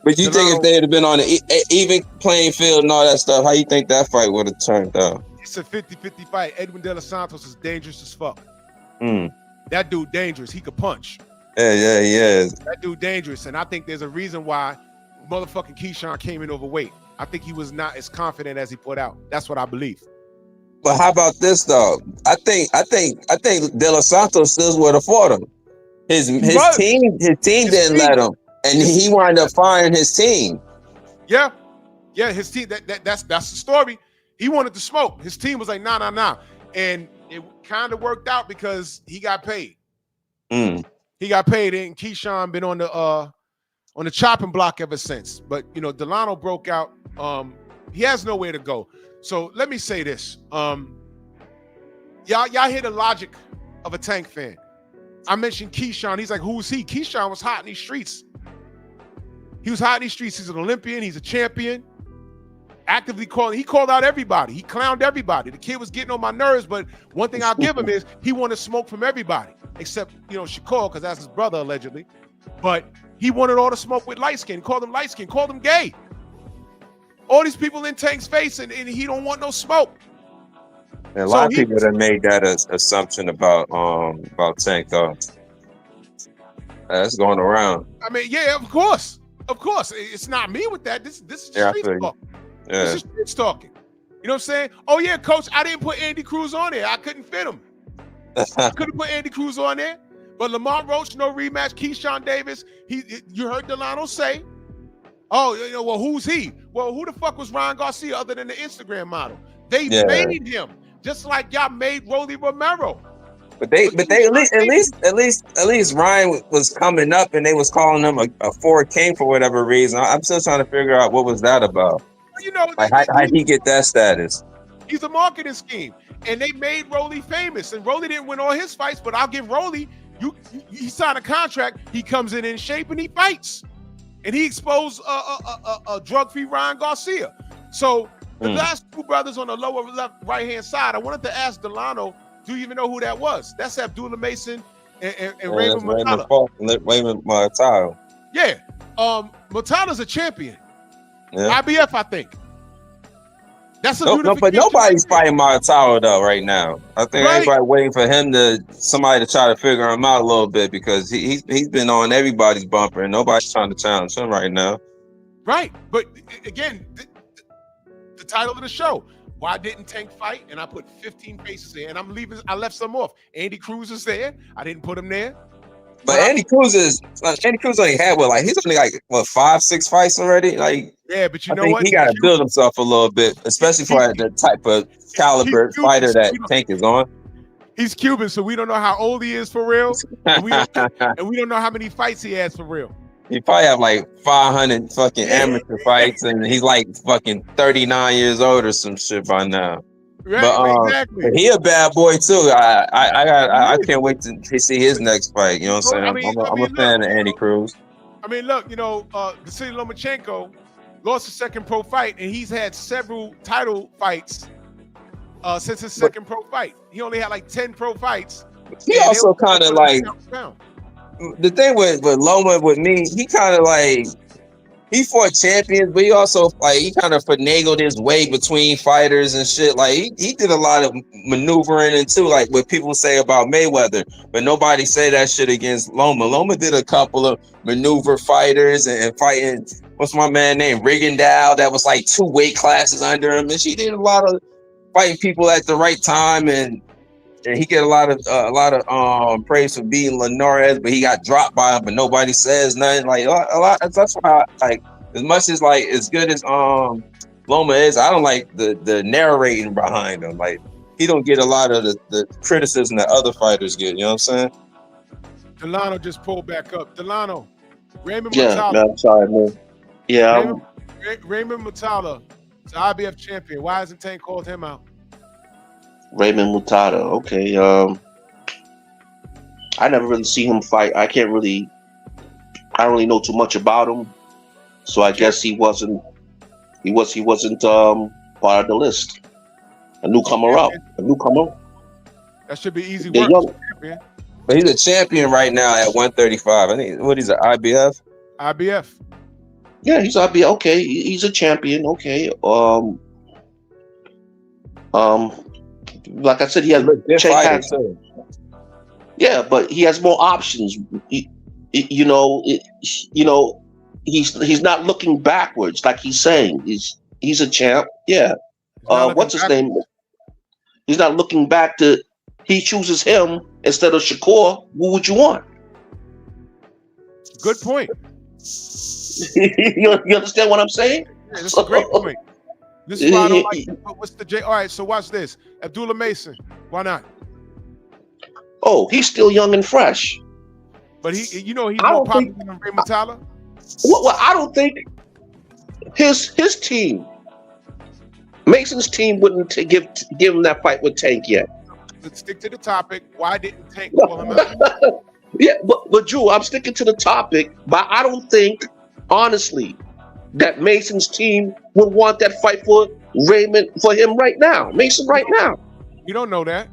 But you think if they had been on an even playing field and all that stuff, how you think that fight would have turned out? It's a 50-50 fight. Edwin De Los Santos is dangerous as fuck. That dude dangerous. He could punch. Yeah, he is. That dude dangerous. And I think there's a reason why motherfucking Keyshawn came in overweight. I think he was not as confident as he put out. That's what I believe. But how about this though? I think De Los Santos still would have fought him. His team didn't let him, and he wound up firing his team. Yeah, his team. That's the story. He wanted to smoke. His team was like, nah, and it kind of worked out because he got paid. He got paid, and Keyshawn been on the chopping block ever since. But Delano broke out. He has nowhere to go. So let me say this. Y'all hear the logic of a Tank fan. I mentioned Keyshawn. He's like, who's he? Keyshawn was hot in these streets. He was hot in these streets. He's an Olympian. He's a champion. Actively calling. He called out everybody. He clowned everybody. The kid was getting on my nerves, but one thing I'll give him is he wanted smoke from everybody, except, Shakur, because that's his brother, allegedly. But he wanted all the smoke with light skin. Called him light skin. Called him gay. All these people in Tank's face, and he don't want no smoke. And a lot of people that made that assumption about Tank. That's going around. I mean, yeah, of course. It's not me with that. This is street talk. Yeah. This is street talking. You know what I'm saying? Oh yeah, coach, I didn't put Andy Cruz on there. I couldn't fit him. I couldn't put Andy Cruz on there. But Lamont Roach, no rematch. Keyshawn Davis, you heard Delano say, oh, well, who's he? Well, who the fuck was Ryan Garcia other than the Instagram model? They made him, just like y'all made Rolly Romero. But at least Ryan was coming up and they was calling him a Ford King for whatever reason. I'm still trying to figure out what was that about. Like how he get that status? He's a marketing scheme, and they made Rolly famous. And Rolly didn't win all his fights, but I'll give Rolly. He signed a contract. He comes in shape and he fights, and he exposed a drug-free Ryan Garcia. So the last two brothers on the lower left right-hand side, I wanted to ask Delano, do you even know who that was? That's Abdullah Mason and Raymond Matala. Raymond Matala. Yeah, Matala's a champion. Yeah. IBF, I think. That's a but nobody's fighting Matala though right now. I think everybody waiting for somebody to try to figure him out a little bit because he's been on everybody's bumper and nobody's trying to challenge him right now. Right, but again, the title of the show. Why didn't Tank fight? And I put 15 faces there, and I left some off. Andy Cruz is there. I didn't put him there. But Andy Cruz only had he's only 5-6 fights already. Yeah, but you know what? He got to build himself a little bit, especially for the type of caliber fighter that Tank is on. He's Cuban, so we don't know how old he is for real, and we don't know how many fights he has for real. He probably have 500 fucking amateur fights, and he's fucking 39 years old or some shit by now. Right, but exactly. He a bad boy too. I can't wait to see his next fight. You know what I'm saying? I'm a fan of Andy Cruz. I mean, look, Vasily Lomachenko lost his second pro fight, and he's had several title fights since his second pro fight. He only had 10 pro fights. He also kind of the thing with Loma with me, he kind of he fought champions, but he also he kind of finagled his way between fighters and shit. He did a lot of maneuvering and too, what people say about Mayweather, but nobody say that shit against Loma. Loma did a couple of maneuver fighters and fighting. What's my man named Rigondeaux? That was 2 weight classes under him, and she did a lot of fighting people at the right time, and he get a lot of praise for beating Linares, but he got dropped by him, but nobody says nothing. A lot. That's why as much as as good as Loma is, I don't like the narrating behind him. He don't get a lot of the criticism that other fighters get. You know what I'm saying? Delano just pulled back up. Delano, Raymond Yeah, Matala. man, I'm sorry, man. Yeah, Raymond Matala is the IBF champion. Why hasn't Tank called him out? Raymond Matala. Okay. I never really see him fight. I don't really know too much about him. So I guess he wasn't part of the list. A newcomer. That should be easy They're work. young. But he's a champion right now at 135. I think he's an IBF. IBF. Yeah, he's IBF. Okay, he's a champion. Okay. Like I said, he has yeah, but he has more options. He's not looking backwards like he's saying. He's a champ. Yeah. What's his name? He's not looking back to. He chooses him instead of Shakur. Who would you want? Good point. You understand what I'm saying? Yeah, that's a great point. This is why I don't like. What's the J? All right, so watch this. Abdullah Mason. Why not? Oh, he's still young and fresh. But he's more popular than Raymond Matala. Well, I don't think his team, Mason's team, wouldn't give him that fight with Tank yet. Let's stick to the topic. Why didn't Tank call him out? Yeah, but Drew, I'm sticking to the topic. But I don't think, honestly, that Mason's team would want that fight for him right now. Mason right now. You don't know that.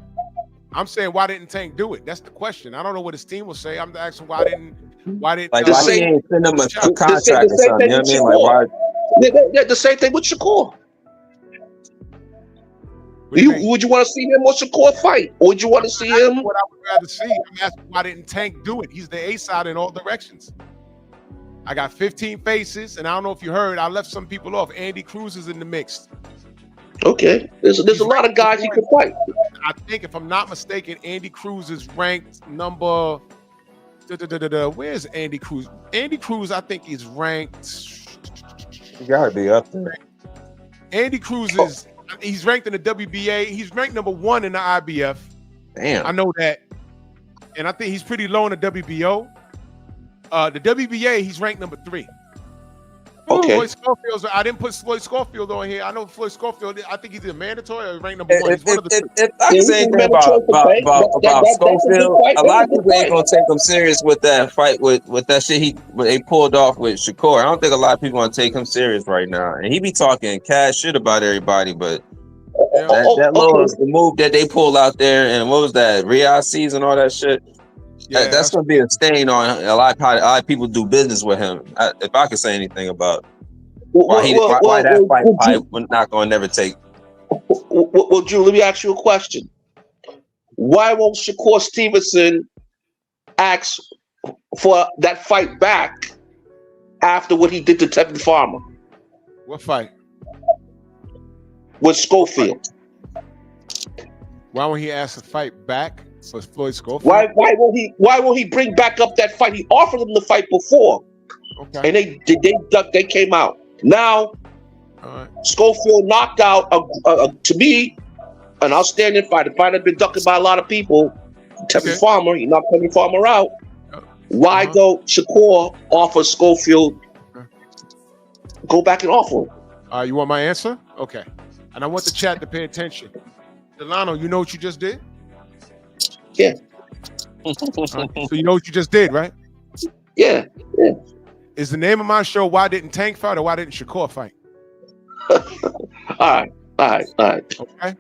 I'm saying, why didn't Tank do it? That's the question. I don't know what his team will say. I'm asking, why didn't Why didn't Like, The why same- he ain't send him a The contract same or something? thing You know what I mean? with Like, why? the same thing with Shakur. What do you mean? Would you want to see him or Shakur fight? Or would you want to see That's him? what I would rather see. I'm asking why didn't Tank do it? He's the A side in all directions. I got 15 faces, and I don't know if you heard, I left some people off. Andy Cruz is in the mix. Okay, there's a lot of guys he could fight. I think, if I'm not mistaken, Andy Cruz is ranked number. Where's Andy Cruz? Andy Cruz, I think he's ranked. You gotta be up there. Andy Cruz is. He's ranked in the WBA. He's ranked number 1 in the IBF. I Damn. know that, and I think he's pretty low in the WBO. The WBA, he's ranked number 3. Okay. Floyd Schofield. I didn't put Floyd Schofield on here. I know Floyd Schofield. I think he's a mandatory or ranked number 1. He's one of the If I can say anything about Schofield, a lot of people ain't gonna take him serious with that fight with that shit they pulled off with Shakur. I don't think a lot of people gonna take him serious right now. And he be talking cash shit about everybody, but that little the move that they pulled out there, and what was that, Riyadh Seas and all that shit. Yeah, That's gonna be a stain on a lot of people do business with him. If I could say anything about why that fight we're not gonna never take. Well, Drew, let me ask you a question. Why won't Shakur Stevenson ask for that fight back after what he did to Tevin Farmer What fight? with Schofield? Why won't he ask to fight back for Floyd Schofield? Why won't he bring back up that fight? He offered him the fight before, Okay. and they ducked. They came out. Now All right. Schofield knocked out to me an outstanding fight. The fight had been ducked by a lot of people. Tevin Farmer, he knocked Tevin Farmer out. Why don't Shakur offer Schofield? Go back and offer him. You want my answer? Okay. And I want the chat to pay attention. Delano, you know what you just did? Yeah. So you know what you just did, right? Yeah. Is the name of my show Why Didn't Tank Fight or Why Didn't Shakur Fight? All right. Okay.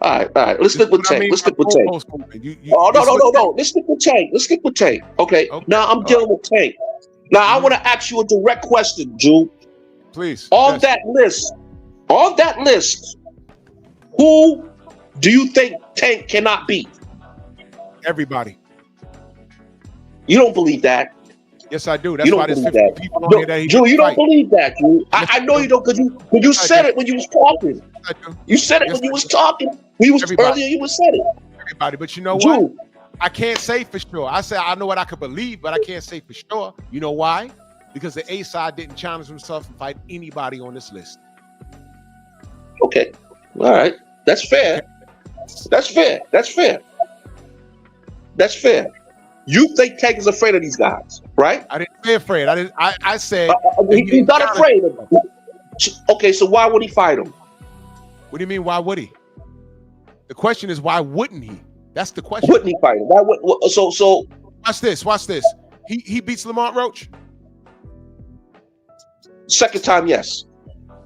All right. Let's stick with Tank. Let's stick with Tank. No. Let's stick with Tank. Okay. Now I'm dealing with Tank. Now I want to ask you a direct question, Drew. Please. On that list, who do you think Tank cannot beat? Everybody. You don't believe that. Yes, I do. That's You why don't there's believe 50 that. people on here that he Drew, you didn't don't fight. believe that, Drew. I know you don't, because you said it when you was talking. I do. You said it Yes, when you I was do. talking. Everybody. Earlier you was said it. Everybody. But you know what? Drew, I can't say for sure. I said I know what I could believe, but I can't say for sure. You know why? Because the A side didn't challenge himself and fight anybody on this list. okay. All right. That's fair. You think Tank is afraid of these guys, right? I didn't say afraid. I said He's not afraid of them. Okay, so why would he fight him? What do you mean? Why would he? The question is, why wouldn't he? That's the question. Wouldn't he fight him? Why would, so Watch this. Watch this. He beats Lamont Roach. second time, yes.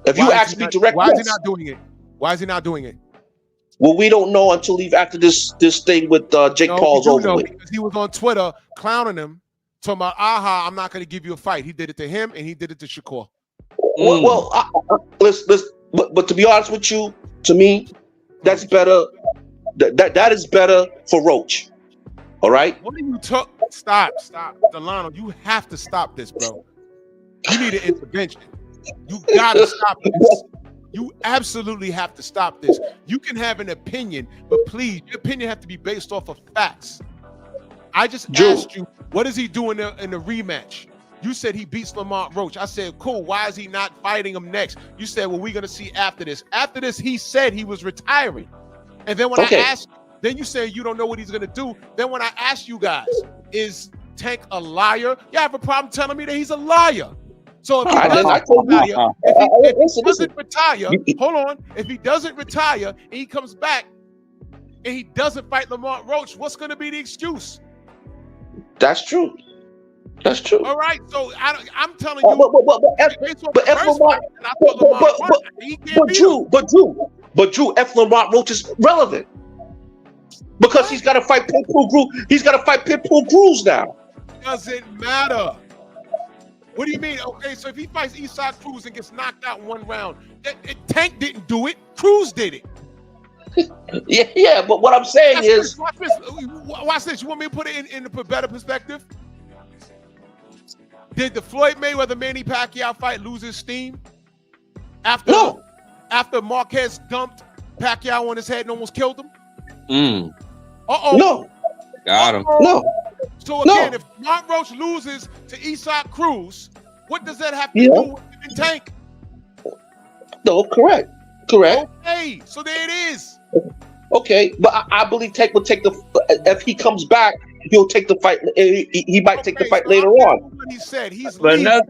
If Why you is ask he me not- direct, why is yes. he not doing it? Why is he not doing it? Well, we don't know until after this thing with Jake No, Paul's you do over know, with. because he was on Twitter clowning him, talking about, I'm not going to give you a fight. He did it to him, and he did it to Shakur. But to be honest with you, to me, that's better. That is better for Roach. All right. What are you talking? Stop, Delano. You have to stop this, bro. You need an intervention. You gotta stop this. You absolutely have to stop this. You can have an opinion, but please, your opinion have to be based off of facts. I just asked you, what is he doing in the rematch? You said he beats Lamont Roach. I said, cool. Why is he not fighting him next? You said, well, we're gonna see after this. After this, he said he was retiring. And then when I asked, then you say you don't know what he's gonna do. Then when I asked you guys, is Tank a liar? You have a problem telling me that he's a liar. So if he doesn't retire, hold on. If he doesn't retire and he comes back and he doesn't fight Lamont Roach, what's going to be the excuse? That's true. All right. So I'm telling you, but Drew, F. Lamont Roach is relevant because he's got to fight Pitbull Cruz. He's got to fight Pitbull Cruz now. doesn't matter. What do you mean? Okay, so if he fights Eastside Cruz and gets knocked out in 1 round, Tank didn't do it. Cruz did it. Yeah. But what I'm saying Watch this. You want me to put it in a better perspective? Did the Floyd Mayweather Manny Pacquiao fight lose his steam? After Marquez dumped Pacquiao on his head and almost killed him? No. Got him. No. So again, if Mark Roach loses to Eastside Cruz, what does that have to do with Tank? No, correct. Okay, so there it is. Okay, but I believe Tank will take if he comes back, he'll take the fight. He might take the fight later on. What he said. But another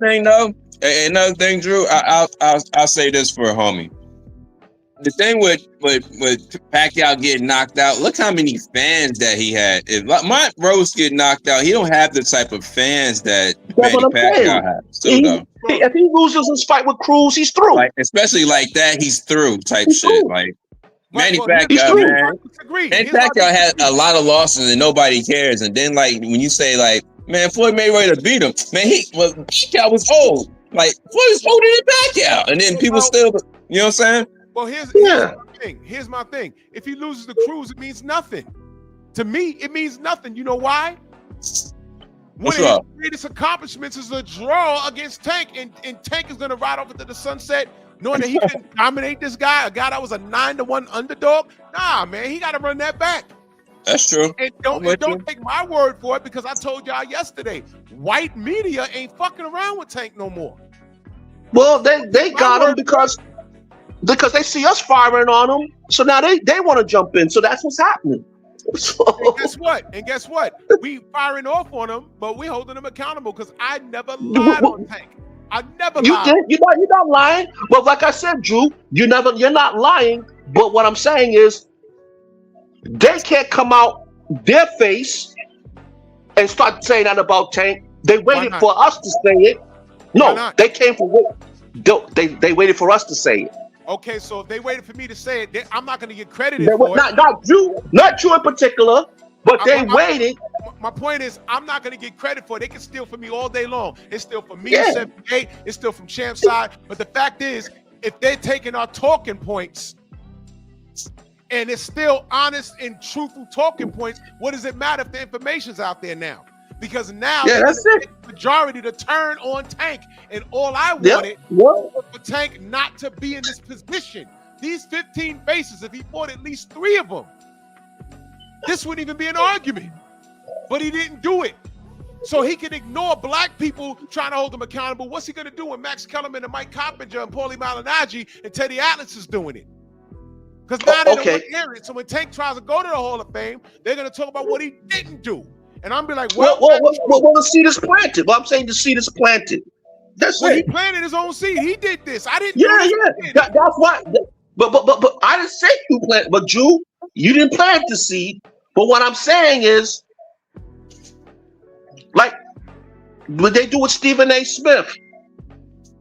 thing, Drew, I'll say this for a homie. The thing with Pacquiao getting knocked out, look how many fans that he had. If Mark Rose get knocked out, he don't have the type of fans that Manny Pacquiao has. If he loses his fight with Cruz, he's through. Like, especially like that, he's through type shit. Like Manny Pacquiao, man. Manny Pacquiao had a lot of losses and nobody cares. And then like when you say like, man, Floyd Mayweather beat him, man, Pacquiao was old. Like Floyd was older than Pacquiao, and then people still, you know what I'm saying? Well, here's my thing. Here's my thing. If he loses to Cruz, it means nothing. To me, it means nothing. You know why? One of his greatest accomplishments is a draw against Tank, and Tank is going to ride off into the sunset knowing that he can dominate this guy, a guy that was a 9-1 underdog. Nah, man, he got to run that back. That's true. And don't take my word for it, because I told y'all yesterday, white media ain't fucking around with Tank no more. Well, they got him because they see us firing on them, so now they want to jump in. So that's what's happening. And guess what? We firing off on them, but we holding them accountable, because I never lied on Tank. I never lied. You're not lying. But like I said, Drew, you're not lying. But what I'm saying is, they can't come out their face and start saying that about Tank. They waited for us to say it. No, they came for they waited for us to say it. Okay, so if they waited for me to say it, I'm not going to get credited for it. Not you in particular, but they waited. My point is, I'm not going to get credit for it. They can steal from me all day long. It's still from me, 78. It's still from Champ's side. But the fact is, if they're taking our talking points and it's still honest and truthful talking points, what does it matter if the information's out there now? Because now that's it. The majority to turn on Tank, and all I wanted was for Tank not to be in this position. These 15 faces, if he fought at least 3 of them, this wouldn't even be an argument. But he didn't do it. So he can ignore black people trying to hold him accountable. What's he going to do when Max Kellerman and Mike Coppinger and Paulie Malignaggi and Teddy Atlas is doing it? Because now they don't want to hear it. So when Tank tries to go to the Hall of Fame, they're going to talk about what he didn't do. And I'm be like, well, the seed is planted. Well, I'm saying the seed is planted. That's it. He planted his own seed. He did this. I didn't. That's why. But I didn't say you plant. But you didn't plant the seed. But what I'm saying is, like, what they do with Stephen A. Smith,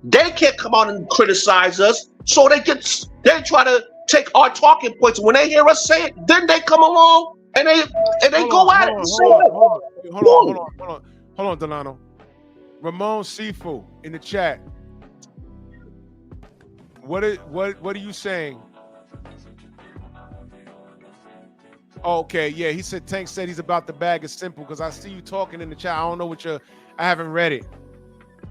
they can't come out and criticize us. So they try to take our talking points. When they hear us say it, then they come along. And they go at it and say it. Hold on, Delano. Ramon Sifu in the chat. What are you saying? Okay, yeah, he said Tank said he's about the bag is simple, because I see you talking in the chat. I don't know what I haven't read it.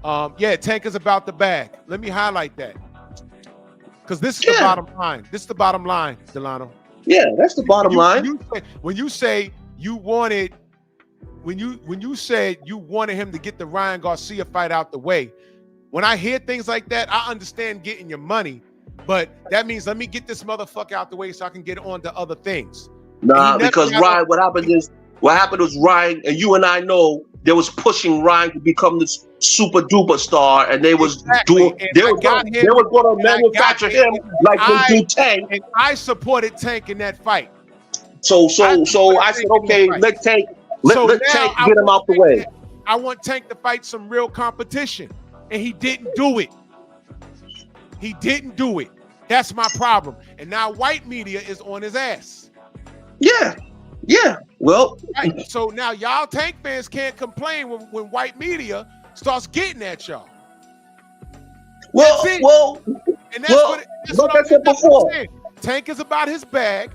Yeah, Tank is about the bag. Let me highlight that, because this is the bottom line. This is the bottom line, Delano. Yeah, that's the bottom line. When you say you wanted, when you said you wanted him to get the Ryan Garcia fight out the way, when I hear things like that, I understand getting your money, but that means let me get this motherfucker out the way so I can get on to other things. Nah, because Ryan, what happened was Ryan, and you and I know, they was pushing Ryan to become this super duper star, and they was going to manufacture him like they do Tank. And I supported Tank in that fight. So I said, okay, let Tank get him out the way. I want Tank to fight some real competition, and he didn't do it. He didn't do it. That's my problem. And now white media is on his ass. Yeah. Yeah. Well, Right. So now y'all Tank fans can't complain when white media starts getting at y'all. well, That's it. well. And that's Well, what, that's like what I said that's what before. I'm saying. Tank is about his bag,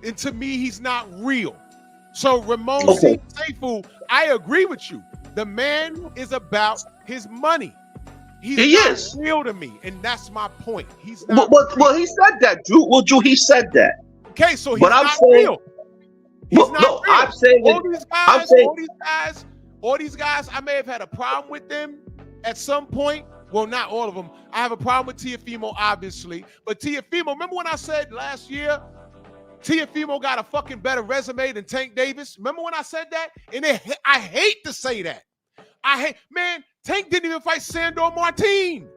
and to me, he's not real. So Ramon Okay. Seyfu, I agree with you. The man is about his money. He's He not is. real to me, and that's my point. He's not. Well, he said that, Drew. Well, Drew, he said that. Okay, so he's but I'm not saying- real. He's Well, not no, real. I'm saying all it- these I'm guys, saying- all these guys, I may have had a problem with them at some point. Well, not all of them. I have a problem with Teofimo, obviously. But Teofimo, remember when I said last year, Teofimo got a fucking better resume than Tank Davis? Remember when I said that? And I hate to say that. Man, Tank didn't even fight Sandor Martin.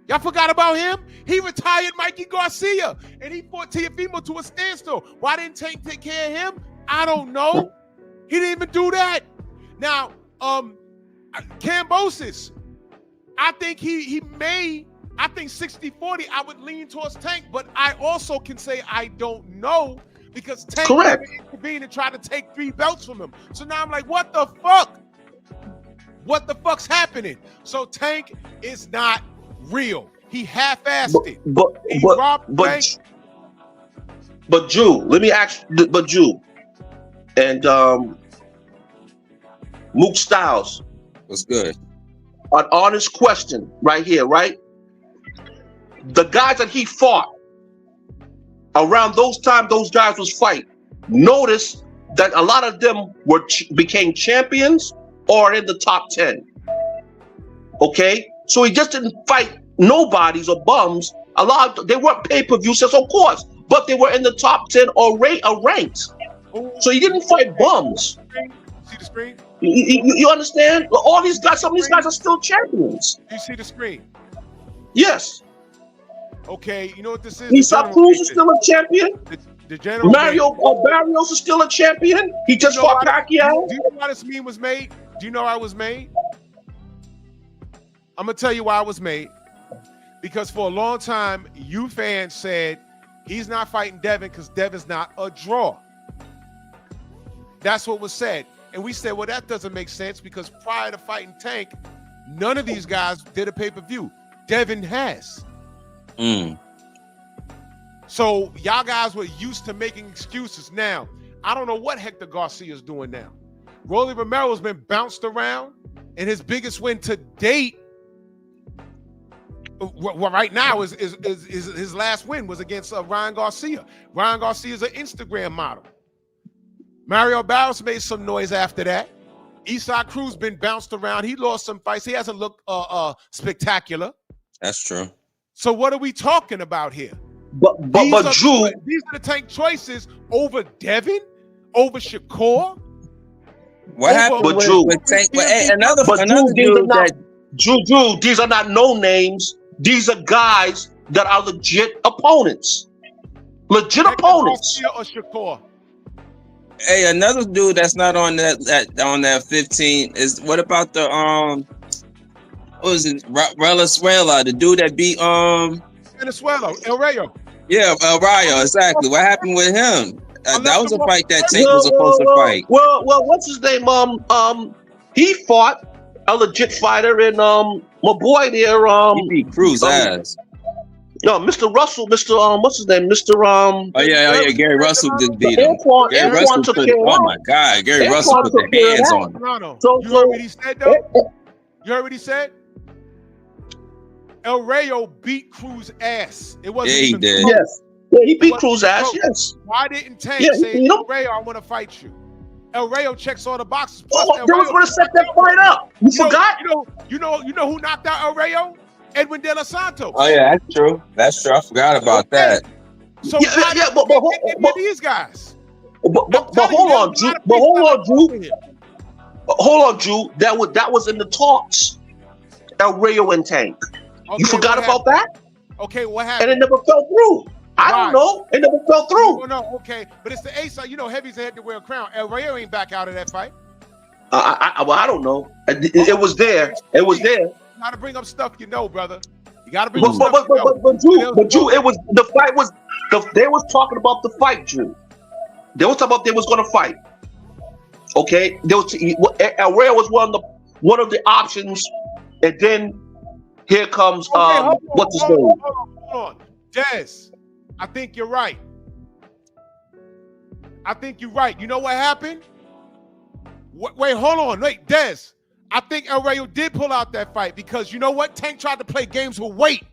Y'all forgot about him? He retired Mikey Garcia, and he fought Teofimo to a standstill. Why didn't Tank take care of him? I don't know. He didn't even do that. Now, Kambosos, I think I think 60-40, I would lean towards Tank, but I also can say I don't know because Tank Correct. intervened and tried to take 3 belts from him. So now I'm like, what the fuck? What the fuck's happening? So Tank is not real. He half-assed it. He robbed Tank. But Drew, let me ask. But Drew, and Mook Styles, What's good? an honest question right here, right? The guys that he fought around those times, those guys was fight. Notice that a lot of them became champions or in the top 10. Okay, so he just didn't fight nobodies or bums. They weren't pay-per-view sets, of course, but they were in the top 10 or ranked. So he didn't fight bums. See the screen? You understand? All these guys, some of these guys are still champions. You see the screen? Yes. Okay, you know what this is? Lisa Cruz is still a champion. The general Mario Barrios is still a champion. He just fought Pacquiao. Do you know why this meme was made? Do you know how it was made? I'm gonna tell you why it was made. Because for a long time, you fans said he's not fighting Devin because Devin's not a draw. That's what was said. And we said, well, that doesn't make sense because prior to fighting Tank, none of these guys did a pay-per-view. Devin has. So y'all guys were used to making excuses. Now, I don't know what Hector Garcia is doing now. Rolly Romero's been bounced around, and his biggest win to date, right now, is his last win was against Ryan Garcia. Ryan Garcia is an Instagram model. Mario Barrios made some noise after that. Isaac Cruz been bounced around. He lost some fights. He hasn't looked spectacular. That's true. So what are we talking about here? But Drew, these are the Tank choices over Devin, over Shakur. What happened But with, Drew- with Tank? But hey, another Drew, these are dude not, that Drew, these are not no names. These are guys that are legit opponents. Legit Hector opponents. Garcia or Shakur? Hey, another dude that's not on that 15 is what about the what was it? Venezuela, the dude that beat Venezuela, El Rayo. yeah, El Rayo, exactly. What happened with him? That was a fight that Tank Well, was supposed to fight. Well, what's his name? He fought a legit fighter, and my boy there, He beat Cruz ass. no, Mr. Russell, what's his name? Mr. Oh yeah, Gary Russell just beat him. Antoine Gary Russell took put, care of oh that. my God, Gary Antoine Russell put took the care of hands that. on him. Toronto. So- You heard what he said though? You heard what he said? El Rayo beat Cruz ass. It wasn't Yeah, he even did. close. Yes. Yeah, he beat What- Cruz ass, bro, yes. Why didn't Tank Yeah, say, you know- El Rayo, I want to fight you? El Rayo checks all the boxes. Plus, Oh, El they was Rayo- going to set that fight up. You forgot? You know who knocked out El Rayo? Edwin De Los Santos. Oh yeah, that's true. That's true. I forgot about that. So Yeah, why yeah, did but- they but- get any but- of these guys? But I'm telling hold you, on, there's a Drew. lot of But people hold on, Drew. over here. Hold on, Drew. That was in the talks. El Rayo and Tank. You Okay, forgot what about that? Okay, what And happened? it never fell through. I Why? don't know. It never fell through. Oh, no, okay. But it's the ace. You know, heavy's had to wear a crown. El Rayo ain't back out of that fight. Well, I don't know. It was there. It was there. You gotta bring up stuff you know, brother. You gotta bring But up stuff you know. Drew, it was the fight was they was talking about the fight, Drew. They was talking about they was gonna fight. Okay, El Rayo was one of the options, and then here comes what's his name? Hold on. Des, I think you're right. You know what happened? Wait, hold on. Wait, Des. I think El Rayo did pull out that fight because you know what? Tank tried to play games with weight.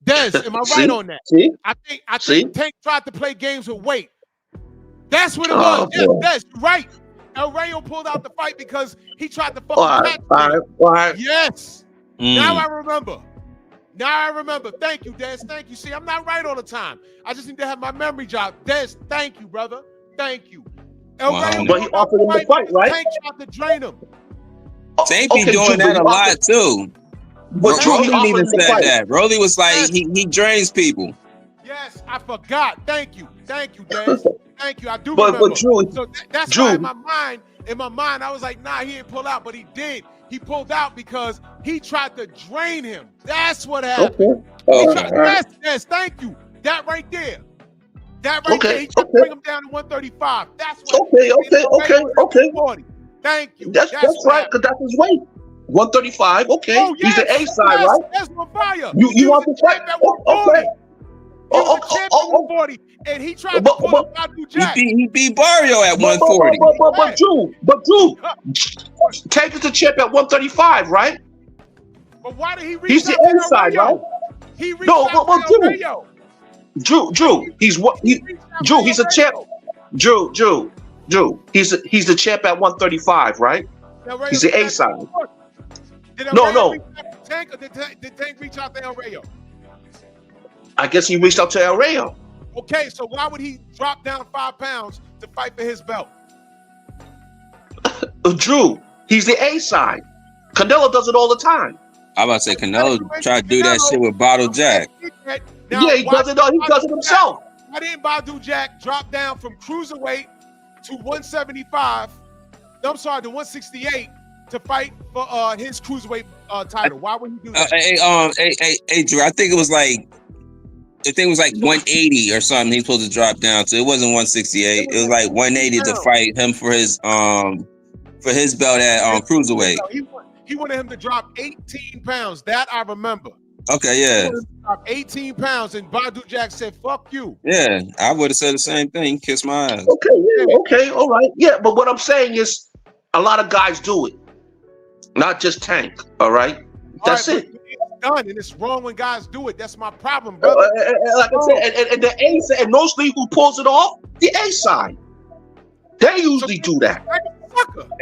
Des, am I right on that? See? I think Tank tried to play games with weight. That's what it was. Yes, you're right. El Rayo pulled out the fight because he tried to fucking catch me. All right. Yes. Now I remember. Thank you, Des. Thank you. See, I'm not right all the time. I just need to have my memory jog. Des, thank you, brother. Thank you. El Rayo but he offered him the fight, right? Tank tried to drain him. Tank be doing that a lot too. But Rolly even said that. Rolly was like, he drains people. Yes, I forgot. Thank you, Des. Thank you. I do remember. But Drew, so that's why in my mind, I was like, nah, he didn't pull out, but he did. He pulled out because he tried to drain him. That's what happened. Yes, thank you. That right there. There. He tried to bring him down to 135. That's what. Okay. 40. Thank you. That's right, because that's his weight. 135. Okay. Oh, yes, he's the A side, right? That's on fire. You want to fight? Okay. He was a champion at 140, and he tried to pull up Badou Jack. He beat Barrio at 140. But Drew, Tank is the champ at 135, right? But why did he reach He's out the to A side, right? He reached out to El Rayo. Drew, he's a champ. Drew, he's the champ at 135, right? He's the A side. No. Tank, or did Tank reach out to El Rayo? I guess he reached out to El Rayo. Okay, so why would he drop down 5 pounds to fight for his belt? Drew, he's the A side. Canelo does it all the time. I'm about to say Canelo tried to do that shit with Bottle Jack. Now, he does it himself. Why didn't Badou Jack drop down from cruiserweight to 175? I'm sorry, to 168 to fight for his cruiserweight title. Why would he do that? Hey, Drew, I think it was like 180 or something. He's supposed to drop down to. It wasn't 168. It was like 180 to fight him for his belt at cruiserweight. He wanted him to drop 18 pounds. That I remember. Okay, yeah. 18 pounds, and Badou Jack said, "Fuck you." Yeah, I would have said the same thing. Kiss my ass. Okay, all right. Yeah, but what I'm saying is, a lot of guys do it, not just Tank. All right, that's it. It's done, and it's wrong when guys do it. That's my problem, brother. Like I said, and the A side, and mostly who pulls it off, the A side. They usually do that.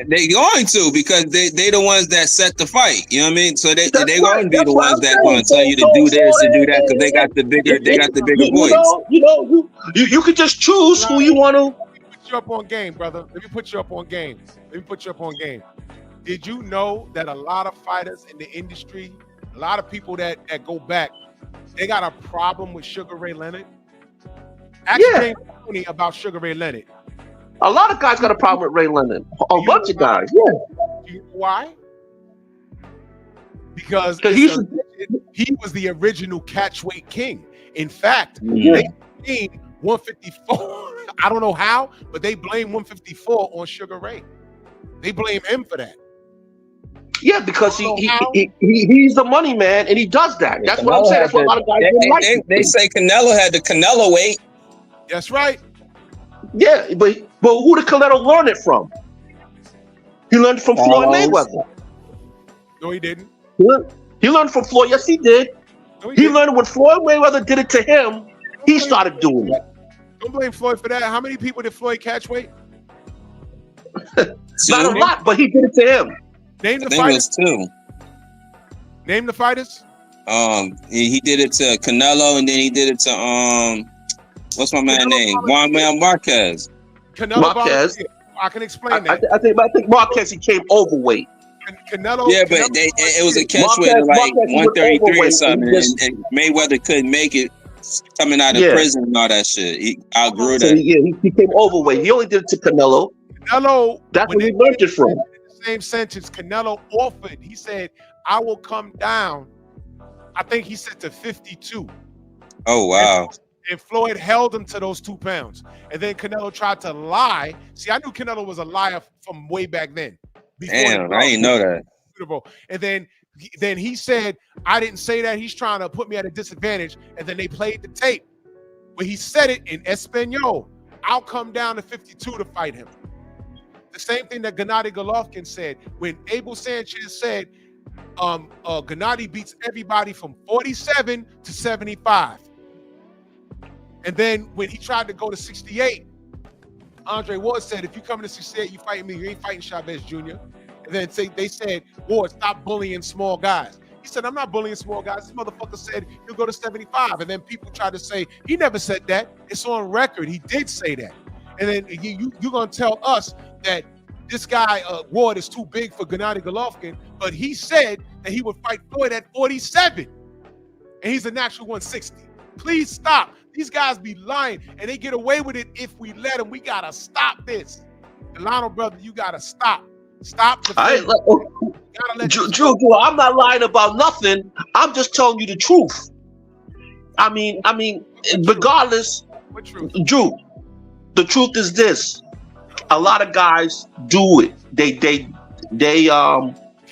They going to, because they the ones that set the fight. You know what I mean? So they going to be the ones that going to tell you to do this and do that, because they got the bigger voice. You could just choose who you want to. Let me put you up on game, brother. Let me put you up on game. Did you know that a lot of fighters in the industry, a lot of people that go back, they got a problem with Sugar Ray Leonard? James Toney about Sugar Ray Leonard. A lot of guys got a problem with Ray Leonard. A bunch of guys, yeah. Do you know why? Because he was the original catchweight king. In fact, they blamed 154. I don't know how, but they blame 154 on Sugar Ray. They blame him for that. Yeah, because he's the money man, and he does that. That's what I'm saying. That's what a lot of guys don't like. They say Canelo had the Canelo weight. That's right. Yeah, but who did Canelo learn it from? He learned from Floyd Mayweather. No, he didn't. He learned from Floyd. Yes, he did. No, he learned when Floyd Mayweather did it to him. He started doing it. Don't blame Floyd for that. How many people did Floyd catch weight? Not a lot, but he did it to him. Name the fighters. Two. Name the fighters. He did it to Canelo, and then he did it to what's my man's name? Juan Manuel Marquez. Marquez. I can explain that. I think Marquez, he came overweight. Canelo. Yeah, but it was a catchweight of like 133 or something, and Mayweather couldn't make it coming out of prison and all that shit. He outgrew that. He became overweight. He only did it to Canelo. That's where he learned it from. Same sentence, Canelo offered. He said, "I will come down." I think he said to 52. Oh wow! And Floyd held him to those 2 pounds. And then Canelo tried to lie. See, I knew Canelo was a liar from way back then. Damn, I didn't know that. And then he said, I didn't say that. He's trying to put me at a disadvantage. And then they played the tape where he said it in Espanol. I'll come down to 52 to fight him. The same thing that Gennady Golovkin said when Abel Sanchez said Gennady beats everybody from 47 to 75. And then when he tried to go to 68, Andre Ward said, if you come to 68, you fighting me, you ain't fighting Chavez Jr. And then they said, Ward, stop bullying small guys. He said, I'm not bullying small guys. This motherfucker said he'll go to 75. And then people tried to say, he never said that. It's on record. He did say that. And then you're going to tell us that this guy, Ward, is too big for Gennady Golovkin, but he said that he would fight Floyd at 47. And he's a natural 160. Please stop. These guys be lying, and they get away with it if we let them. We got to stop this. Delano, brother, you got to stop. Stop the Drew, I'm not lying about nothing. I'm just telling you the truth. I mean, regardless, what truth? Drew, the truth is this: a lot of guys do it. They Okay,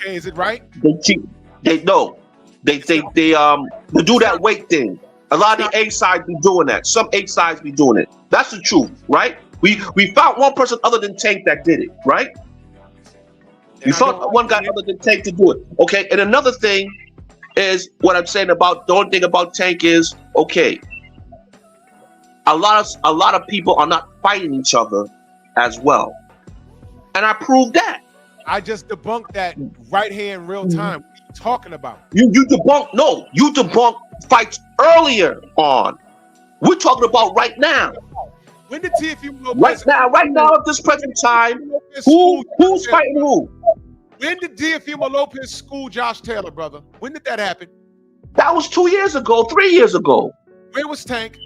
is it right? They cheat. They do that weight thing. A lot of the A sides be doing that. Some A sides be doing it. That's the truth, right? We found one person other than Tank that did it, right? We found one guy other than Tank to do it. Okay, and another thing is what I'm saying about the only thing about Tank is okay. A lot of people are not fighting each other as well, and I proved that. I just debunked that right here in real time. What are you talking about? You debunked fights earlier on. We're talking about right now. When did Teofimo Lopez right now at this present time, who's fighting who? When did Teofimo Lopez school Josh Taylor, brother? When did that happen? That was 2 years ago, 3 years ago. Where was Tank?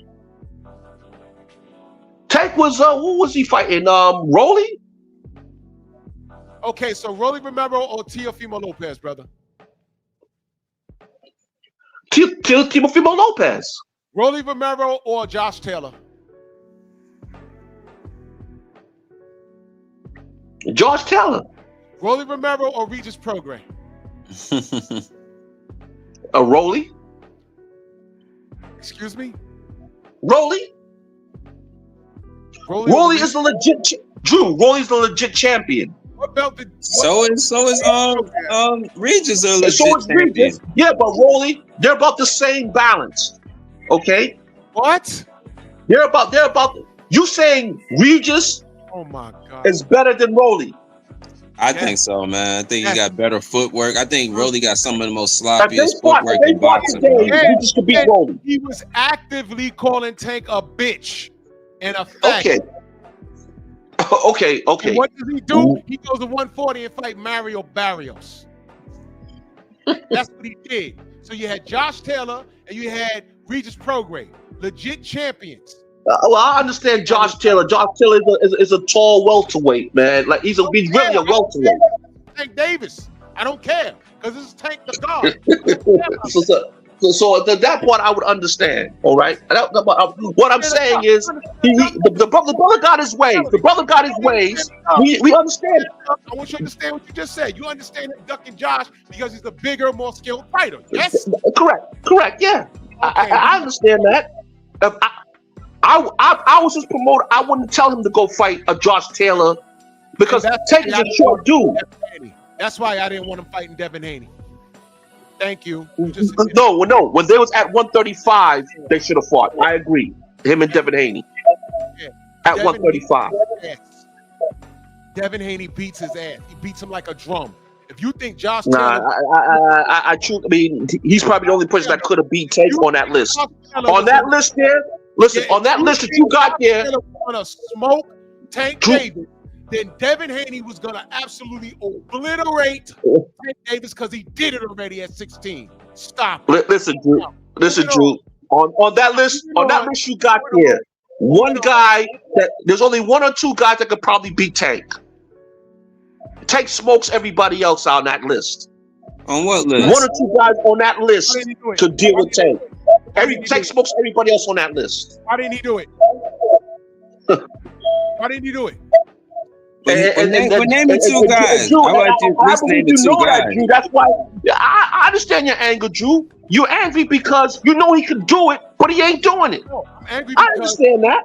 Tank was who was he fighting? Rolly? Okay, so Rolly Romero or Teofimo Lopez, brother? Teofimo Lopez. Rolly Romero or Josh Taylor? Josh Taylor. Rolly Romero or Regis Prograis? Rolly. Excuse me? Rolly. Rolly is the legit Drew. Rolly's the legit champion. What belt did? So is Regis a legit so is champion. Regis. Yeah, but Rolly, they're about the same balance. Okay. What? They're about. You saying Regis? Oh my God. Is better than Rolly. I think so, man. I think he got better footwork. I think Rolly got some of the most sloppiest footwork in boxing. Regis could beat Rolly. He was actively calling Tank a bitch and a faggot. Okay. And what does he do? He goes to 140 and fight Mario Barrios. That's what he did. So you had Josh Taylor and you had Regis Prograis, legit champions. Well, I understand Josh Taylor. Josh Taylor is a tall welterweight, man. Like he's really a welterweight. Tank Davis. I don't care because this is Tank the God. So that part I would understand. All right. What I'm saying is the brother got his ways. The brother got his ways. We understand. I want you to understand what you just said. You understand him ducking Josh because he's the bigger, more skilled fighter. Yes. Correct. Yeah. Okay. I understand that. I was his promoter. I wouldn't tell him to go fight a Josh Taylor because Tank is a short dude. That's why I didn't want him fighting Devin Haney. Thank you. No. When they was at 135, they should have fought. I agree. Him and Devin Haney at Devin 135. Devin Haney beats his ass. He beats him like a drum. If you think Josh Taylor, I mean, he's probably the only person that could have beat Tank on that list. On that list there. Listen, on that list that you got there, want to smoke Tank Davis, then Devin Haney was going to absolutely obliterate Tank Davis because he did it already at 16. Stop. Listen, Drew. On that list, you got there, one guy there's only one or two guys that could probably beat Tank. Tank smokes everybody else on that list. On what list? One or two guys on that list to deal with Tank. Tank smokes everybody else on that list. Why didn't he do it? Why didn't he do it? We're naming two guys. Drew, I like you listening to two guys. Drew, that's why I understand your anger, Drew. You're angry because you know he could do it, but he ain't doing it. No, I'm angry I understand that.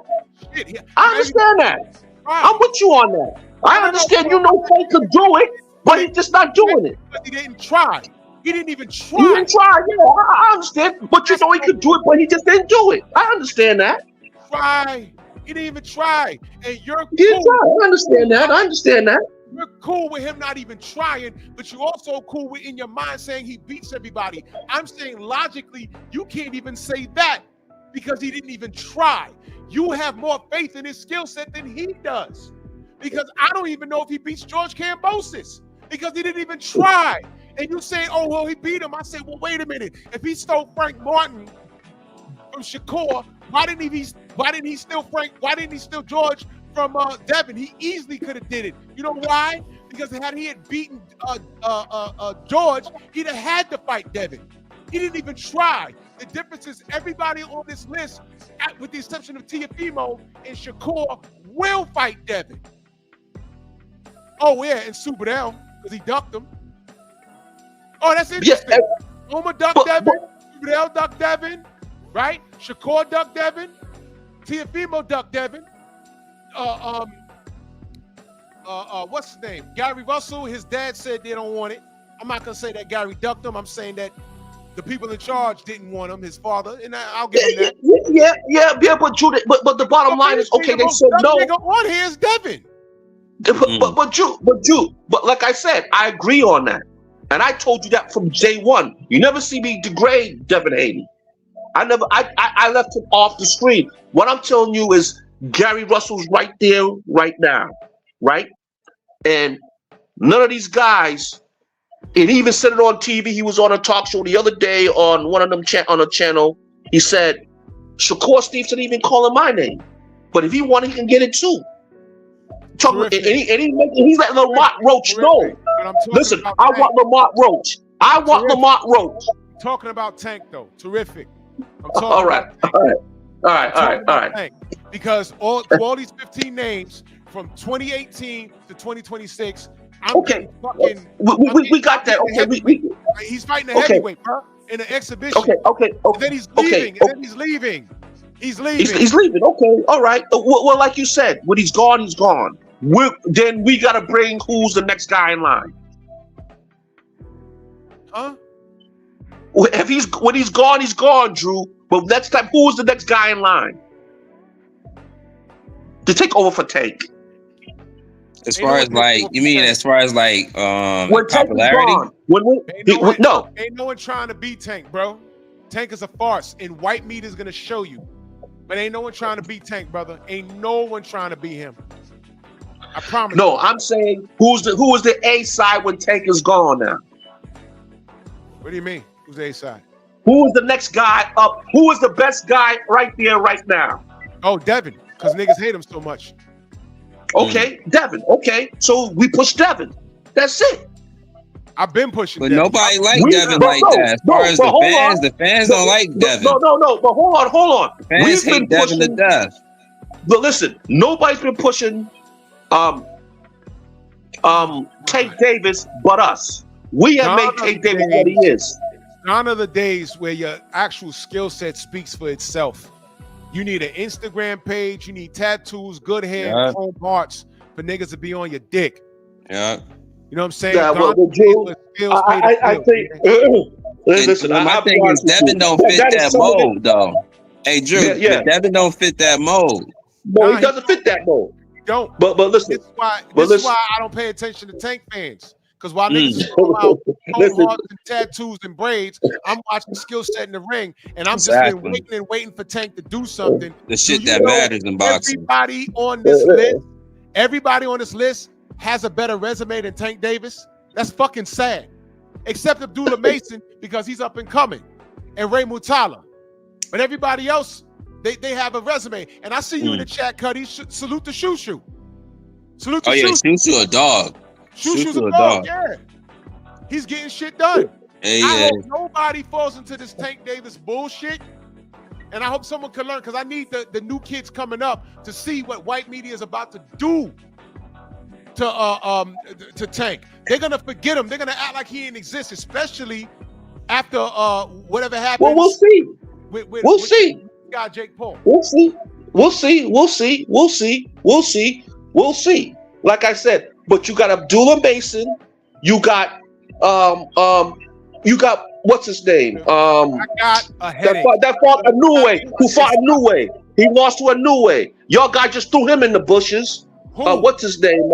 Shit, I understand that. I'm with you on that. I understand you know Tank could do it, but he's just not doing it. But he didn't try. He didn't even try. He didn't try, yeah. I understand. But you know he could do it, but he just didn't do it. I understand that. Try. He didn't even try. And you're cool. He didn't try. I understand that. I understand that. You're cool with him not even trying, but you're also cool with in your mind saying he beats everybody. I'm saying logically, you can't even say that because he didn't even try. You have more faith in his skill set than he does. Because I don't even know if he beats George Kambosos because he didn't even try. And you say, oh, well, he beat him. I say, well, wait a minute. If he stole Frank Martin from Shakur, why didn't he steal George from Devin? He easily could have did it. You know why? Because had he had beaten George, he'd have had to fight Devin. He didn't even try. The difference is everybody on this list, with the exception of Teofimo and Shakur, will fight Devin. Oh, yeah, and Subadel, because he ducked him. Oh, that's interesting. Yeah, Omar ducked Devin. Subadel ducked Devin. Right? Shakur ducked Devin. Teofimo ducked Devin. What's his name? Gary Russell. His dad said they don't want it. I'm not gonna say that Gary ducked him. I'm saying that the people in charge didn't want him. His father, and I'll give him that. Yeah. But Drew, but the bottom line is okay. They said no. Nigga on here is Devin. But like I said, I agree on that, and I told you that from day one. You never see me degrade Devin Haney. I left him off the screen. What I'm telling you is Gary Russell's right there, right now, right? And none of these guys, and he even said it on TV. He was on a talk show the other day on one of them on a channel. He said, Shakur Stevenson even calling my name, but if he want, he can get it too. And he's letting Lamont Roach know. Listen, I want Lamont Roach. I want Lamont Roach. Talking about Tank though, terrific. I'm talking all right. Because all these 15 names from 2018 to 2026, we got that. Okay, he's fighting a heavyweight, bro, in an exhibition. Okay. And then he's leaving. And then he's leaving. He's leaving. Okay, all right. Well, like you said, when he's gone, he's gone. Then we gotta bring who's the next guy in line. Huh? When he's gone, Drew. But next time, who is the next guy in line to take over for Tank? As far as popularity? Ain't no one trying to beat Tank, bro. Tank is a farce, and white meat is gonna show you. But ain't no one trying to beat Tank, brother. Ain't no one trying to beat him. I promise. No, I'm saying who is the A side when Tank is gone now? What do you mean? Who's the A side? Who is the next guy up? Who is the best guy right there, right now? Oh, Devin, because niggas hate him so much. Okay, Devin. Okay, so we push Devin. That's it. I've been pushing but Devin. Nobody like Devin like that. As far as the fans don't like Devin. No. But hold on. The fans hate Devin to death. But listen, nobody's been pushing Tank Davis but us. We have made Tank Davis what he is. Gone are the days where your actual skill set speaks for itself. You need an Instagram page, you need tattoos, good hair, and chrome parts for niggas to be on your dick. Yeah. You know what I'm saying? Yeah, I think. Listen, my thing is Devin don't fit that mold, though. Hey, Drew, Devin don't fit that mold. No, he doesn't fit that mold. He don't. But listen. This is why I don't pay attention to Tank fans. Because while niggas come out hearts and tattoos and braids, I'm watching skill set in the ring, and I'm just been waiting for Tank to do something. The shit that matters in boxing. Everybody on this list has a better resume than Tank Davis. That's fucking sad. Except Abdullah Mason, because he's up and coming, and Ray Mutala. But everybody else, they have a resume. And I see you in the chat, Cuddy. Salute to Shushu. Salute to Shushu. Shushu a dog. Shushu's a dog, yeah. He's getting shit done. Hey, I hope nobody falls into this Tank Davis bullshit And I hope someone can learn, because I need the new kids coming up to see what white media is about to do to Tank. They're gonna forget him. They're gonna act like he didn't exist, especially after whatever happens. Well, we'll see. We'll see. Guy Jake Paul. We'll see. We'll see. We'll see. We'll see. We'll see. We'll see. Like I said, but you got Abdullah Mason. You got what's his name? I got a headache. That fought Inoue, who fought Inoue. He lost to Inoue. Y'all guy just threw him in the bushes. What's his name?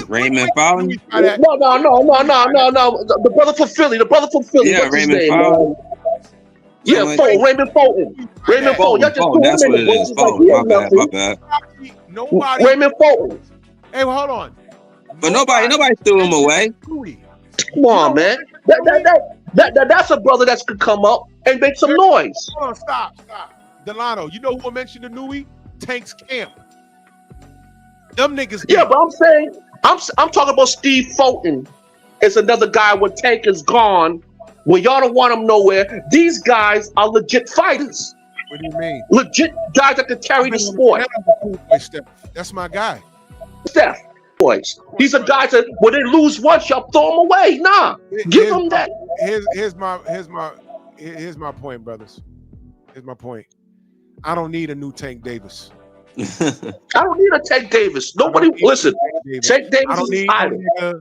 Raymond Fowler. No. The brother from Philly. Yeah, what's Raymond his name? Fowler. Raymond Fulton. Raymond Fulton. Y'all just threw him That's in what the it is. bushes. My bad. Nobody. Raymond Fulton. Hey, well, hold on. But nobody threw him away. Come on, man. That's a brother that could come up and make some noise. Hold on, stop. Delano, you know who mentioned the Nui? Tank's camp. Them niggas. Yeah, but I'm saying, I'm talking about Steve Fulton. It's another guy when Tank is gone, when y'all don't want him nowhere. These guys are legit fighters. What do you mean? Legit guys that can carry the sport. That's my guy. Steph, boys. These are guys that when they lose once, y'all throw them away. Nah, give them that. Here's my point, brothers. Here's my point. I don't need a new Tank Davis. I don't need a Tank Davis. Nobody listen. Tank Davis is idle. I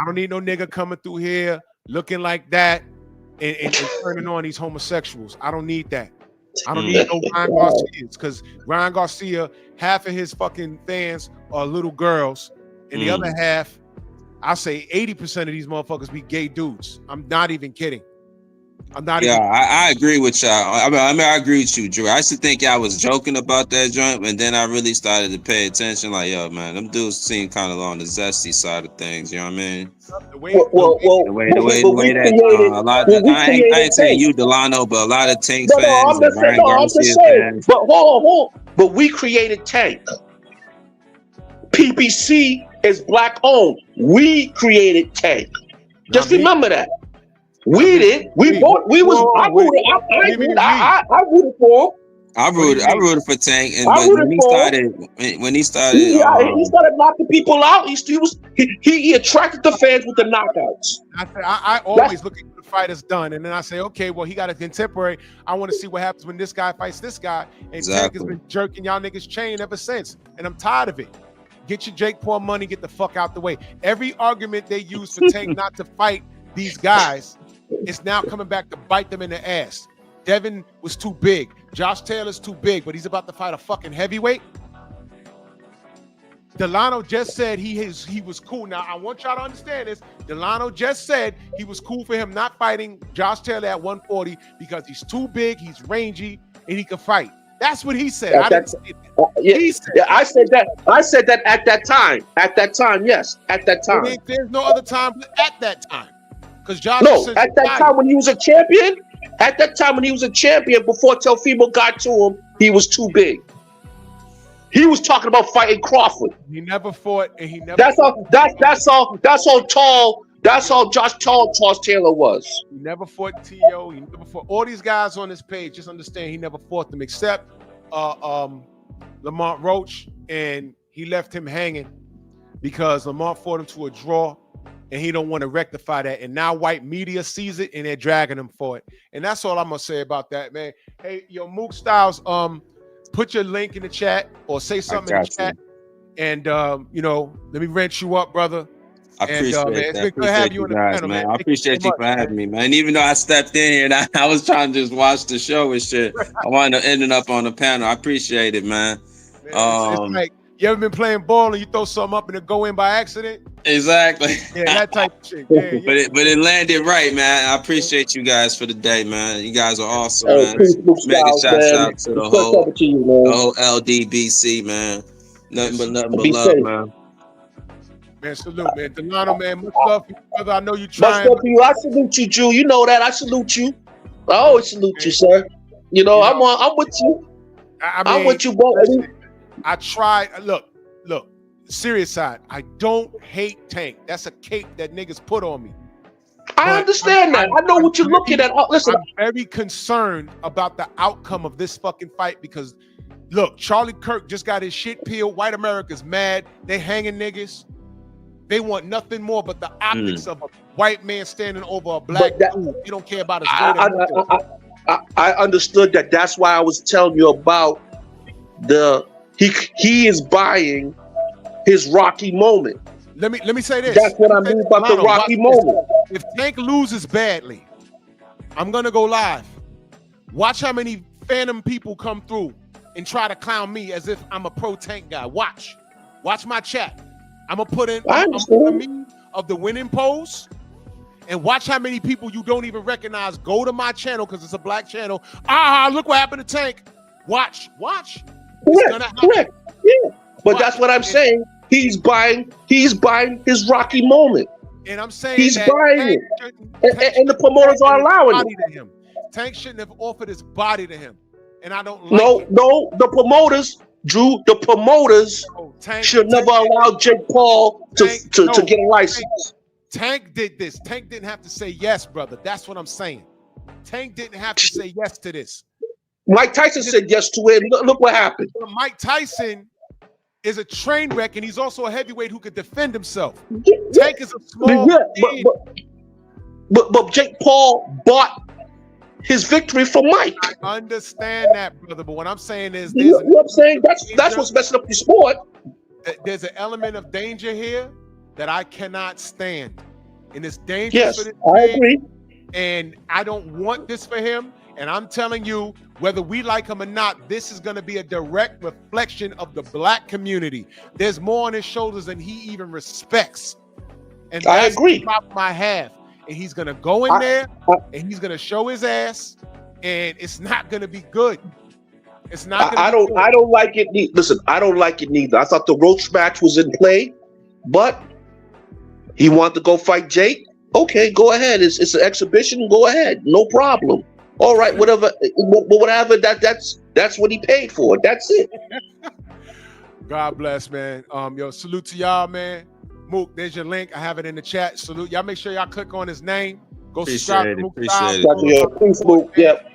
don't need no nigga coming through here looking like that and turning on these homosexuals. I don't need that. I don't need no Ryan Garcia, because Ryan Garcia, half of his fucking fans are little girls, and the other half, I say 80% of these motherfuckers be gay dudes. I'm not even kidding. I agree with y'all. I mean, I agree with you, Drew. I used to think y'all was joking about that joint, and then I really started to pay attention. Like, yo, man, them dudes seem kind of on the zesty side of things. You know what I mean? The way that a lot of I ain't saying you, Delano, but a lot of Tank fans, I'm just saying. But hold on. But we created Tank. PBC is black owned. We created Tank. Just remember that. We did. I rooted for him. I rooted for Tank, and when he started, he started knocking people out. He attracted the fans with the knockouts. I always look at the fight as done, and then I say, okay, well, he got a contemporary. I want to see what happens when this guy fights this guy, and Tank has been jerking y'all niggas' chain ever since, and I'm tired of it. Get your Jake Paul money, get the fuck out the way. Every argument they use for Tank not to fight these guys, it's now coming back to bite them in the ass. Devin was too big. Josh Taylor's too big, but he's about to fight a fucking heavyweight. Delano just said he was cool. Now, I want y'all to understand this. Delano just said he was cool for him not fighting Josh Taylor at 140 because he's too big, he's rangy, and he can fight. That's what he said. I didn't say that. I said that. I said that at that time. At that time, yes. At that time. There's no other time but at that time. Josh at that time when he was a champion, before Teofimo got to him, he was too big. He was talking about fighting Crawford. He never fought, and he never. That's all tall. That's all Josh Taylor was. He never fought T.O. He never fought all these guys on this page. Just understand, he never fought them except Lamont Roach, and he left him hanging because Lamont fought him to a draw. And he don't want to rectify that. And now white media sees it and they're dragging him for it. And that's all I'm gonna say about that, man. Hey, yo, Mook Styles, put your link in the chat or say something in the chat. And let me rent you up, brother. I appreciate that. It's been good to have you on the panel, man. I appreciate you for having me, man. And even though I stepped in here and I was trying to just watch the show and shit, I wanted to end up on the panel. I appreciate it, man. It's like, you ever been playing ball and you throw something up and it go in by accident? Exactly. Yeah, that type of shit. Yeah. But it landed right, man. I appreciate you guys for the day, man. You guys are awesome, man. Mega shouts out to the whole LDBC, man. Nothing but love, man. Man, salute, man. Delano, man, much love for you, brother. I know you trying. Much love for you. I salute you, Drew. You know that. I salute you. I always salute you, sir. You know, I'm with you. I'm with you, bro. I try. Look. Serious side. I don't hate Tank. That's a cape that niggas put on me. I understand that. I know what you're looking at. Listen, I'm very concerned about the outcome of this fucking fight because, look, Charlie Kirk just got his shit peeled. White America's mad. They hanging niggas. They want nothing more but the optics of a white man standing over a black dude. You don't care about his I understood that. That's why I was telling you about he is buying his Rocky moment. Let me say this. That's what I mean about the Rocky moment. If Tank loses badly, I'm gonna go live. Watch how many phantom people come through and try to clown me as if I'm a pro Tank guy. Watch my chat. I'm gonna put in a meme of the winning pose, and watch how many people you don't even recognize go to my channel because it's a black channel. Look what happened to Tank. Watch. Correct. Yeah. But that's what I'm saying. He's buying his Rocky moment. And I'm saying he's buying it. And the promoters are allowing it. Tank shouldn't have offered his body to him. And I don't like No, the promoters, Drew, should never allow Jake Paul to get a license. Tank did this. Tank didn't have to say yes, brother. That's what I'm saying. Tank didn't have to say yes to this. Mike Tyson said yes to it. Look what happened. Mike Tyson is a train wreck, and he's also a heavyweight who could defend himself. Tank is a small but Jake Paul bought his victory from Mike. I understand that, brother. But what I'm saying is, I'm saying that's what's messing up your sport. There's an element of danger here that I cannot stand, and it's dangerous for this man. I agree. And I don't want this for him. And I'm telling you, whether we like him or not, this is going to be a direct reflection of the black community. There's more on his shoulders than he even respects. And that's I agree. The problem I have. And he's going to go in there and he's going to show his ass, and it's not going to be good. It's not. I don't like it. Listen, I don't like it neither. I thought the Roach match was in play, but he wanted to go fight Jake. Okay, go ahead. It's an exhibition. Go ahead, no problem. All right, whatever. That's what he paid for. That's it. God bless, man. Yo, salute to y'all, man. Mook, there's your link. I have it in the chat. Salute. Y'all make sure y'all click on his name. Go subscribe to Mook. Appreciate it. Peace, Mook. Yep.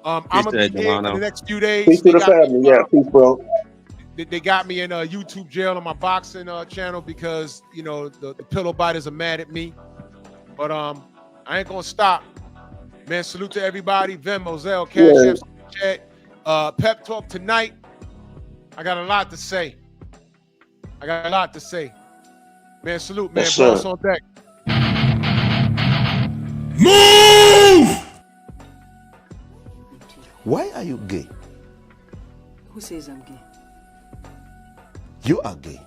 I'm gonna be here for the next few days. Peace to the family. Yeah, peace, bro. They got me in YouTube jail on my boxing channel because the pillow biters are mad at me. But I ain't gonna stop. Man, salute to everybody. Venmo, Zelle, Cash App, chat. Pep Talk tonight. I got a lot to say. Man, salute, man. Yes, Boss on deck. Move! Why are you gay? Who says I'm gay? You are gay.